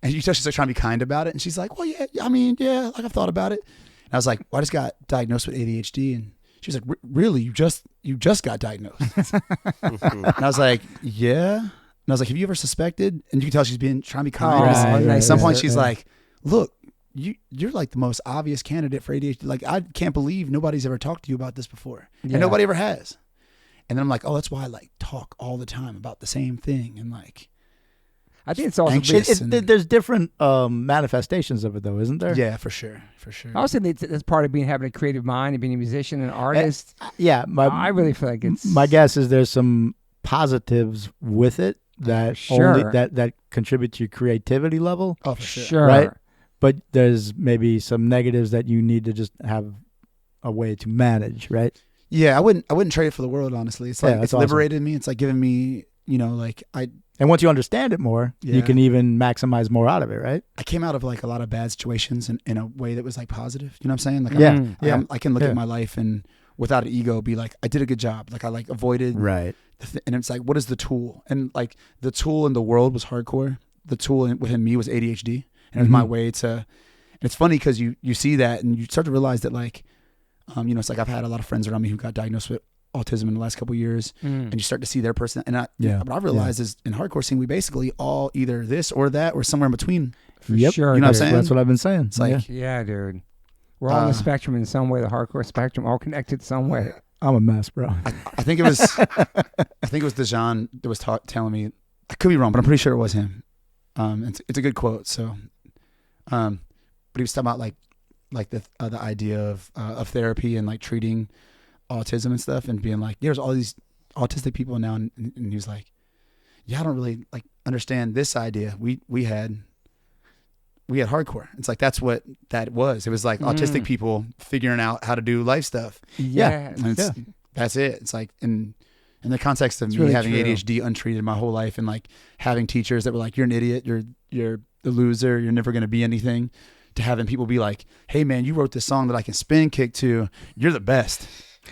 And she's like trying to be kind about it, and she's like, "Well, yeah, I mean, yeah, like I've thought about it." And I was like, "Well, I just got diagnosed with ADHD," and she was like, "Really? You just got diagnosed?" And I was like, "Yeah." And I was like, "Have you ever suspected?" And you can tell she's trying to be kind. At some point, she's like, "Look, you're like the most obvious candidate for ADHD. Like, I can't believe nobody's ever talked to you about this before, and nobody ever has." And then I'm like, "Oh, that's why I like talk all the time about the same thing." And like, I think it's also there's different manifestations of it, though, isn't there? Yeah, for sure. I also think that's part of having a creative mind and being a musician and artist. I really feel like it's. My guess is there's some positives with it that that contribute to your creativity level. Oh, for sure. Right. But there's maybe some negatives that you need to just have a way to manage, right? Yeah, I wouldn't trade it for the world, honestly. It's like it's liberated me. It's like giving me, And once you understand it more, you can even maximize more out of it, right? I came out of like a lot of bad situations in a way that was like positive. You know what I'm saying? Like, I can look at my life and without an ego be like, I did a good job. Like I like avoided. Right. And it's like, what is the tool? And like the tool in the world was hardcore. The tool within me was ADHD. And it was my way to, and it's funny because you see that and you start to realize that like, it's like I've had a lot of friends around me who got diagnosed with autism in the last couple of years, and you start to see their person. And what I realized is in hardcore scene, we basically all either this or that or somewhere in between. For sure. You know what I'm saying? That's what I've been saying. It's like, yeah, dude. We're all on the spectrum in some way, the hardcore spectrum, all connected some way. I'm a mess, bro. I think it was, Dejan that was telling me, I could be wrong, but I'm pretty sure it was him. It's a good quote. So, but he was talking about like the idea of therapy and like treating autism and stuff and being like, there's all these autistic people now. And he was like, yeah, I don't really like understand this idea. We had hardcore. It's like, that's what that was. It was like autistic people figuring out how to do life stuff. Yeah. That's it. It's like, in the context of me really having true. ADHD untreated my whole life and like having teachers that were like, you're an idiot. You're a loser. You're never going to be anything. To having people be like, hey man, you wrote this song that I can spin kick to. You're the best.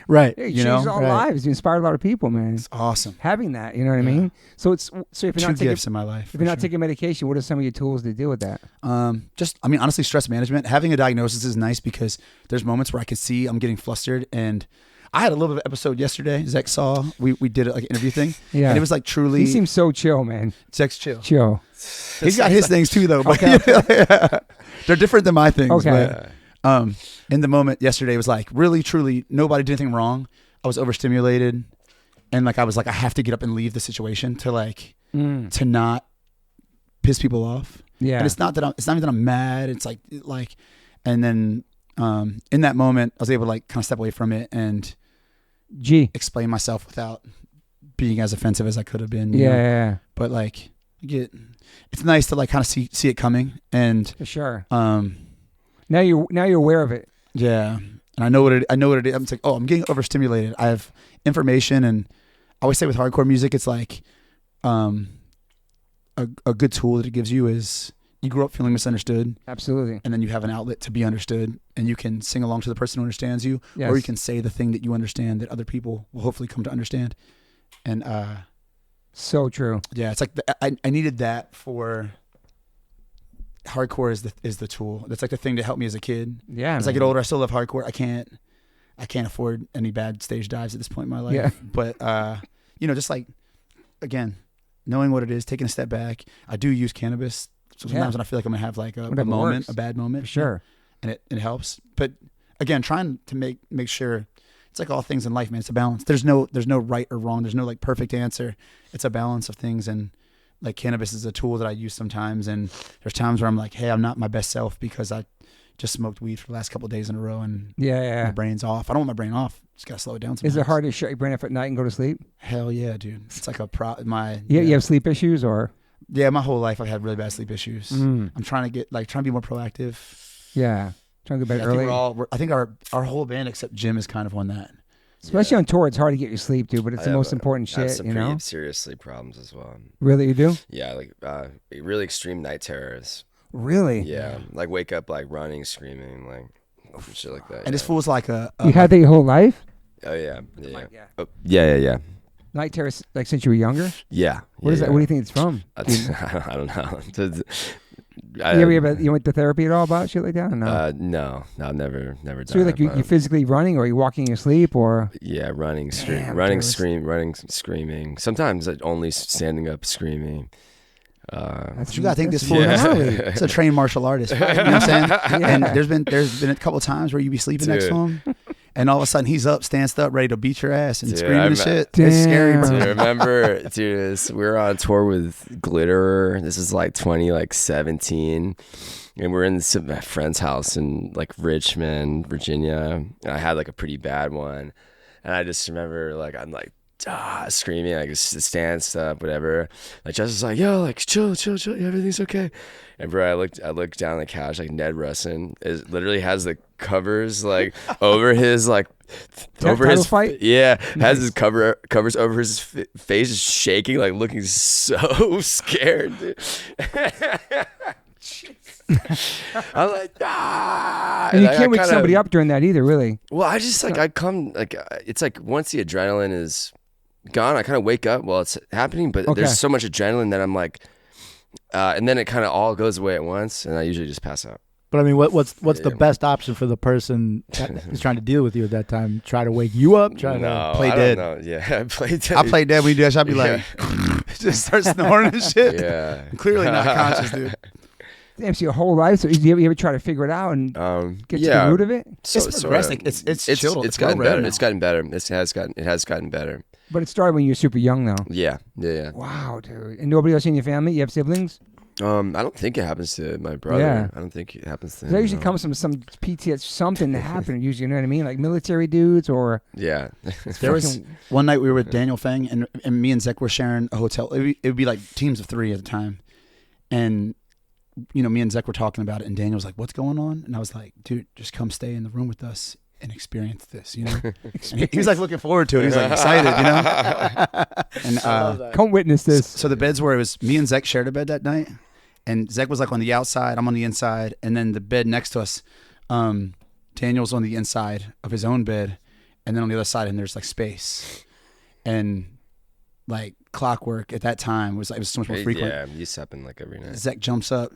Right. Yeah, you changed our lives. You inspired a lot of people, man. It's awesome. Having that, you know what I mean? So if you're not taking gifts in my life. If you're not taking medication, what are some of your tools to deal with that? Honestly, stress management. Having a diagnosis is nice because there's moments where I can see I'm getting flustered, and I had a little bit of episode yesterday. Zech saw we did like an interview thing, and it was like truly. He seems so chill, man. Zech's chill. Chill. He's got his things too, though. But they're different than my things. Okay. But, in the moment yesterday, it was like really, truly, nobody did anything wrong. I was overstimulated, and like I was like, I have to get up and leave the situation to like to not piss people off. Yeah. And it's not even that I'm mad. It's like, and then in that moment, I was able to like kind of step away from it and explain myself without being as offensive as I could have been. Yeah. But like, it's nice to like kind of see it coming, and for sure. Now you're aware of it. Yeah, and I know what it is. I'm like, oh, I'm getting overstimulated. I have information, and I always say with hardcore music, it's like, a good tool that it gives you is you grew up feeling misunderstood. Absolutely. And then you have an outlet to be understood, and you can sing along to the person who understands you, or you can say the thing that you understand that other people will hopefully come to understand. And so true. Yeah, it's like I needed that for hardcore is the tool. That's like the thing to help me as a kid. Yeah. As I get older, I still love hardcore. I can't afford any bad stage dives at this point in my life. Yeah. But just like, again, knowing what it is, taking a step back. I do use cannabis sometimes when I feel like I'm gonna have like a moment, a bad moment. For sure. And it helps. But again, trying to make sure it's like all things in life, man. It's a balance. There's no right or wrong. There's no like perfect answer. It's a balance of things. And like cannabis is a tool that I use sometimes. And there's times where I'm like, hey, I'm not my best self because I just smoked weed for the last couple of days in a row and my brain's off. I don't want my brain off. Just gotta slow it down sometimes. Is it hard to shut your brain off at night and go to sleep? Hell yeah, dude. It's like You have sleep issues or? Yeah, my whole life I've had really bad sleep issues. I'm trying to be more proactive. Yeah. Trying to go bed early. I think our whole band except Jim is kind of on that. Especially on tour, it's hard to get your sleep, dude, but it's the most important shit, I have some you know? pretty serious sleep problems as well. Really, you do? Yeah, like really extreme night terrors. Really? Yeah, like wake up like running, screaming, like shit like that. And this fool's like you had that your whole life? Oh yeah. Oh, yeah. Night terrors, like since you were younger? Yeah. What is that? What do you think it's from? I don't know. You went to therapy at all about shit like that? Or no? No, I've never done. So you're like you physically running, or are you walking in your sleep, or? Yeah, running, Damn, screaming. Sometimes only standing up, screaming. You gotta think this fool it's a trained martial artist. Right? You know what I'm saying? Yeah. And there's been a couple of times where you be sleeping next to him, and all of a sudden he's up, stands up, ready to beat your ass and screaming and shit. Damn. It's scary, bro. Dude, remember, we were on tour with Glitterer. This is like 2017. And we're in my friend's house in like Richmond, Virginia. And I had like a pretty bad one. And I just remember like, I'm like, screaming, like stands up, whatever. Like Justice is like, yo, like chill, everything's okay. And bro, I looked down the couch, like Ned Russin literally has the covers like over his like over his fight. Yeah, has his covers over his face, is shaking, like looking so scared, dude. I'm like, and you can't wake somebody up during that either, really. Well, I just like it's like once the adrenaline is gone, I kind of wake up while it's happening, but there's so much adrenaline that I'm like, and then it kind of all goes away at once, and I usually just pass out. But I mean, what's the best option for the person who's trying to deal with you at that time? Try to wake you up? Try to play dead? Yeah, play dead. I play dead when you do that shit. I'll be like, just start snoring and shit. Yeah. I'm clearly not conscious, dude. Damn, so your whole life. So you ever try to figure it out and get to the root of it? It's progressing. It's chill. It's gotten better. It's gotten better. It has gotten better. But it started when you were super young, though. Yeah. Wow, dude. And nobody else in your family? You have siblings? I don't think it happens to my brother. Yeah. I don't think it happens to him. That usually comes from some PTSD, something that happened. Usually, you know what I mean? Like military dudes or. Yeah. There was one night we were with Daniel Fang, and me and Zech were sharing a hotel. It would be like teams of 3 at the time, and me and Zech were talking about it, and Daniel was like, "What's going on?" And I was like, "Dude, just come stay in the room with us and experience this." And he was like looking forward to it. He was like excited, And come witness this. So the beds where it was me and Zech shared a bed that night, and Zech was like on the outside, I'm on the inside, and then the bed next to us, Daniel's on the inside of his own bed, and then on the other side, and there's like space, and like clockwork at that time it was so much more frequent. Yeah, you happen like every night. Zech jumps up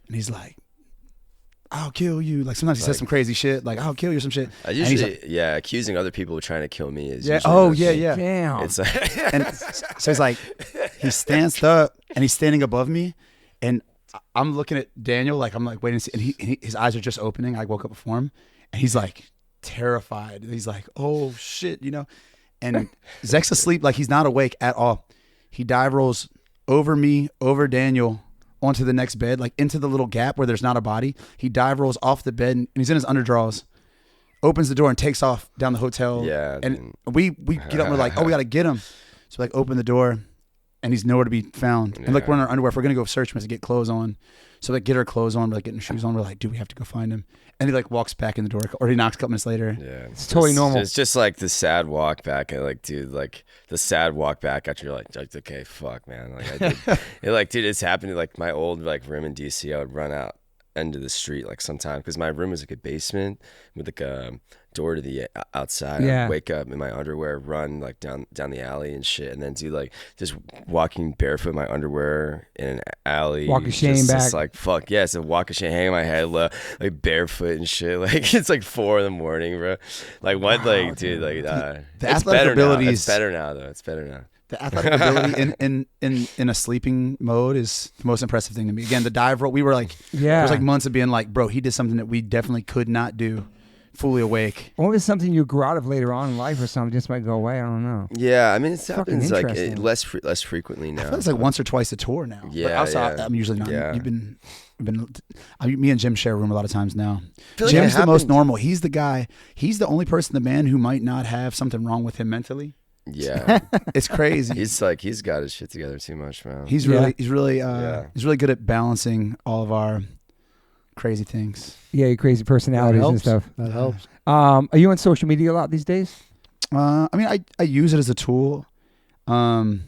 and he's like, "I'll kill you." Like sometimes he says some crazy shit, like "I'll kill you" or some shit. I usually, accusing other people of trying to kill me is. Yeah. Yeah. Damn. It's like and so he's like, he stands up and he's standing above me, and I'm looking at Daniel like I'm like waiting to see, and his eyes are just opening. I woke up before him, and he's like terrified. He's like, "Oh shit," And Zech's asleep, like he's not awake at all. He dive rolls over me, over Daniel, onto the next bed, like into the little gap where there's not a body. He dive rolls off the bed, and he's in his underdrawers, opens the door and takes off down the hotel. Yeah. And we get up and we're like, "Oh, we got to get him." So like open the door, and he's nowhere to be found. And like we're in our underwear. If we're going to go search him, we have to get clothes on. So like get our clothes on, we're like getting shoes on. We're like, "Dude, we have to go find him." And he like walks back in the door, or he knocks a couple minutes later. Yeah, it's totally normal. It's just like the sad walk back, and like, dude, like the sad walk back after you're like okay, fuck, man. Like, dude, it's happened. Like my old like room in DC, I would run out into the street like sometimes because my room was like a basement with like a door to the outside. Yeah. I'd wake up in my underwear, run like down the alley and shit, and then do like just walking barefoot in my underwear in an alley. Walk of shame back. Just like fuck yes, a walk of shame, hanging my head low, like barefoot and shit. Like it's like 4 a.m, bro. Like what? Wow, like dude, like the it's athletic better abilities. now. It's better now though. It's better now. The athletic ability in a sleeping mode is the most impressive thing to me. Again, the dive roll, we were like, there was like months of being like, bro, he did something that we definitely could not do fully awake. Or it's something you grow out of later on in life or something just might go away. I don't know. Yeah, I mean it Fucking happens like less frequently now. I feel it's like once or twice a tour now. Yeah, but outside, I'm usually not. Yeah. Me and Jim share a room a lot of times now. Like Jim's the most normal. He's the guy. He's the only person in the band who might not have something wrong with him mentally. Yeah, it's crazy. He's got his shit together too much, man. He's really good at balancing all of our crazy things. Yeah, your crazy personalities and stuff. That helps. Are you on social media a lot these days? I mean, I use it as a tool. I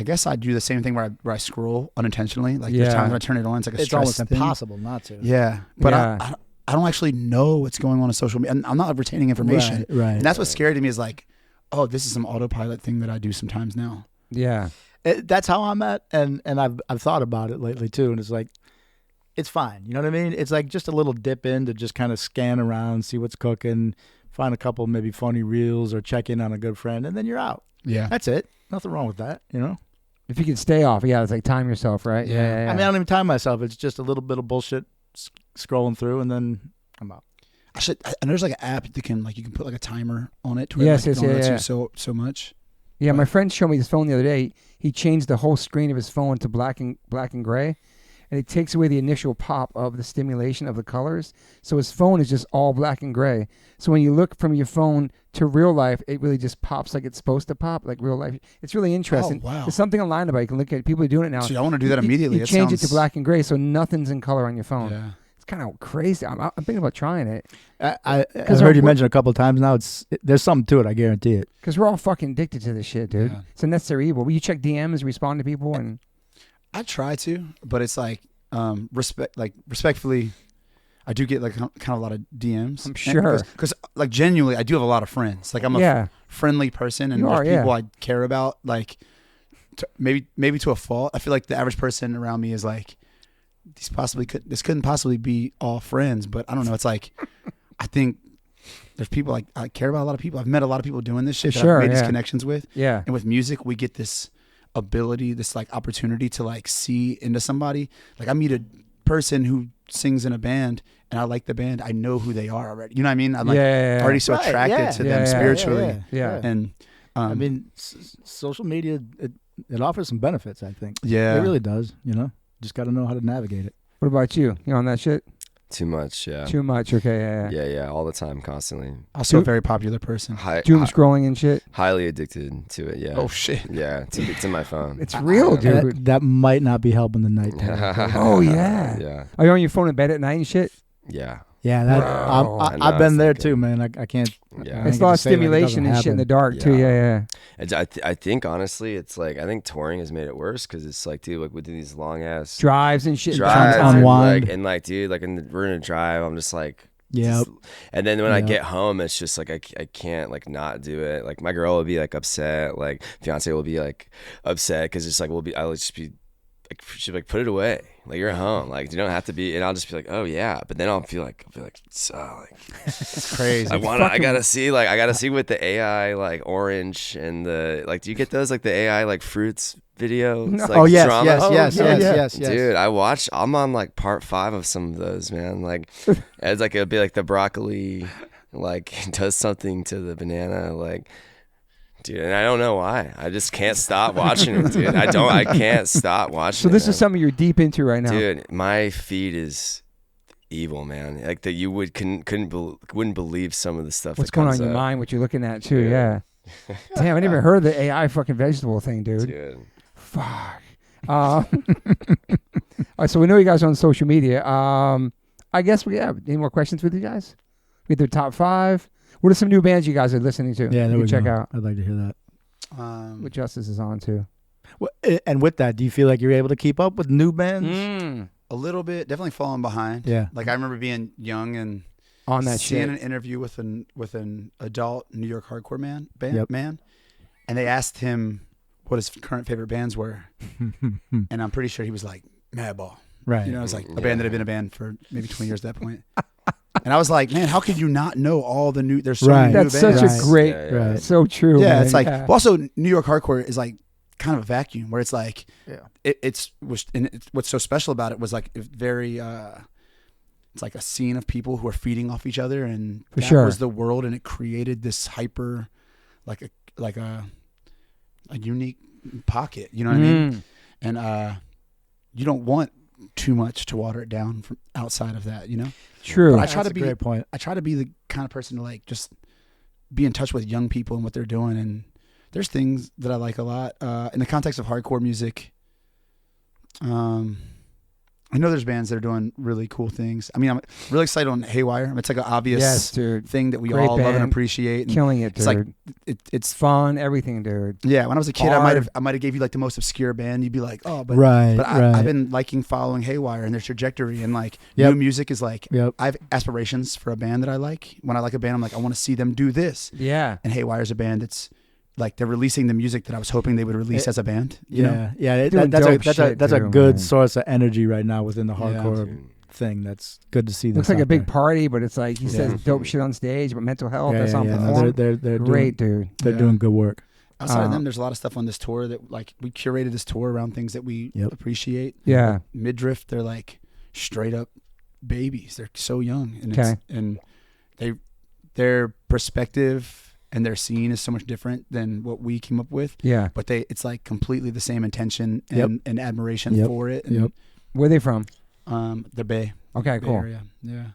guess I do the same thing where I scroll unintentionally. Like there's times when I turn it on, it's like it's almost impossible not to. Yeah, but I don't actually know what's going on social media. I'm not retaining information. Right. And that's what's scary to me is like, oh, this is some autopilot thing that I do sometimes now. Yeah. That's how I'm at, and I've thought about it lately too, and it's like, it's fine. You know what I mean? It's like just a little dip in to just kind of scan around, see what's cooking, find a couple maybe funny reels or check in on a good friend, and then you're out. Yeah. That's it. Nothing wrong with that, you know? If you can stay off, it's like time yourself, right? Yeah. I mean, I don't even time myself. It's just a little bit of bullshit scrolling through, and then I'm out. And there's like an app that can you can put like a timer on it to where it only lets you so much. Yeah, my friend showed me his phone the other day. He changed the whole screen of his phone to black and gray, and it takes away the initial pop of the stimulation of the colors. So his phone is just all black and gray. So when you look from your phone to real life, it really just pops like it's supposed to pop, like real life. It's really interesting. Oh, wow. There's something online about it. You can look at people are doing it now. See, I want to do that immediately. You change it to black and gray, so nothing's in color on your phone. Yeah. It's kind of crazy. I'm thinking about trying it. I heard you mention a couple of times now. There's something to it. I guarantee it. Because we're all fucking addicted to this shit, dude. Yeah. It's a necessary evil. You check DMs, respond to people, and I try to, but it's like respectfully, I do get like kind of a lot of DMs. I'm sure. Because like genuinely, I do have a lot of friends. Like I'm a friendly person, and there's people I care about. Like maybe to a fault. I feel like the average person around me is like, this couldn't possibly be all friends, but I don't know. It's like, I think there's people I care about a lot of people. I've met a lot of people doing this shit that I've made these connections with. Yeah. And with music, we get this ability, this like opportunity to like see into somebody. Like I meet a person who sings in a band and I like the band. I know who they are already. You know what I mean? I'm like already so attracted to them spiritually. Yeah. And I mean, social media, it offers some benefits, I think. Yeah. It really does, you know? Just got to know how to navigate it. What about you? You on that shit? Too much, yeah. Too much, okay, Yeah, all the time, constantly. Also a very popular person. Doom scrolling and shit? Highly addicted to it, yeah. Oh, shit. Yeah, to my phone. It's real, dude. That might not be helping the night. Oh, yeah. Yeah. Are you on your phone in bed at night and shit? Yeah. Yeah, I've been there too, man. I can't. Yeah. It's a lot of stimulation and shit in the dark too. Yeah. I think honestly, it's like I think touring has made it worse because it's like, dude, like we do these long ass drives and shit. Unwind. And like, dude, like we're in a drive. I'm just like, yeah. And then when I get home, it's just like I can't like not do it. Like my girl will be like upset. Like fiance will be like upset because it's like I'll just be like she'll be like, put it away. Like you're at home. Like you don't have to be. And I'll just be like, oh yeah. But then I'll feel like it's crazy. I gotta see with the AI like orange and the like. Do you get those like the AI like fruits videos? No. Like, yes. Dude, I'm on like part 5 of some of those, man. Like it's like it'll be like the broccoli like does something to the banana, like. Dude, and I don't know why. I just can't stop watching it, dude. I can't stop watching it. So this is something you're deep into right now. Dude, my feed is evil, man. Like that you wouldn't believe some of the stuff What's that comes going on in your up. mind, what you're looking at too, yeah. Damn, I never heard of the AI fucking vegetable thing, dude. Fuck. All right, so we know you guys are on social media. I guess we have any more questions with you guys? We get the top 5. What are some new bands you guys are listening to? Yeah, there we check go. out. I'd like to hear that. What Justice is on too. Well, and with that, do you feel like you're able to keep up with new bands? A little bit, definitely falling behind. Yeah. Like I remember being young and on that seeing shit. an interview with an adult New York hardcore man, and they asked him what his current favorite bands were, and I'm pretty sure he was like Madball. Right. You know, it was like a band that had been a band for maybe 20 years at that point. And I was like, man, how could you not know all the new? There's so many new That's bands. such a great, so true. Yeah, man. it's like well, also New York hardcore is like kind of a vacuum where it's like, it's what's so special about it was like very. It's like a scene of people who are feeding off each other, and that was the world, and it created this hyper, like a unique pocket. You know what I mean? And you don't want too much to water it down from outside of that, you know? True. But I try That's to be a great point. I try to be the kind of person to like just be in touch with young people and what they're doing. And there's things that I like a lot. In the context of hardcore music, I know there's bands that are doing really cool things. I mean, I'm really excited on Haywire. It's like an obvious thing that we Great all love and appreciate. And killing it, dude. It's like it's fun, everything, dude. Yeah, when I was a kid, I might have gave you like the most obscure band. You'd be like, oh, but I've been following Haywire and their trajectory, and like new music is like I have aspirations for a band that I like. When I like a band, I'm like, I want to see them do this. Yeah, and Haywire's a band that's like they're releasing the music that I was hoping they would release as a band. You know? That's a good source of energy right now within the hardcore thing. That's good to see. Looks like a big party, but it's like he says dope shit on stage, but mental health. That's on perform. They're great, dude. They're doing good work. Outside of them, there's a lot of stuff on this tour that like we curated this tour around things that we appreciate. Yeah, Midriff, they're like straight up babies. They're so young, and their perspective and their scene is so much different than what we came up with. Yeah. But it's like completely the same intention and admiration for it. And where are they from? The Bay. Okay, Bay cool. Area. Yeah.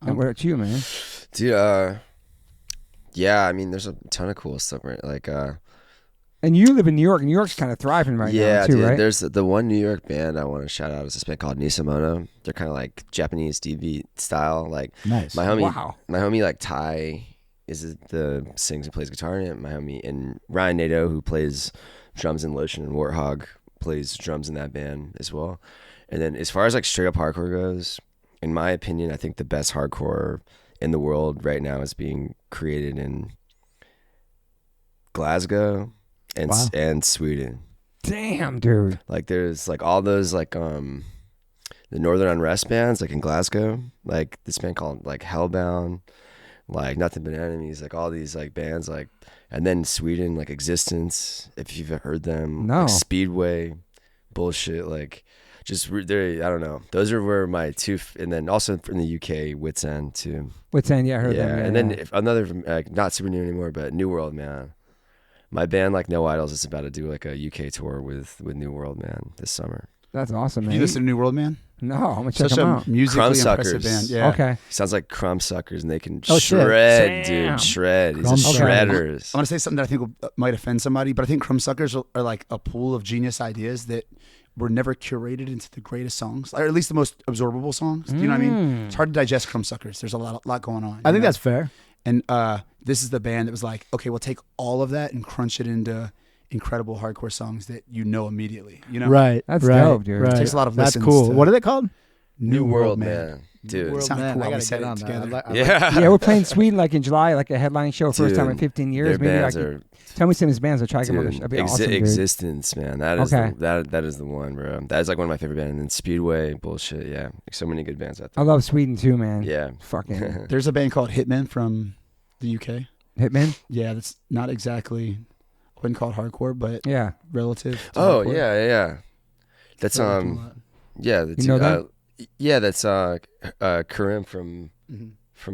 And what about you, man? Dude, yeah, I mean, there's a ton of cool stuff, right? Like, and you live in New York, and New York's kind of thriving right now, too, dude, right? There's the one New York band I want to shout out is this band called Nisamono. They're kind of like Japanese DV style. Like, nice. My homie, like Ty, sings and plays guitar in it. My homie and Ryan Nato, who plays drums in Lotion and Warthog, plays drums in that band as well. And then as far as like straight up hardcore goes, in my opinion, I think the best hardcore in the world right now is being created in Glasgow and Sweden. Damn, dude. Like there's like all those like the Northern Unrest bands like in Glasgow, like this band called like Hellbound, like Nothing But Enemies, like all these like bands, like, and then Sweden, like Existence, if you've heard them. No. Like Speedway, bullshit, like just I don't know. Those are where my two, and then also in the UK, Wits End too. Wits End, I heard them. And then if another not super new anymore, but New World, man. My band like No Idols is about to do like a UK tour with New World, man, this summer. That's awesome, man. You listen to New World, man? No, I'm gonna check Such them a out. musically impressive band. Yeah. Okay. Sounds like Crumb Suckers, and they can shred, dude. Shred. These are shredders. I'm gonna say something that I think might offend somebody, but I think Crumb Suckers are like a pool of genius ideas that were never curated into the greatest songs, or at least the most absorbable songs. Do you know what I mean? It's hard to digest Crumb Suckers. There's a lot going on. I think that's fair. And this is the band that was like, okay, we'll take all of that and crunch it into incredible hardcore songs that you know immediately. You know, right? That's dope, dude. It takes a lot of listens. That's cool. What are they called? New World, man. Dude, it sounded cool. I gotta get on together. Yeah, we're playing Sweden like in July, like a headline show, first time in 15 years. Maybe tell me some of his bands. I'll try to get them on the show. That'd be awesome, Existence, man. That is that is the one, bro. That is like one of my favorite bands. And then Speedway, bullshit. Yeah, like so many good bands out there. I love Sweden too, man. Yeah, fucking. There's a band called Hitman from the UK. Hitman? Yeah, that's not exactly. I wouldn't call it hardcore, but relative. To hardcore. Yeah. That's yeah. That's, you know that? Yeah, that's Karim from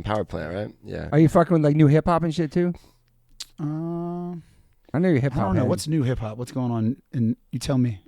Power Plant, right? Yeah. Are you fucking with like new hip hop and shit too? I know you're hip hop. I don't know what's new hip hop. What's going on? And you tell me.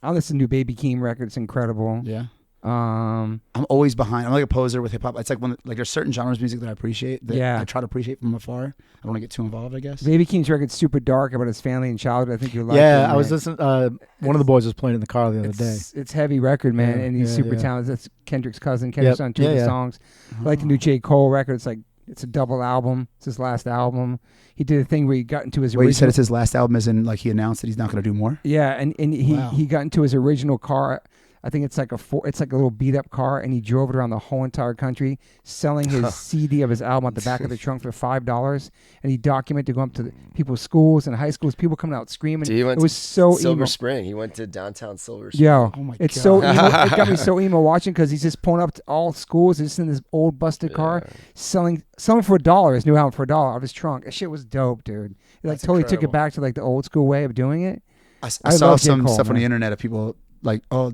I listen to Baby Keem record. It's incredible. Yeah. I'm always behind. I'm like a poser with hip hop. It's like there's certain genres of music that I appreciate. That I try to appreciate from afar. I don't want to get too involved, I guess. Baby Keem's record's super dark about his family and childhood. I think you like it. Yeah, I was listening. One of the boys was playing in the car the other day. It's heavy record, man, and he's super talented. That's Kendrick's cousin. Kendrick's on two of the songs. I like the new J. Cole record. It's like it's a double album. It's his last album. He did a thing where he got into his original. You said it's his last album, as in like he announced that he's not going to do more. Yeah, and he got into his original car. I think it's like it's like a little beat up car, and he drove it around the whole entire country, selling his CD of his album at the back of the trunk for $5. And he documented going up to people's schools and high schools, people coming out screaming. Dude, it was so Silver emo. Spring. He went to downtown Silver Spring. Yo, Oh my it's God. so emo. It got me so emo watching because he's just pulling up to all schools, just in this old busted car, selling for $1, his new album for $1 out of his trunk. That shit was dope, dude. It like That's totally took it incredible. back to like the old school way of doing it. I I saw love J. some Cole, stuff on man. the internet of people like, oh,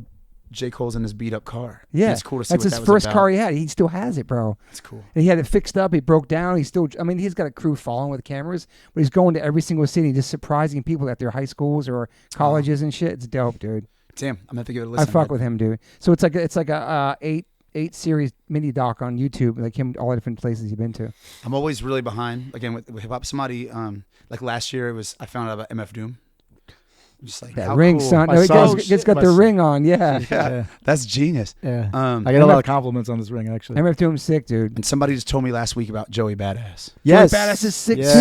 J. Cole's in his beat up car. Yeah, It's cool to see that's what his that was first about. car he had. He still has it, bro. That's cool. And he had it fixed up. He broke down. He's got a crew following with cameras, but he's going to every single city, just surprising people at their high schools or colleges and shit. It's dope, dude. Damn, I'm gonna have to give it a I listen. fuck with him, dude. So it's like a eight series mini doc on YouTube, like him, all the different places he's been to. I'm always really behind again with hip hop. Somebody like last year I found out about MF Doom. Just like That how ring, cool. son. My No, son- it's got my the son- ring on. Yeah. Yeah, that's genius. Yeah. I I get a lot of compliments on this ring, actually. MF Doom's sick, dude. And somebody just told me last week about Joey Badass. Yes. Badass is sick Yes.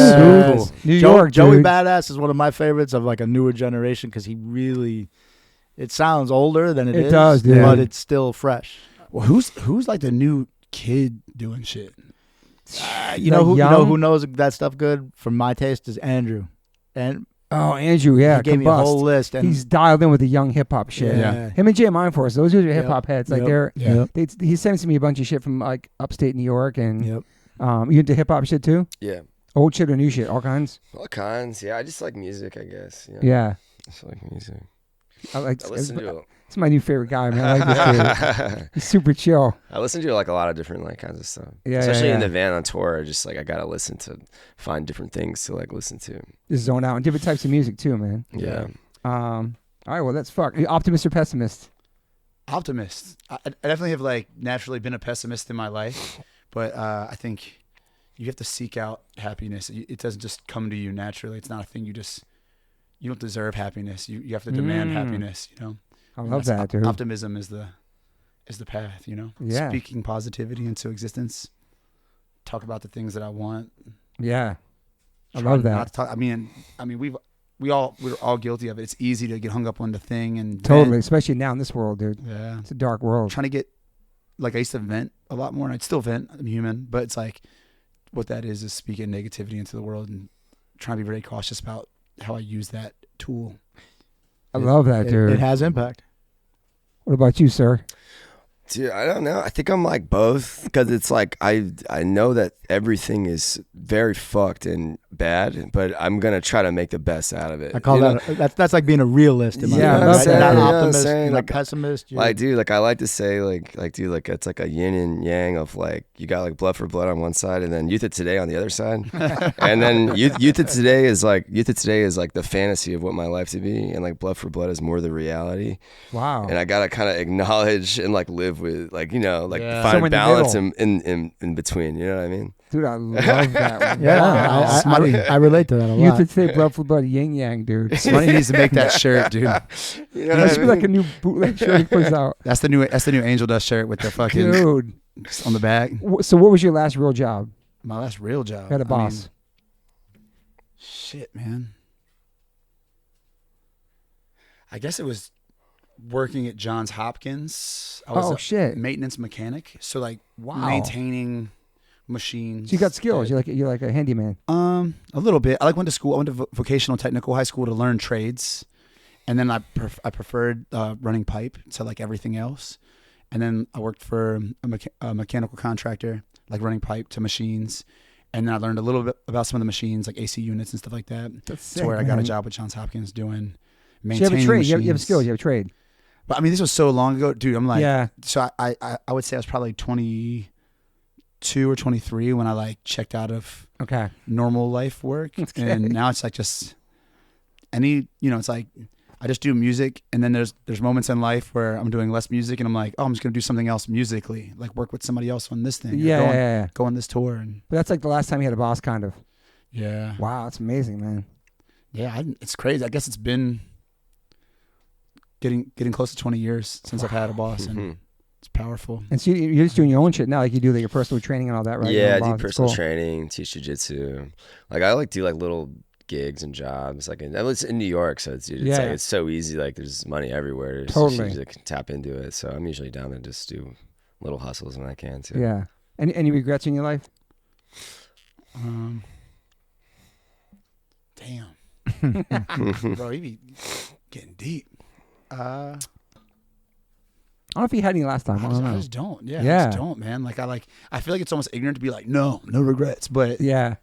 too, dude. New York, Joey dude. Badass is one of my favorites of like a newer generation because he really, it sounds older than It is. does, dude. But it's still fresh. Well, who's like the new kid doing shit? You know Young? who knows that stuff good for my taste is Andrew. And Oh, Andrew, yeah, he gave me a Combust. whole list. And He's dialed in with the young hip hop shit. Yeah. Him and Jay Mindforce, those dudes are hip hop heads. Like Yep. they're, Yep. he sends me a bunch of shit from like upstate New York, and Yep. you into hip hop shit too? Yeah. Old shit or new shit, all kinds. All kinds. Yeah, I just like music, I guess. You know? Yeah, I just like music. I like. I listen to it. It's my new favorite guy, man. I like this dude. He's super chill. I listen to like a lot of different like kinds of stuff. Yeah, Especially yeah, in yeah. the van on tour, just like I gotta listen to find different things to like listen to. Just zone out and different types of music too, man. Yeah. All right, well, that's fuck. Are you optimist or pessimist? Optimist. I definitely have like naturally been a pessimist in my life, but I think you have to seek out happiness. It doesn't just come to you naturally. It's not a thing you don't deserve happiness. You have to demand happiness. You know. I And love that's that, dude. Optimism is the path. You know. Yeah. Speaking positivity into existence. Talk about the things that I want. Yeah, I Try love not that. to talk, I mean, we're all guilty of it. It's easy to get hung up on the thing and Totally, vent. especially now in this world, dude. Yeah. It's a dark world. Trying to get like I used to vent a lot more, and I'd still vent. I'm human, but it's like what that is speaking negativity into the world and trying to be very cautious about how I use that tool. I love that, dude. it has impact. What about you, sir? Dude, I don't know. I think I'm like both because it's like I know that everything is very fucked and bad, but I'm gonna try to make the best out of it. I call you know? that's like being a realist in my Yeah, mind. I love Right? that. You're not You know an what I'm optimist, saying? you're not Like, pessimist. Like, dude, like I like to say, like, dude, like it's like a yin and yang of like you got like Blood for Blood on one side, and then Youth of Today on the other side, and then Youth of Today is like the fantasy of what my life to be, and like Blood for Blood is more the reality. Wow. And I gotta kind of acknowledge and like live with like like Yeah. find Somewhere in the balance middle. in between. You know what I mean? Dude, I love that one. Yeah, Wow. I relate to that a You lot. could say Blood for Blood, yin yang, dude. Somebody needs to make that shirt, dude. You know That what I should be mean? like a new bootleg shirt he puts out. That's the new AngelDust shirt with the fucking Dude. on the back. So what was your last real job? My last real job. You had a I boss. mean, shit, man. I guess it was working at Johns Hopkins. I was Oh, a shit. maintenance mechanic. So like Wow. maintaining machines. So you got skills. that- You're like a handyman. A little bit. I went to school. I went to vocational technical high school to learn trades, and then I preferred running pipe to like everything else. And then I worked for a mechanical contractor, like running pipe to machines. And then I learned a little bit about some of the machines, like AC units and stuff like that. That's To where I got a job with Johns Hopkins doing So you maintaining have a trade. machines. You have skills. You have a trade. But I mean, this was so long ago, dude. I'm like, Yeah. So I would say I was probably 22 or 23 when I like checked out of Okay. normal life work. Okay. And now it's like just it's like I just do music, and then there's moments in life where I'm doing less music and I'm like, oh, I'm just gonna do something else musically, like work with somebody else on this thing. or Yeah. go on this tour. And But that's like the last time you had a boss, kind of. yeah. Wow, that's amazing, man. Yeah, it's crazy. I guess it's been getting close to 20 years since I've had a boss, and Mhm. it's powerful. And so you're just doing your own shit now, like you do like your personal training and all that, right? Your Yeah, own I do boss. It's personal cool. training, teach jiu-jitsu. Like I like do like little gigs and jobs. Like it's in New York, so it's like it's so easy. Like there's money everywhere. Totally. So you can tap into it. So I'm usually down to just do little hustles when I can too. Yeah. Any regrets in your life? Damn. Bro, you be getting deep. I don't know if you had any last time. I just don't. Yeah. I just don't, man. Like I feel like it's almost ignorant to be like, no regrets. But yeah,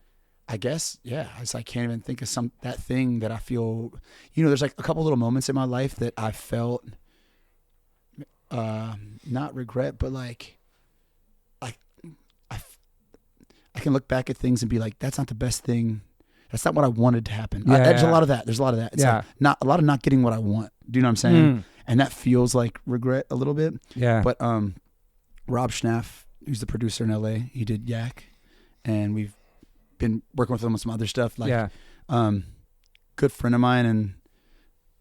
I guess, I just can't even think of that thing that I feel, there's like a couple little moments in my life that I felt, not regret, but like I can look back at things and be like, that's not the best thing. That's not what I wanted to happen. There's a lot of that. It's like not a lot of not getting what I want. Do you know what I'm saying? And that feels like regret a little bit. Yeah. But Rob Schnaff, who's the producer in LA, he did Yak, and we've been working with him on some other stuff. Like, good friend of mine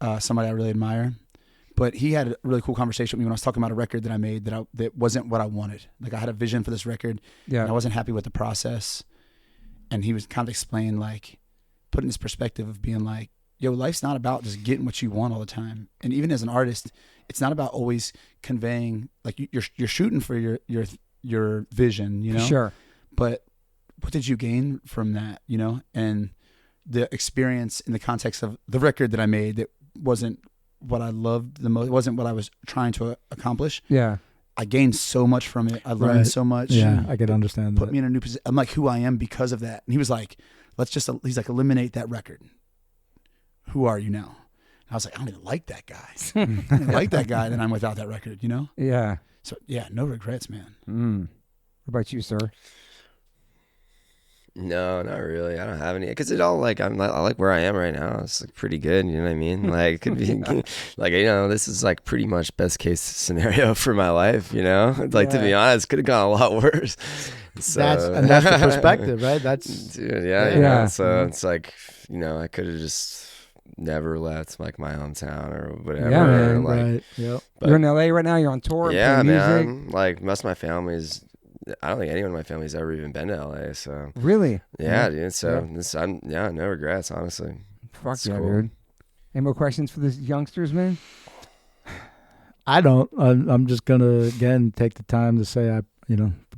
and somebody I really admire. But he had a really cool conversation with me when I was talking about a record that I made that wasn't what I wanted. Like I had a vision for this record, and I wasn't happy with the process. And he was kind of explaining, like, putting this perspective of being like, yo, life's not about just getting what you want all the time. And even as an artist, it's not about always conveying, like you're shooting for your vision, Sure. But what did you gain from that, And the experience in the context of the record that I made that wasn't what I loved the most, it wasn't what I was trying to accomplish. Yeah. I gained so much from it. I learned so much. Yeah, I could understand that. Put me in a new position. I'm like who I am because of that. And he was like, he's like, eliminate that record. Who are you now? And I was like, I don't even like that guy. I don't like that guy, then I'm without that record, Yeah. So, no regrets, man. What about you, sir? No, not really. I don't have any, because it all I like where I am right now. It's like pretty good. You know what I mean? Like it could be like, this is like pretty much best case scenario for my life. Like to be honest, could have gone a lot worse. So that's the perspective, right? That's dude. Yeah. So it's like, I could have just never left like my hometown or whatever. Yeah, man. Like, right. Yep. You're in LA right now. You're on tour. Yeah, man. Music. Like most of my family's. I don't think anyone in my family's ever even been to LA. So really, dude. So no regrets, honestly. Fuck it's yeah, cool. dude. Any more questions for the youngsters, man? I don't. I'm just gonna again take the time to say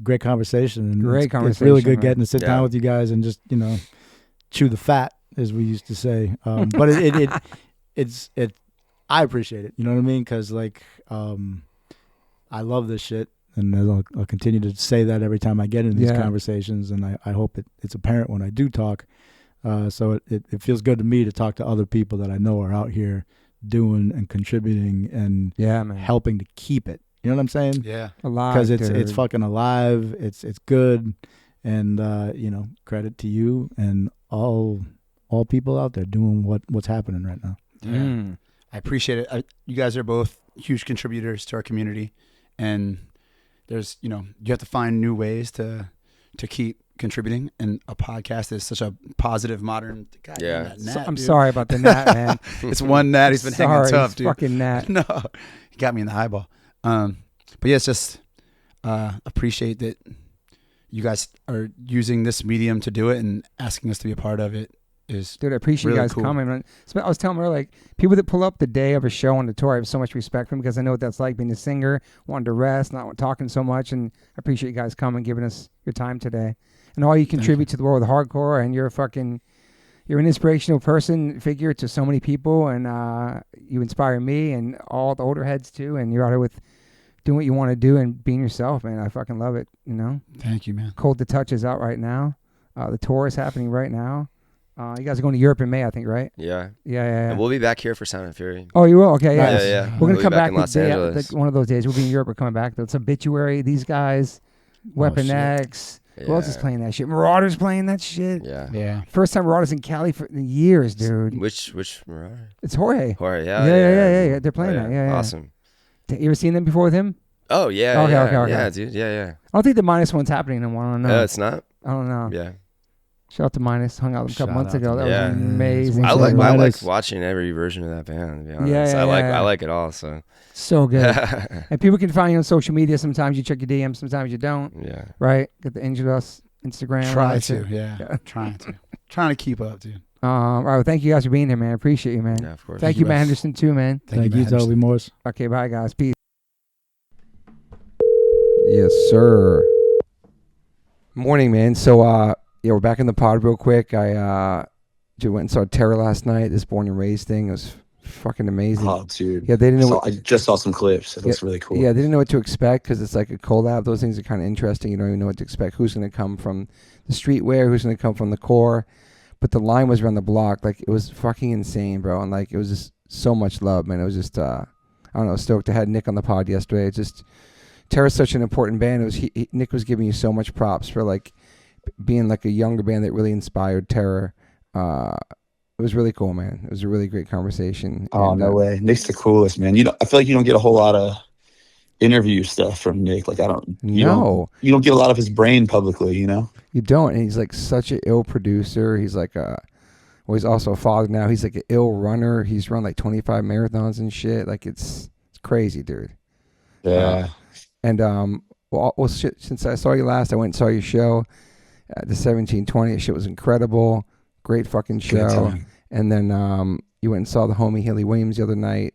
great conversation. And great conversation. It's really good getting to sit down Yeah. with you guys and just chew the fat, as we used to say. But it's I appreciate it. You know what I mean? Because I love this shit. And I'll continue to say that every time I get into these conversations, and I hope it's apparent when I do talk. So it feels good to me to talk to other people that I know are out here doing and contributing and helping to keep it. You know what I'm saying? Yeah, alive. Because it's fucking alive. It's good, and credit to you and all people out there doing what's happening right now. Yeah. I appreciate it. You guys are both huge contributors to our community, and there's, you have to find new ways to keep contributing. And a podcast is such a positive, modern. God, I'm sorry about the gnat, man. It's one gnat. He's been hanging tough, dude. Fucking gnat. No, he got me in the eyeball. But it's just appreciate that you guys are using this medium to do it and asking us to be a part of it. Dude, I appreciate really you guys cool. coming. I was telling her, like, people that pull up the day of a show on the tour, I have so much respect for them because I know what that's like being a singer, wanting to rest, not talking so much. And I appreciate you guys coming, giving us your time today. And all you contribute to the world of hardcore, and you're an inspirational figure to so many people, and you inspire me and all the older heads too. And you're out here doing what you want to do and being yourself, man. I fucking love it, Thank you, man. Cold to Touch is out right now. The tour is happening right now. You guys are going to Europe in May, I think, right? Yeah. Yeah. And we'll be back here for Sound and Fury. Oh, you will? Okay, yeah. Yeah. We're going to come back in Los Angeles. one of those days. We'll be in Europe. We're coming back. It's Obituary, these guys, Weapon X. Who else is playing that shit? Marauders playing that shit. Yeah. First time Marauders in Cali for years, dude. Which Marauder? It's Jorge. Jorge, Yeah. They're playing that. Yeah. Awesome. You ever seen them before with him? Oh, yeah. Okay. Yeah, dude. Yeah. I don't think the -1's happening anymore. I don't know. It's not? I don't know. Yeah. Shout out to Minus. Hung out with them a couple months ago. That Yeah. was amazing. I So like watching every version of that band, to be honest. I like it all, so. So good. And people can find you on social media. Sometimes you check your DMs, sometimes you don't. Yeah. Right? Get the AngelDust Instagram. Trying to keep up, dude. All right, well, thank you guys for being here, man. I appreciate you, man. Yeah, of course. Thank you, Matt Henderson, too, man. Thank you, Toby Morse. Okay, bye, guys. Peace. Yes, sir. Morning, man. So, yeah, we're back in the pod real quick. I went and saw Terror last night, this Born and Raised thing. It was fucking amazing. Oh, dude. Yeah, they didn't know. I just saw some clips. It looks really cool. Yeah, they didn't know what to expect because it's like a collab. Those things are kind of interesting. You don't even know what to expect. Who's going to come from the streetwear? Who's going to come from the core? But the line was around the block. Like, it was fucking insane, bro. And, like, it was just so much love, man. It was just, I don't know, stoked. I had Nick on the pod yesterday. It's just, Terror's such an important band. It was Nick was giving you so much props for, like, being, like, a younger band that really inspired Terror. It was really cool, man. It was a really great conversation. Oh, no way. Nick's the coolest, man. I feel like you don't get a whole lot of interview stuff from Nick. Like, you don't get a lot of his brain publicly, you know? You don't. And he's like such an ill producer. He's like he's also a father now. He's like an ill runner. He's run like 25 marathons and shit. Like, it's crazy, dude. Yeah. Since I saw you last, I went and saw your show at the 1720. That shit was incredible. Great fucking show. And then you went and saw the homie Haley Williams the other night.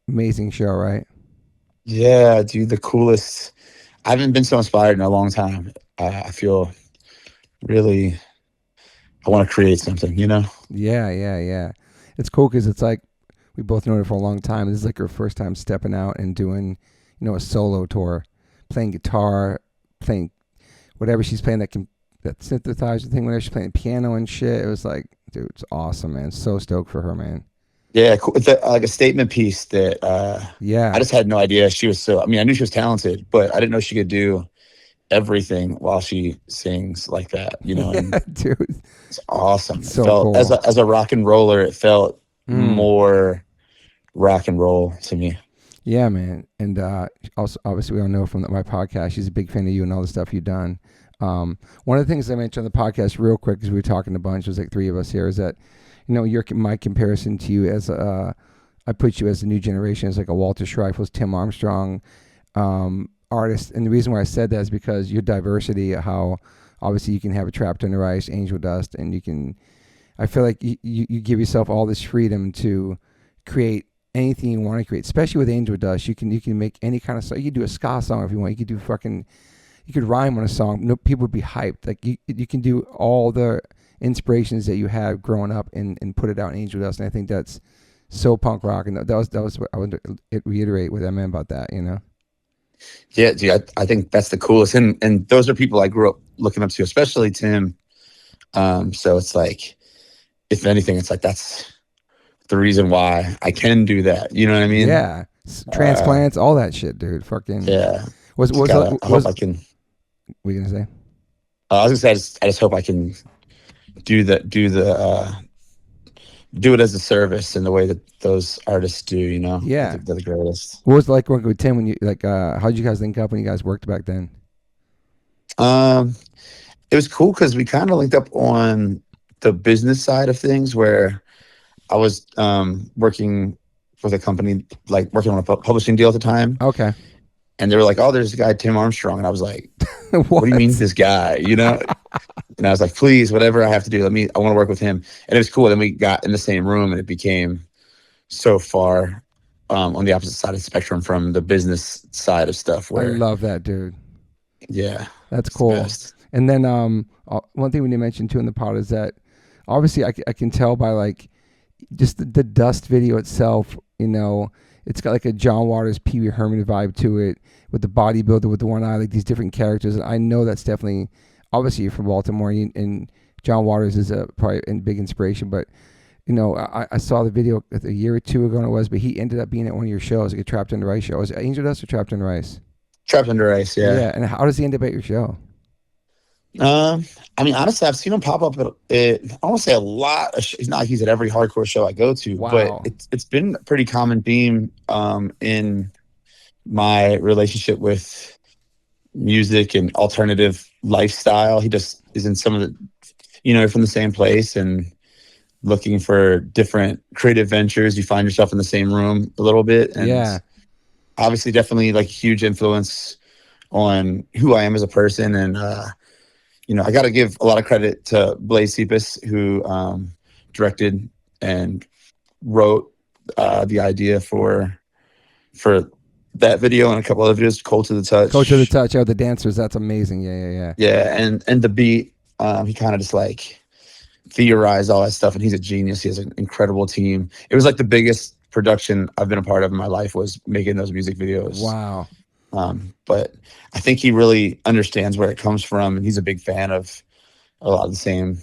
Amazing show, right? Yeah, dude, the coolest. I haven't been so inspired in a long time. I feel really, I want to create something, you know? Yeah. It's cool because it's like we both known it for a long time. This is like her first time stepping out and doing, a solo tour, playing guitar, playing whatever she's playing, that synthesizer thing, whenever she's playing piano and shit. It was like, dude, it's awesome, man. So stoked for her, man. Yeah, cool. It's like a statement piece that I just had no idea she was I knew she was talented, but I didn't know she could do everything while she sings like that, you know? Yeah, dude. It's awesome. So it felt, cool. As a rock and roller, it felt more rock and roll to me. Yeah, man. And also, obviously, we all know from my podcast, she's a big fan of you and all the stuff you've done. One of the things I mentioned on the podcast real quick, because we were talking a bunch, there's like three of us here, is that, my comparison to you as I put you as a new generation, as like a Walter Schreifels, Tim Armstrong artist. And the reason why I said that is because your diversity, how obviously you can have a Trapped Under Ice, AngelDust, and I feel like you give yourself all this freedom to create anything you want to create, especially with AngelDust. You can make any kind of song. You can do a ska song if you want. You could rhyme on a song. No, people would be hyped. Like you can do all the inspirations that you had growing up and put it out in AngelDust. And I think that's so punk rock. And that was what I would reiterate what I meant about that, Yeah, dude, I think that's the coolest. And those are people I grew up looking up to, especially Tim. So it's like, if anything, it's like that's the reason why I can do that. You know what I mean? Yeah. Transplants, all that shit, dude. Fucking yeah. I hope I can. What are you gonna say? I was gonna say I just hope I can do it as a service in the way that those artists do. Yeah, I think they're the greatest. What was it like working with Tim when you how did you guys link up when you guys worked back then? It was cool because we kind of linked up on the business side of things, where I was working with a company, like working on a publishing deal at the time. Okay. And they were like, "Oh, there's a guy, Tim Armstrong," and I was like, "What do you mean, this guy?" And I was like, "Please, whatever I have to do, I want to work with him." And it was cool. Then we got in the same room, and it became so far on the opposite side of the spectrum from the business side of stuff. I love that, dude. Yeah, that's cool. And then one thing we didn't mention too in the pod is that obviously I can tell by like just the Dust video itself, it's got like a John Waters, Pee Wee Herman vibe to it, with the bodybuilder with the one eye, like these different characters. And I know that's definitely, obviously you're from Baltimore, and John Waters is probably a big inspiration. But I saw the video a year or two ago, but he ended up being at one of your shows, like a Trapped Under Ice show. Was it AngelDust or Trapped Under Ice? Trapped Under Ice, yeah. Yeah, and how does he end up at your show? Honestly, I've seen him pop up at I don't want to say a lot. He's not like he's at every hardcore show I go to, but it's been a pretty common theme in my relationship with music and alternative lifestyle. He just is in some of the, from the same place and looking for different creative ventures. You find yourself in the same room a little bit. And obviously definitely like huge influence on who I am as a person. And, I got to give a lot of credit to Blaze Cephas, who directed and wrote the idea for that video and a couple other videos. Cold to the Touch. Cold to the Touch. Oh, the dancers. That's amazing. Yeah. Yeah, and the beat. He kind of just like theorized all that stuff, and he's a genius. He has an incredible team. It was like the biggest production I've been a part of in my life was making those music videos. Wow. But I think he really understands where it comes from, and he's a big fan of a lot of the same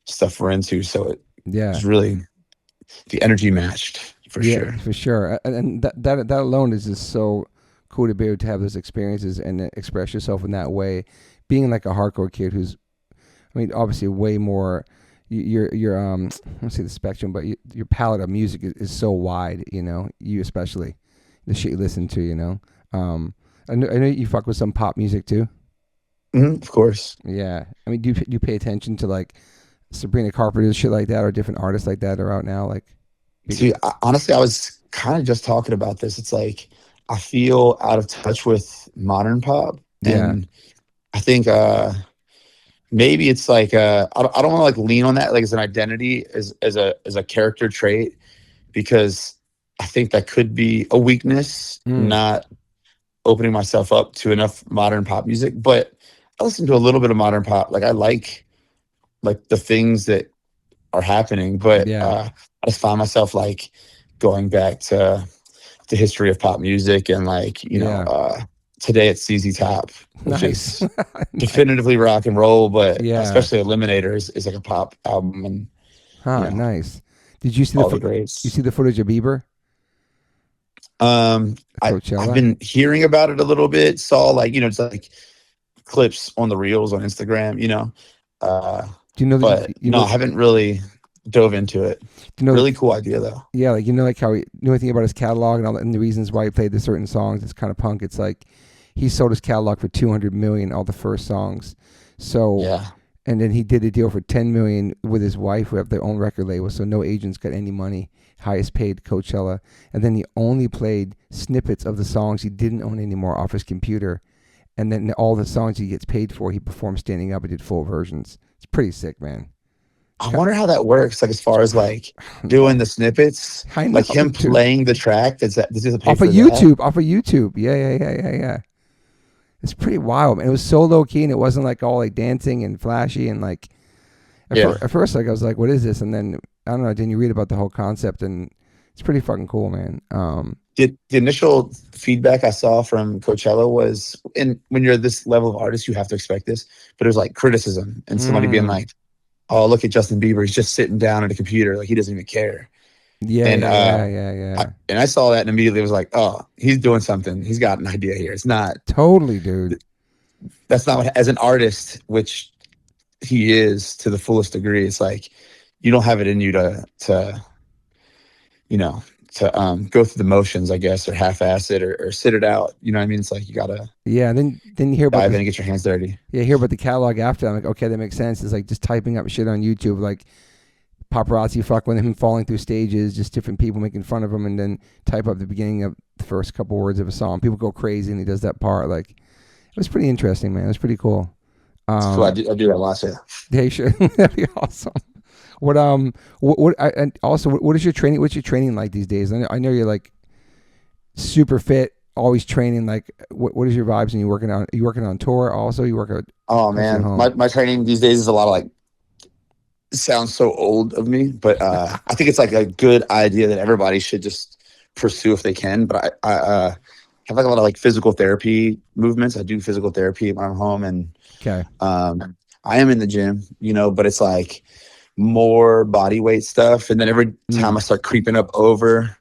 stuff we're into. So it was really the energy matched for sure. For sure. And that alone is just so cool to be able to have those experiences and express yourself in that way. Being like a hardcore kid who's, I mean, obviously way more. Your I don't say the spectrum, but your palette of music is so wide. You especially the shit you listen to. I know you fuck with some pop music too. Of course. Yeah. I mean, do you pay attention to like Sabrina Carpenter, shit like that, or different artists like that are out now? Like, see, honestly, I was kind of just talking about this. It's like I feel out of touch with modern pop, and I think maybe it's like I don't want to like lean on that like as an identity, as a character trait, because I think that could be a weakness, not opening myself up to enough modern pop music. But I listen to a little bit of modern pop. Like I like the things that are happening, but I just find myself like going back to the history of pop music and like today it's ZZ Top, which is definitively rock and roll, but especially Eliminator is like a pop album. And nice. Did you see you see the footage of Bieber? I've been hearing about it a little bit. Saw like it's like clips on the reels on Instagram. Do you know? But I haven't really dove into it. Really cool idea though. Yeah, like like how he knew anything about his catalog and all that, and the reasons why he played the certain songs. It's kind of punk. It's like he sold his catalog for $200 million, all the first songs. So and then he did a deal for $10 million with his wife, who have their own record label. So no agents got any money. Highest paid Coachella, and then he only played snippets of the songs he didn't own anymore off his computer, and then all the songs he gets paid for, he performed standing up and did full versions. It's pretty sick, man. I wonder how that works, like as far as like doing the snippets, like him playing the track. Does he have to pay off for of YouTube? Off of YouTube, yeah. It's pretty wild, man. It was so low key, and it wasn't like all like dancing and flashy and like. At first, like I was like, "What is this?" And then I don't know. Then you read about the whole concept, and it's pretty fucking cool, man. The initial feedback I saw from Coachella was, and when you're this level of artist, you have to expect this, but it was like criticism and somebody being like, "Oh, look at Justin Bieber. He's just sitting down at a computer. Like he doesn't even care." Yeah. And I saw that and immediately was like, "Oh, he's doing something. He's got an idea here. It's not totally, dude. That's not what, as an artist, which he is to the fullest degree. It's like you don't have it in you to go through the motions, I guess, or half-ass it or sit it out. You know what I mean? It's like you gotta then you hear about dive in and get your hands dirty. Yeah, hear about the catalog after. I'm like, okay, that makes sense. It's like just typing up shit on YouTube, like paparazzi fuck with him falling through stages, just different people making fun of him, and then type up the beginning of the first couple words of a song. People go crazy, and he does that part. Like, it was pretty interesting, man. It was pretty cool. Cool. I do that a lot. Yeah, you should. That'd be awesome. What is your training? What's your training like these days? I know you're like super fit, always training. Like, what is your vibes? And you working on tour? Also, you work out. Oh man, my training these days is a lot of like. It sounds so old of me, but I think it's like a good idea that everybody should just pursue if they can. But I have like a lot of like physical therapy movements. I do physical therapy when I'm home, and I am in the gym, but it's like more body weight stuff. And then every time I start creeping up over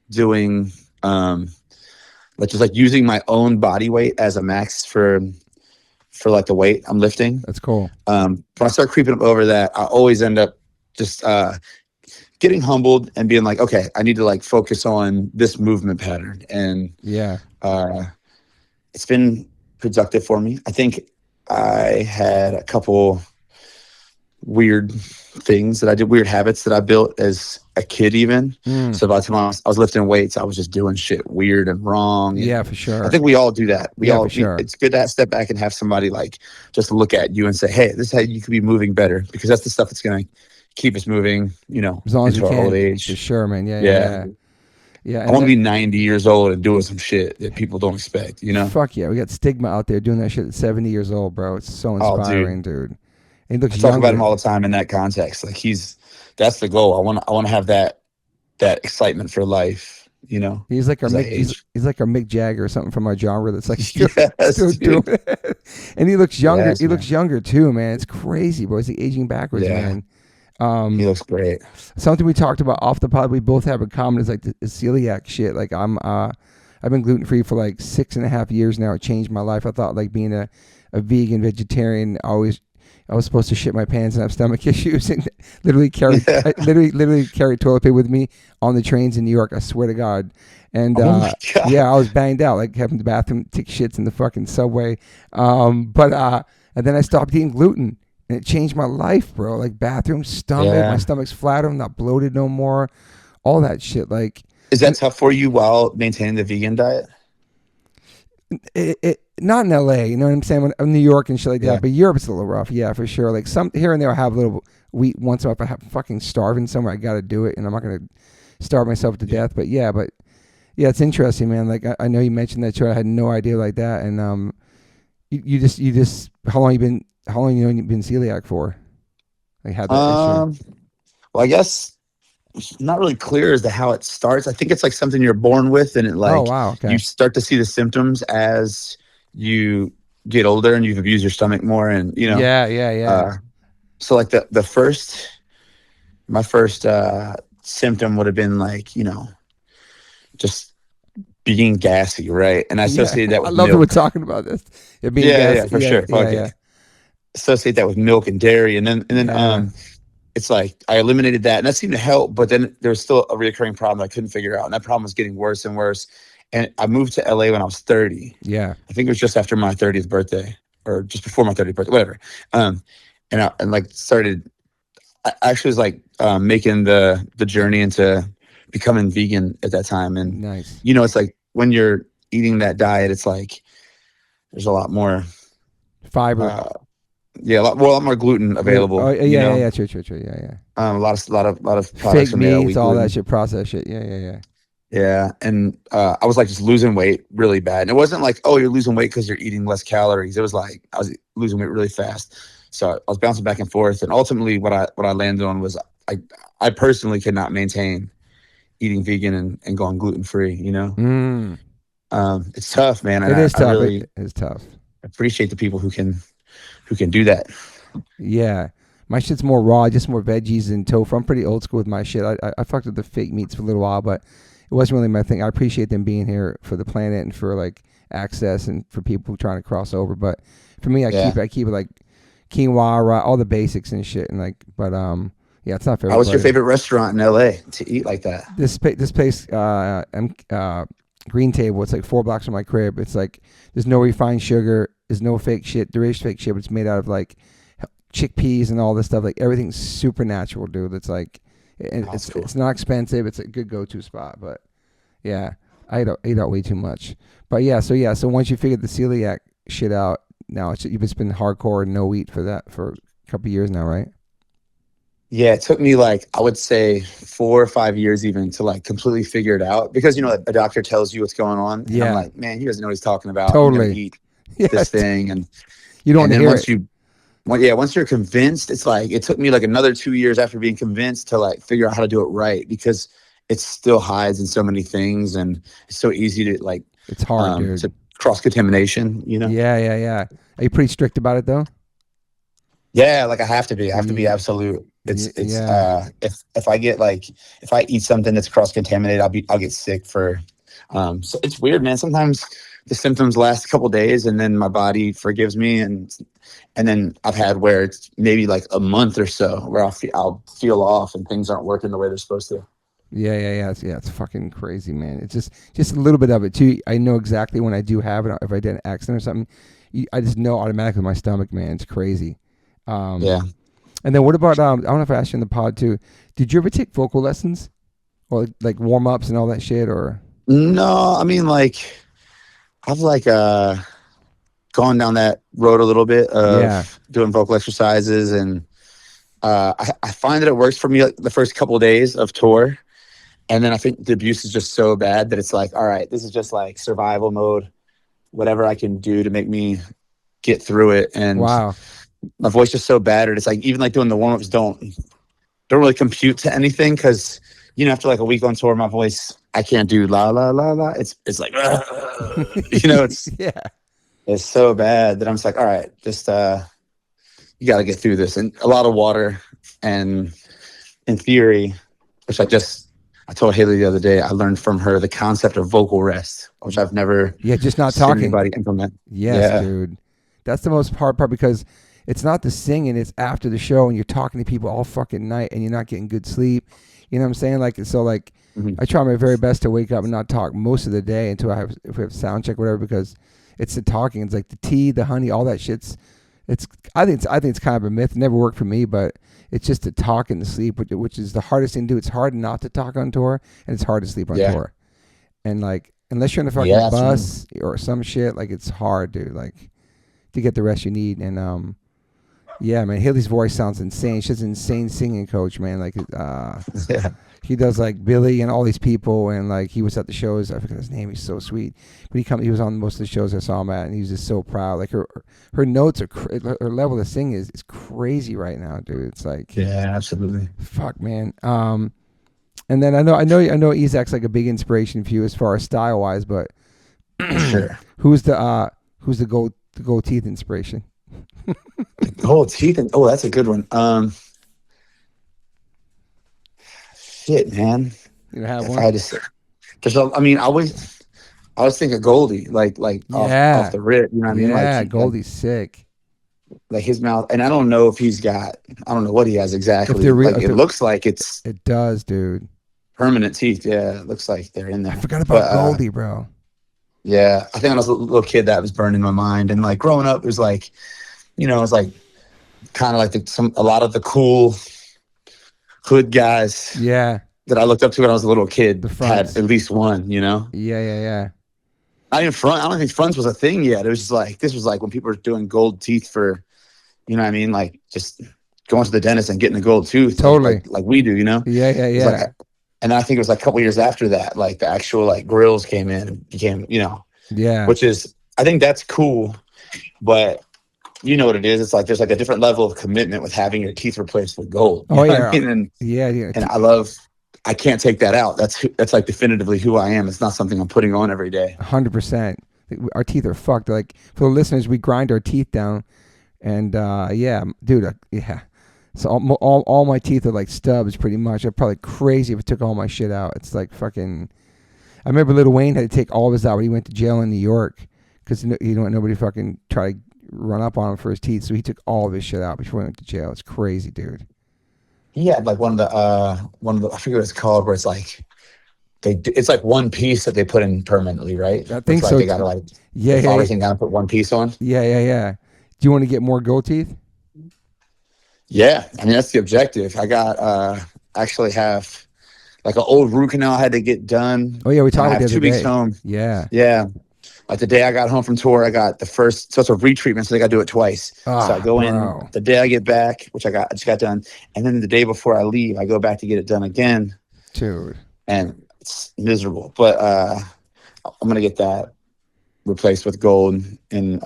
doing, just like using my own body weight as a max for like the weight I'm lifting. That's cool. When I start creeping up over that, I always end up just getting humbled and being like, okay, I need to like focus on this movement pattern. And it's been productive for me. I think I had a couple weird things that I did, weird habits that I built as a kid even. So by the time I was lifting weights, I was just doing shit weird and wrong. Yeah, for sure. I think we all do that. For sure. It's good to step back and have somebody like just look at you and say, hey, this is how you could be moving better, because that's the stuff that's going to keep us moving, as long as you our can. old age. For sure, man. Yeah. I want to be 90 years old and doing some shit that people don't expect, Fuck yeah. We got stigma out there doing that shit at 70 years old, bro. It's so inspiring, dude. And he looks I talk about him all the time in that context. Like that's the goal. I want to have that excitement for life, He's like our he's like our Mick Jagger or something from our genre that's like still doing it. And he looks younger. He looks younger too, man. It's crazy, bro. He's like aging backwards, man. He looks great. Something we talked about off the pod we both have in common is like the celiac shit. Like I've been gluten free for like 6.5 years now. It changed my life. I thought like being a vegan vegetarian, I was supposed to shit my pants and have stomach issues, and literally carry toilet paper with me on the trains in New York. I swear to God. And I was banged out, like having the bathroom take shits in the fucking subway. And then I stopped eating gluten. And it changed my life, bro. Like bathroom, stomach, my stomach's flatter. I'm not bloated no more. All that shit. Like, is that tough for you while maintaining the vegan diet? It not in LA, you know what I'm saying? When I'm in New York and shit like that, but Europe's a little rough, for sure. Like some here and there, I have a little wheat once in a while. If I have fucking starving somewhere, I got to do it, and I'm not gonna starve myself to death. But it's interesting, man. Like I know you mentioned that too. I had no idea like that, and you just how long you been celiac for? Like had that issue? Well, I guess it's not really clear as to how it starts. I think it's like something you're born with, and it you start to see the symptoms as you get older and you've abused your stomach more, and so like my first symptom would have been like just being gassy, right? And I associated that with milk. I love that we're talking about this. It being gassy. For sure. Associate that with milk and dairy, and then it's like I eliminated that, and that seemed to help. But then there was still a recurring problem I couldn't figure out, and that problem was getting worse and worse. And I moved to LA when I was 30. Yeah, I think it was just after my 30th birthday, or just before my 30th birthday, whatever. And I started. I actually was like making the journey into becoming vegan at that time, and nice. It's like when you're eating that diet, it's like there's a lot more fiber. A lot more gluten available. True. Yeah. A lot of products fake from meats, all that shit, processed shit. Yeah. Yeah, and I was like just losing weight really bad, and it wasn't like, oh, you're losing weight because you're eating less calories. It was like I was losing weight really fast, so I was bouncing back and forth. And ultimately, what I landed on was I personally could not maintain eating vegan and going gluten free. It's tough, man. It is tough. It is tough. Appreciate the people who can do that. Yeah, my shit's more raw, just more veggies and tofu. I'm pretty old school with my shit. I fucked with the fake meats for a little while, but it wasn't really my thing. I appreciate them being here for the planet and for like access and for people trying to cross over. But for me, I keep it like quinoa, all the basics and shit. And like, but it's not fair. What was your favorite restaurant in LA to eat like that? This place, Green Table. It's like 4 blocks from my crib. It's like there's no refined sugar. There's no fake shit. There is fake shit, but it's made out of like chickpeas and all this stuff. Like everything's super natural, dude. It's like it's not expensive. It's a good go-to spot. But yeah, I ate out way too much. But so once you figured the celiac shit out, now you've just been hardcore no wheat for a couple of years now, right? Yeah, it took me like I would say 4 or 5 years even to like completely figure it out, because a doctor tells you what's going on. And I'm like, man, he doesn't know what he's talking about. Totally. This thing, and you don't hear it. Once you're convinced, it's like it took me like another 2 years after being convinced to like figure out how to do it right, because it still hides in so many things, and it's so easy to like. It's hard, dude. To cross contamination. Yeah. Are you pretty strict about it though? Yeah, like I have to be. I have to be absolute. It's if I get like if I eat something that's cross contaminated, I'll get sick for. So it's weird, man. Sometimes the symptoms last a couple days, and then my body forgives me, and then I've had where it's maybe like a month or so where I'll feel off and things aren't working the way they're supposed to. Yeah. It's fucking crazy, man. It's just a little bit of it too. I know exactly when I do have it. If I did an accident or something, I just know automatically my stomach, man. It's crazy. And then what about I don't know if I asked you in the pod too. Did you ever take vocal lessons, or like warm ups and all that shit? Or no, I mean like I've like gone down that road a little bit of doing vocal exercises, and I find that it works for me like, the first couple of days of tour, and then I think the abuse is just so bad that it's like, all right, this is just like survival mode, whatever I can do to make me get through it. And my voice is so bad, and it's like even like doing the warm-ups don't really compute to anything, because after like a week on tour, my voice, I can't do la la la la. It's like it's it's so bad that I'm just like, all right, just you got to get through this, and a lot of water. And in theory, which I told Haley the other day, I learned from her the concept of vocal rest, which I've never just not seen talking anybody implement. Yes, dude, that's the most hard part, because it's not the singing, it's after the show and you're talking to people all fucking night and you're not getting good sleep. You know what I'm saying? Like, so like I try my very best to wake up and not talk most of the day until if we have sound check or whatever, because it's the talking. It's like the tea, the honey, all that shit's. I think it's kind of a myth. It never worked for me, but it's just the talk and the sleep, which is the hardest thing to do. It's hard not to talk on tour, and it's hard to sleep on tour. And like, unless you're in a fucking bus or some shit, like it's hard, dude. Like to get the rest you need. And yeah, man, Haley's voice sounds insane. She's an insane singing coach, man. Like, he does like Billy and all these people, and like he was at the shows. I forget his name. He's so sweet, but he was on most of the shows I saw him at, and he was just so proud. Like her notes are her level of singing is crazy right now, dude. It's like absolutely. Fuck, man. And then I know Isaac's like a big inspiration for you as far as style wise, but sure. Who's the gold teeth inspiration? Gold teeth, that's a good one. Shit, man. You have if one? I had to say, I always think of Goldie, like off the rip. You know what I mean? Yeah, like Goldie's sick. Like his mouth, and I don't know if he's got. I don't know what he has exactly. It looks like it's. It does, dude. Permanent teeth. Yeah, it looks like they're in there. I forgot about Goldie, bro. Yeah, I think when I was a little kid, that was burned in my mind, and like growing up, it was like, it was like kind of like a lot of the cool hood guys. Yeah. That I looked up to when I was a little kid had at least one, Yeah. Not even front. I don't think fronts was a thing yet. It was just like, this was like when people were doing gold teeth for, you know what I mean? Like just going to the dentist and getting a gold tooth. Totally. Like we do, Yeah. Like, and I think it was like a couple years after that, like the actual like grills came in and became, which is, I think that's cool, but you know what it is. It's like, there's like a different level of commitment with having your teeth replaced with gold. Oh yeah. I mean? And I can't take that out. That's like definitively who I am. It's not something I'm putting on every day. 100%. Our teeth are fucked. Like for the listeners, we grind our teeth down, and dude. So all my teeth are like stubs, pretty much. I'm probably crazy if I took all my shit out. It's like fucking. I remember Lil Wayne had to take all of his out when he went to jail in New York, because nobody fucking tried to run up on him for his teeth. So he took all of his shit out before he went to jail. It's crazy, dude. He had like one of the I forget what it's called, where it's like it's like one piece that they put in permanently, right? I think it's so. Like they gotta everything gotta put one piece on. Yeah. Do you want to get more gold teeth? Yeah, I mean that's the objective. I got actually have like an old root canal I had to get done. Oh yeah, we talked about the other 2 weeks day. home. Yeah. Like the day I got home from tour, I got the first, so it's a retreatment, so they got to do it twice. So I go in the day I get back, which I just got done, and then the day before I leave, I go back to get it done again. Dude. And it's miserable, but I'm gonna get that replaced with gold, and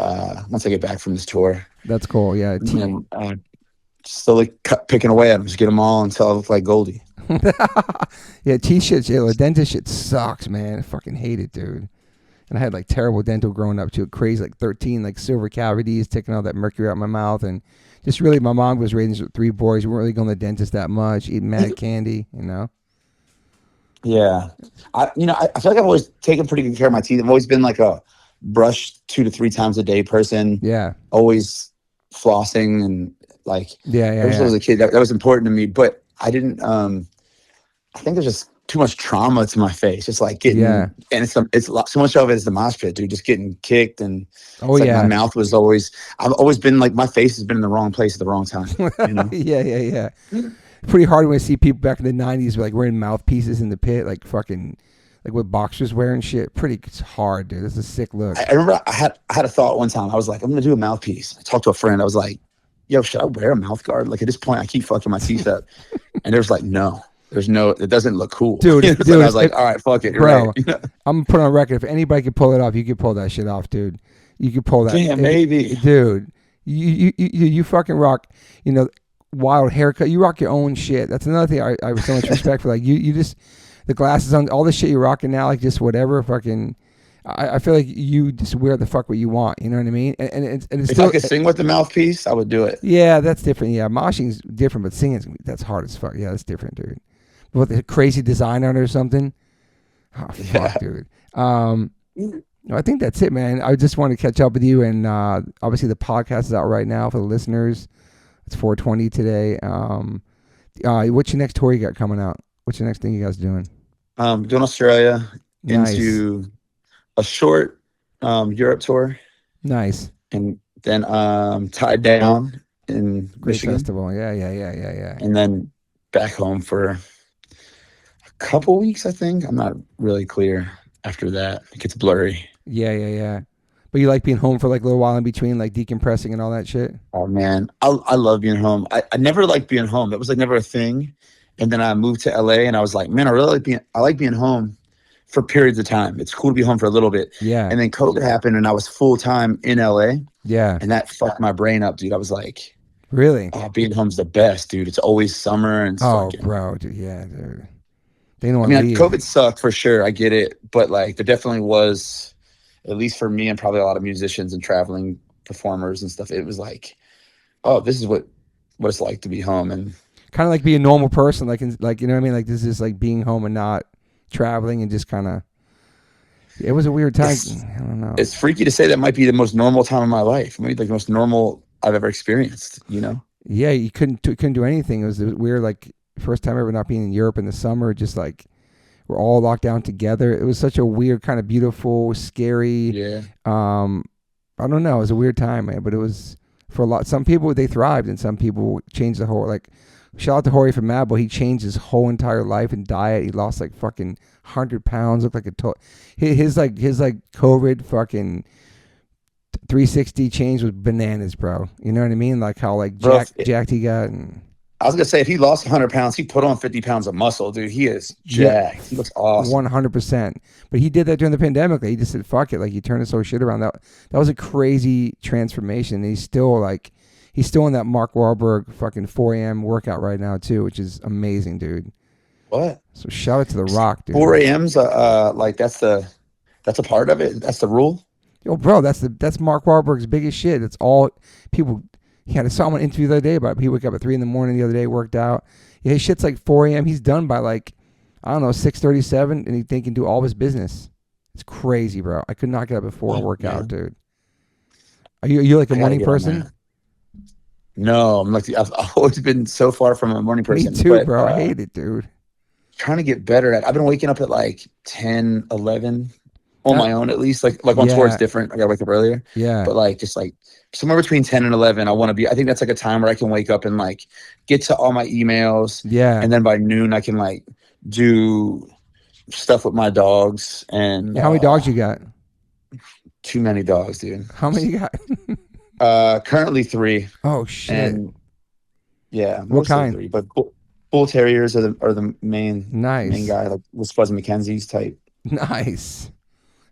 once I get back from this tour. That's cool. Yeah. And slowly picking away at them, just get them all until I look like Goldie. Yeah, teeth shit, the dentist shit sucks, man. I fucking hate it, dude. And I had like terrible dental growing up too, crazy, like 13 like silver cavities, taking all that mercury out of my mouth, and just really, my mom was raising 3 boys. We weren't really going to the dentist that much, eating mad candy, Yeah, I feel like I've always taken pretty good care of my teeth. I've always been like a brush 2 to 3 times a day person. Yeah, always flossing and like ever since I was a kid, that was important to me. But I didn't. I think there's just too much trauma to my face. It's like getting, and it's so much of it is the mosh pit, dude. Just getting kicked, and my mouth was always. I've always been like, my face has been in the wrong place at the wrong time. You know? yeah. Pretty hard when I see people back in the '90s like wearing mouthpieces in the pit, like fucking, like what boxers wear and shit. It's hard, dude. It's a sick look. I remember I had a thought one time. I was like, I'm gonna do a mouthpiece. I talked to a friend. I was like, yo, should I wear a mouth guard? Like at this point, I keep fucking my teeth up, and there's like, no. There's no, it doesn't look cool. Dude, I was like, all right, fuck it. Bro, right. I'm going to put on record. If anybody could pull it off, you could pull that shit off, dude. You could pull that. Damn, maybe. Dude, you fucking rock, wild haircut. You rock your own shit. That's another thing I have so much respect for. Like, you just, the glasses on, all the shit you're rocking now, like just whatever, fucking, I feel like you just wear the fuck what you want. You know what I mean? And it's if still, I could sing with the mouthpiece, I would do it. Yeah, that's different. Yeah, moshing's different, but singing, that's hard as fuck. Yeah, that's different, dude. With the crazy design on it or something. Oh, fuck, dude. I think that's it, man. I just want to catch up with you, and obviously the podcast is out right now for the listeners. It's 4:20 today. What's your next tour you got coming out? What's your next thing you guys doing? Doing Australia. Nice. Into a short Europe tour. Nice. And then Tied Down in Great Michigan. festival. Yeah. And then back home for couple weeks, I think. I'm not really clear after that. It gets blurry. Yeah. But you like being home for like a little while in between, like decompressing and all that shit? Oh, man. I love being home. I never liked being home. That was like never a thing. And then I moved to LA and I was like, man, I like being home for periods of time. It's cool to be home for a little bit. Yeah. And then COVID happened and I was full time in LA. Yeah. And that fucked my brain up, dude. I was like, really? Oh, being home's the best, dude. It's always summer and bro, dude. Yeah, dude. They don't want to leave. mean, COVID sucked for sure. I get it. But like, there definitely was, at least for me and probably a lot of musicians and traveling performers and stuff, it was like, oh, this is what it's like to be home. And kind of like be a normal person. Like, you know what I mean? Like, this is like being home and not traveling and just kind of, it was a weird time. I don't know. It's freaky to say that might be the most normal time of my life. Maybe like the most normal I've ever experienced, Yeah, you couldn't do anything. It was weird, like, first time ever not being in Europe in the summer, just like we're all locked down together. It was such a weird, kind of beautiful, scary. Yeah. I don't know. It was a weird time, man. But it was for a lot. Some people they thrived, and some people changed the whole. Like, shout out to Jorge from Mad Boy. He changed his whole entire life and diet. He lost like fucking 100 pounds. Looked like his COVID fucking 360 change was bananas, bro. You know what I mean? Like how like jacked he got. And I was gonna say, if he lost 100 pounds, he put on 50 pounds of muscle, dude. He is jacked. Yeah, he looks awesome. 100%. But he did that during the pandemic. He just said, "Fuck it." Like, he turned his whole shit around. That was a crazy transformation. And he's still in that Mark Wahlberg fucking 4 a.m. workout right now too, which is amazing, dude. What? So shout out to The Rock, dude. 4 a.m.'s like that's a part of it. That's the rule. Yo, bro, that's Mark Wahlberg's biggest shit. It's all people. I saw him on an interview the other day about it. He woke up at 3 a.m. the other day, worked out. Yeah, his shit's like 4 a.m. He's done by like, I don't know, 6:37, and he can do all his business. It's crazy, bro. I could not get up at 4 and work out, dude. Are you like a morning person? No, I'm like I've always been so far from a morning person. Me too, bro. I hate it, dude. Trying to get better at. I've been waking up at like 10, 11 on my own, at least. Like on tour, it's different. I gotta wake up earlier. Yeah, but like just like somewhere between 10 and 11, I want to be. I think that's like a time where I can wake up and like get to all my emails. Yeah, and then by noon I can like do stuff with my dogs. And how many dogs you got? Too many dogs, dude. How many you got? Currently 3. Oh shit. And yeah, what kind? 3, but bull terriers are the main guy, like with Fuzz McKenzie's type. Nice.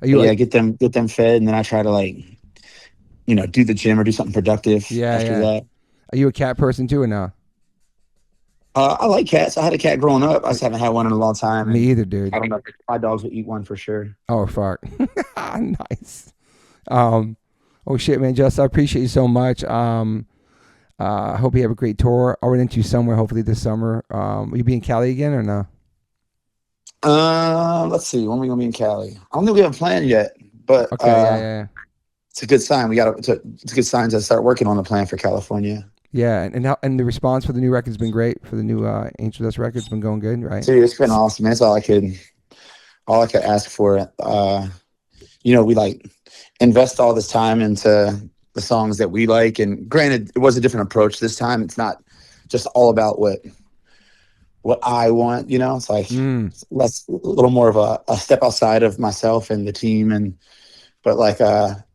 Get them fed, and then I try to like, do the gym or do something productive after that. Are you a cat person too or no? I like cats. I had a cat growing up. I just haven't had one in a long time. Me either, dude. I don't know. My dogs would eat one for sure. Oh fuck. Nice. Oh shit, man, Just, I appreciate you so much. I hope you have a great tour. I'll run into you somewhere, hopefully this summer. Will you be in Cali again or no? Let's see. When are we gonna be in Cali? I don't think we have a plan yet, but okay, yeah. It's a good sign. It's a good sign to start working on the plan for California. Yeah, and the response for the new record's been great. For the new AngelDust record's been going good, right? Dude, it's been awesome, man. That's all I could ask for. We like invest all this time into the songs that we like, and granted, it was a different approach this time. It's not just all about what I want, It's like a little more of a step outside of myself and the team, but like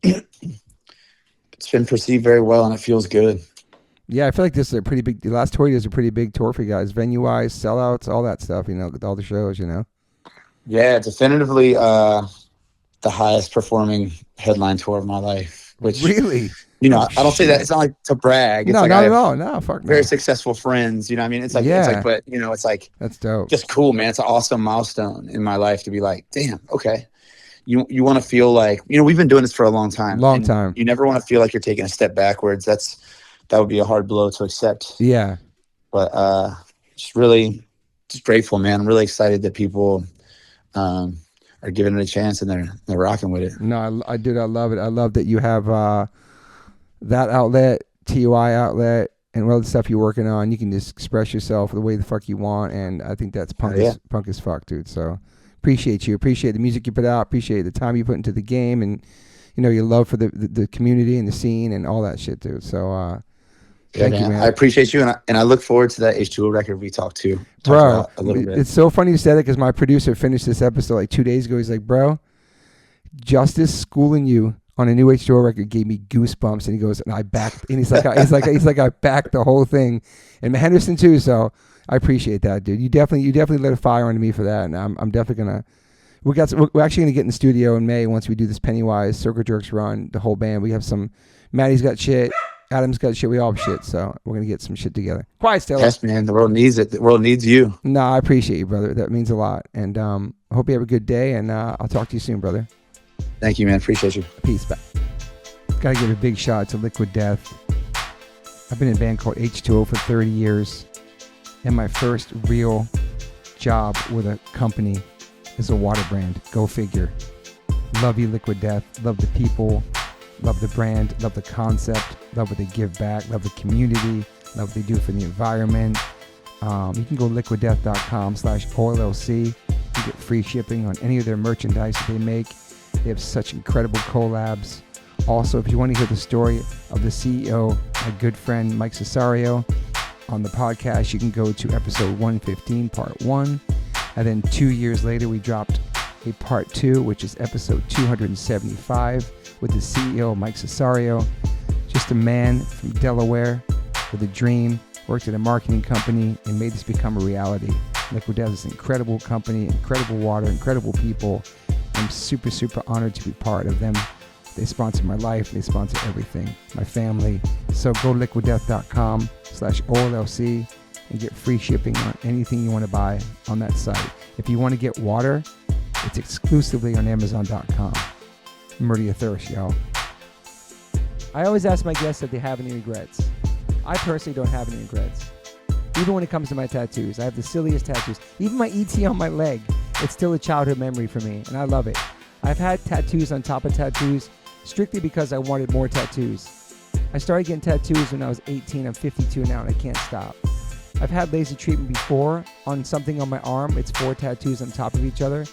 it's been perceived very well, and it feels good. Yeah, I feel like this is a pretty big. The last tour is a pretty big tour for you guys, venue-wise, sellouts, all that stuff. With all the shows, Yeah, definitively the highest performing headline tour of my life. Which really, I don't say that. It's not like to brag. It's no, like not at all. No, fuck. Very successful friends. You know what I mean? It's like, but it's like that's dope. Just cool, man. It's an awesome milestone in my life to be like, damn, okay. You want to feel like we've been doing this for a long time. You never want to feel like you're taking a step backwards. That would be a hard blow to accept. Yeah. But just grateful, man. I'm really excited that people are giving it a chance and they're rocking with it. No, I love it. I love that you have that outlet, TUI outlet, and all the stuff you're working on. You can just express yourself the way the fuck you want, and I think that's punk as fuck, dude. So appreciate you. Appreciate the music you put out. Appreciate the time you put into the game, and your love for the community and the scene and all that shit, dude. So thank you, man. I appreciate you, and I look forward to that H2O record we talked bro, a little bit. It's so funny you said it because my producer finished this episode like 2 days ago. He's like, bro, Justice schooling you on a new H2O record gave me goosebumps, and he goes, and I backed, and he's like, I backed the whole thing, and Henderson too. So I appreciate that, dude. You definitely lit a fire under me for that, and I'm definitely gonna. We're actually gonna get in the studio in May once we do this Pennywise Circle Jerks run. The whole band. We have some. Maddie's got shit. Adam's got shit. We all have shit. So we're gonna get some shit together. Quiet, Stella. Yes, man. The world needs it. The world needs you. No, I appreciate you, brother. That means a lot. And I hope you have a good day. And I'll talk to you soon, brother. Thank you, man. Appreciate you. Peace. Bye. Gotta give a big shout out to Liquid Death. I've been in a band called H2O for 30 years, and my first real job with a company is a water brand. Go figure. Love you, Liquid Death. Love the people. Love the brand. Love the concept. Love what they give back. Love the community. Love what they do for the environment. You can go liquiddeath.com/OLLC. You get free shipping on any of their merchandise that they make. They have such incredible collabs. Also, if you want to hear the story of the CEO, my good friend Mike Cesario, on the podcast, you can go to episode 115, part 1. And then 2 years later, we dropped a part 2, which is episode 275 with the CEO, Mike Cesario. Just a man from Delaware with a dream, worked at a marketing company, and made this become a reality. Liquid Death is an incredible company, incredible water, incredible people. I'm super, super honored to be part of them. They sponsor my life. They sponsor everything, my family. So go liquiddeath.com/OLLC and get free shipping on anything you want to buy on that site. If you want to get water, it's exclusively on Amazon.com. Murder your thirst, y'all. I always ask my guests if they have any regrets. I personally don't have any regrets. Even when it comes to my tattoos, I have the silliest tattoos. Even my ET on my leg, it's still a childhood memory for me, and I love it. I've had tattoos on top of tattoos strictly because I wanted more tattoos. I started getting tattoos when I was 18. I'm 52 now, and I can't stop. I've had laser treatment before on something on my arm. It's 4 tattoos on top of each other.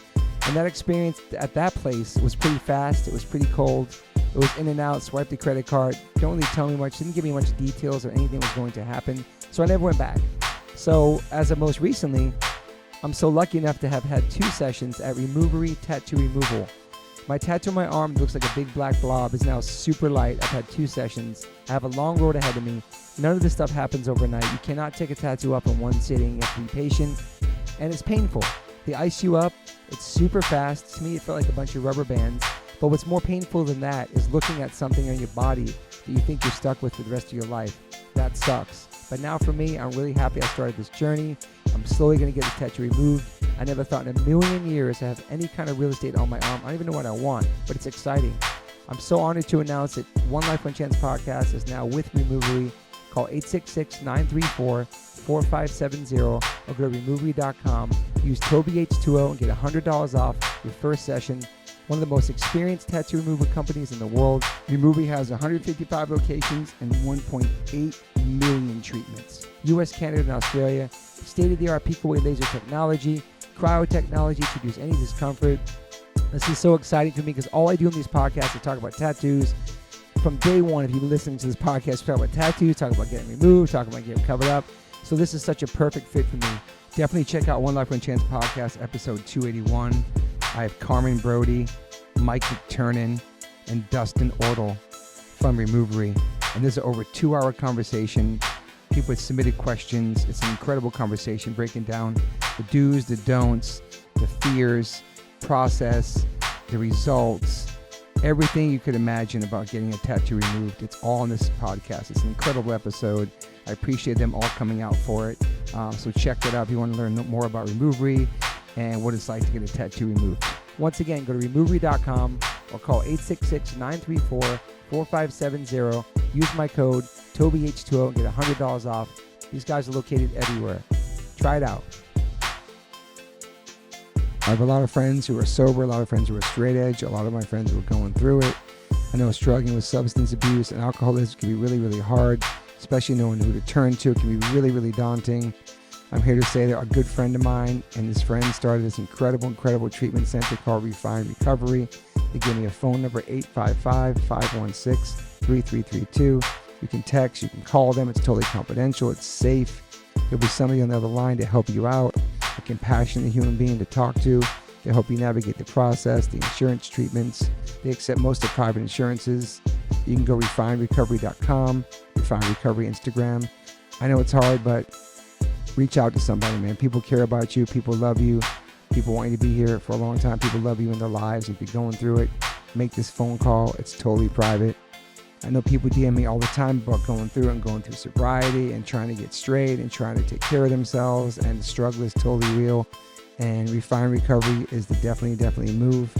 And that experience at that place was pretty fast. It was pretty cold. It was in and out, swipe the credit card. Don't really tell me much. Didn't give me much details or anything was going to happen. So I never went back. So as of most recently, I'm so lucky enough to have had 2 sessions at Removery Tattoo Removal. My tattoo on my arm looks like a big black blob. Is now super light. I've had 2 sessions. I have a long road ahead of me. None of this stuff happens overnight. You cannot take a tattoo up in one sitting. You have to be patient. And it's painful. They ice you up. It's super fast. To me, it felt like a bunch of rubber bands. But what's more painful than that is looking at something on your body that you think you're stuck with for the rest of your life. That sucks. But now for me, I'm really happy I started this journey. I'm slowly going to get this tattoo removed. I never thought in a million years to have any kind of real estate on my arm. I don't even know what I want, but it's exciting. I'm so honored to announce that One Life One Chance podcast is now with Removery. Call 866-934-4570 or go to removery.com. Use Toby H2O and get $100 off your first session. one of the most experienced tattoo removal companies in the world. Removry has 155 locations and 1.8 million treatments. US, Canada, and Australia. State-of-the-art peak-away laser technology, cryo technology to reduce any discomfort. This is so exciting for me because all I do in these podcasts is talk about tattoos. From day one, if you've been listening to this podcast, talk about tattoos, talk about getting removed, talk about getting covered up. So this is such a perfect fit for me. Definitely check out One Life One Chance Podcast, episode 281. I have Carmen Brody, Mike McTurnan, and Dustin Ortle from Removery. And this is over a 2-hour conversation. People have submitted questions. It's an incredible conversation breaking down the do's, the don'ts, the fears, process, the results, everything you could imagine about getting a tattoo removed. It's all in this podcast. It's an incredible episode. I appreciate them all coming out for it. So check it out if you want to learn more about Removery and what it's like to get a tattoo removed. Once again, go to removery.com or call 866-934-4570. Use my code TobyH20 and get $100 off. These guys are located everywhere. Try it out. I have a lot of friends who are sober, a lot of friends who are straight edge, a lot of my friends who are going through it. I know struggling with substance abuse and alcoholism can be really, really hard, especially knowing who to turn to. It can be really, really daunting. I'm here to say that a good friend of mine and his friend started this incredible treatment center called Refine Recovery. They gave me a phone number, 855-516-3332. You can text, you can call them. It's totally confidential. It's safe. There'll be somebody on the other line to help you out, a compassionate human being to talk to help you navigate the process, the insurance treatments. They accept most of private insurances. You can go refinerecovery.com, Refine Recovery Instagram. I know it's hard, but reach out to somebody, man. People care about you. People love you. People want you to be here for a long time. People love you in their lives. If you're going through it, make this phone call. It's totally private. I know people DM me all the time about going through and going through sobriety and trying to get straight and trying to take care of themselves, and the struggle is totally real. And Refine Recovery is the definitely move.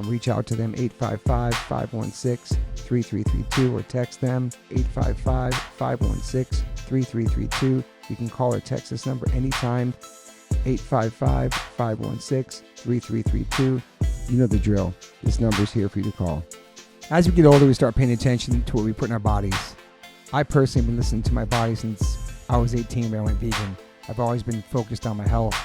Reach out to them, 855-516-3332, or text them, 855-516-3332. You can call or text this number anytime, 855-516-3332. You know the drill. This number is here for you to call. As we get older, we start paying attention to what we put in our bodies. I personally have been listening to my body since I was 18 when I went vegan. I've always been focused on my health.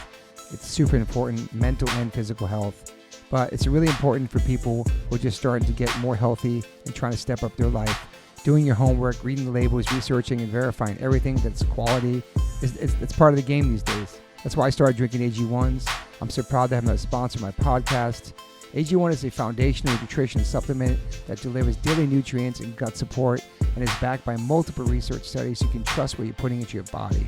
It's super important, mental and physical health. But it's really important for people who are just starting to get more healthy and trying to step up their life. Doing your homework, reading the labels, researching and verifying everything that's quality. It's part of the game these days. That's why I started drinking AG1s. I'm so proud to have them as a sponsor of my podcast. AG1 is a foundational nutrition supplement that delivers daily nutrients and gut support and is backed by multiple research studies, so you can trust what you're putting into your body.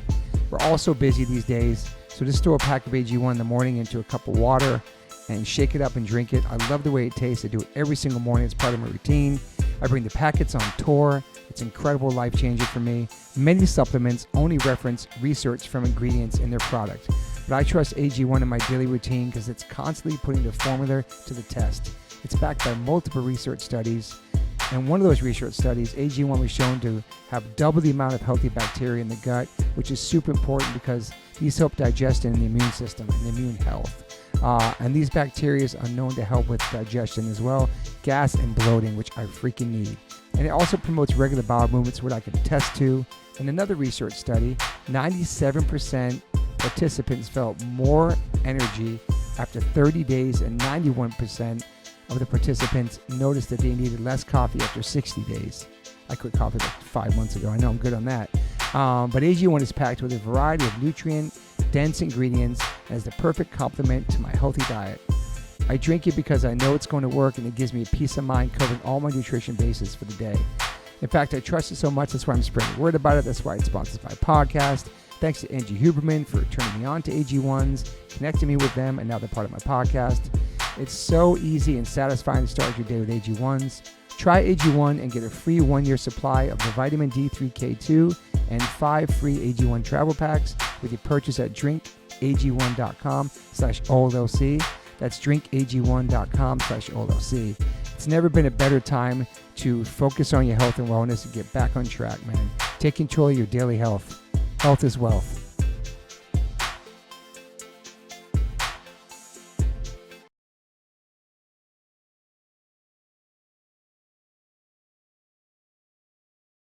We're all so busy these days, so just throw a pack of AG1 in the morning into a cup of water and shake it up and drink it. I love the way it tastes. I do it every single morning. It's part of my routine. I bring the packets on tour. It's an incredible life changer for me. Many supplements only reference research from ingredients in their product, but I trust AG1 in my daily routine because it's constantly putting the formula to the test. It's backed by multiple research studies, and one of those research studies, AG1 was shown to have double the amount of healthy bacteria in the gut, which is super important because these help digestion in the immune system and immune health. And these bacteria are known to help with digestion as well, gas and bloating, which I freaking need. And it also promotes regular bowel movements, what I can attest to. In another research study, 97% participants felt more energy after 30 days, and 91% of the participants noticed that they needed less coffee after 60 days. I quit coffee like 5 months ago. I know I'm good on that. But AG1 is packed with a variety of nutrient-dense ingredients and is the perfect complement to my healthy diet. I drink it because I know it's going to work, and it gives me a peace of mind covering all my nutrition bases for the day. In fact, I trust it so much, that's why I'm spreading word about it. That's why it sponsors my podcast. Thanks to Angie Huberman for turning me on to AG1s, connecting me with them, and now they're part of my podcast. It's so easy and satisfying to start your day with AG1s. Try AG1 and get a free 1-year supply of the vitamin D3K2 and 5 free AG1 travel packs with your purchase at drinkag1.com/OLLC. That's drinkag1.com/OLLC. It's never been a better time to focus on your health and wellness and get back on track, man. Take control of your daily health. Health is wealth.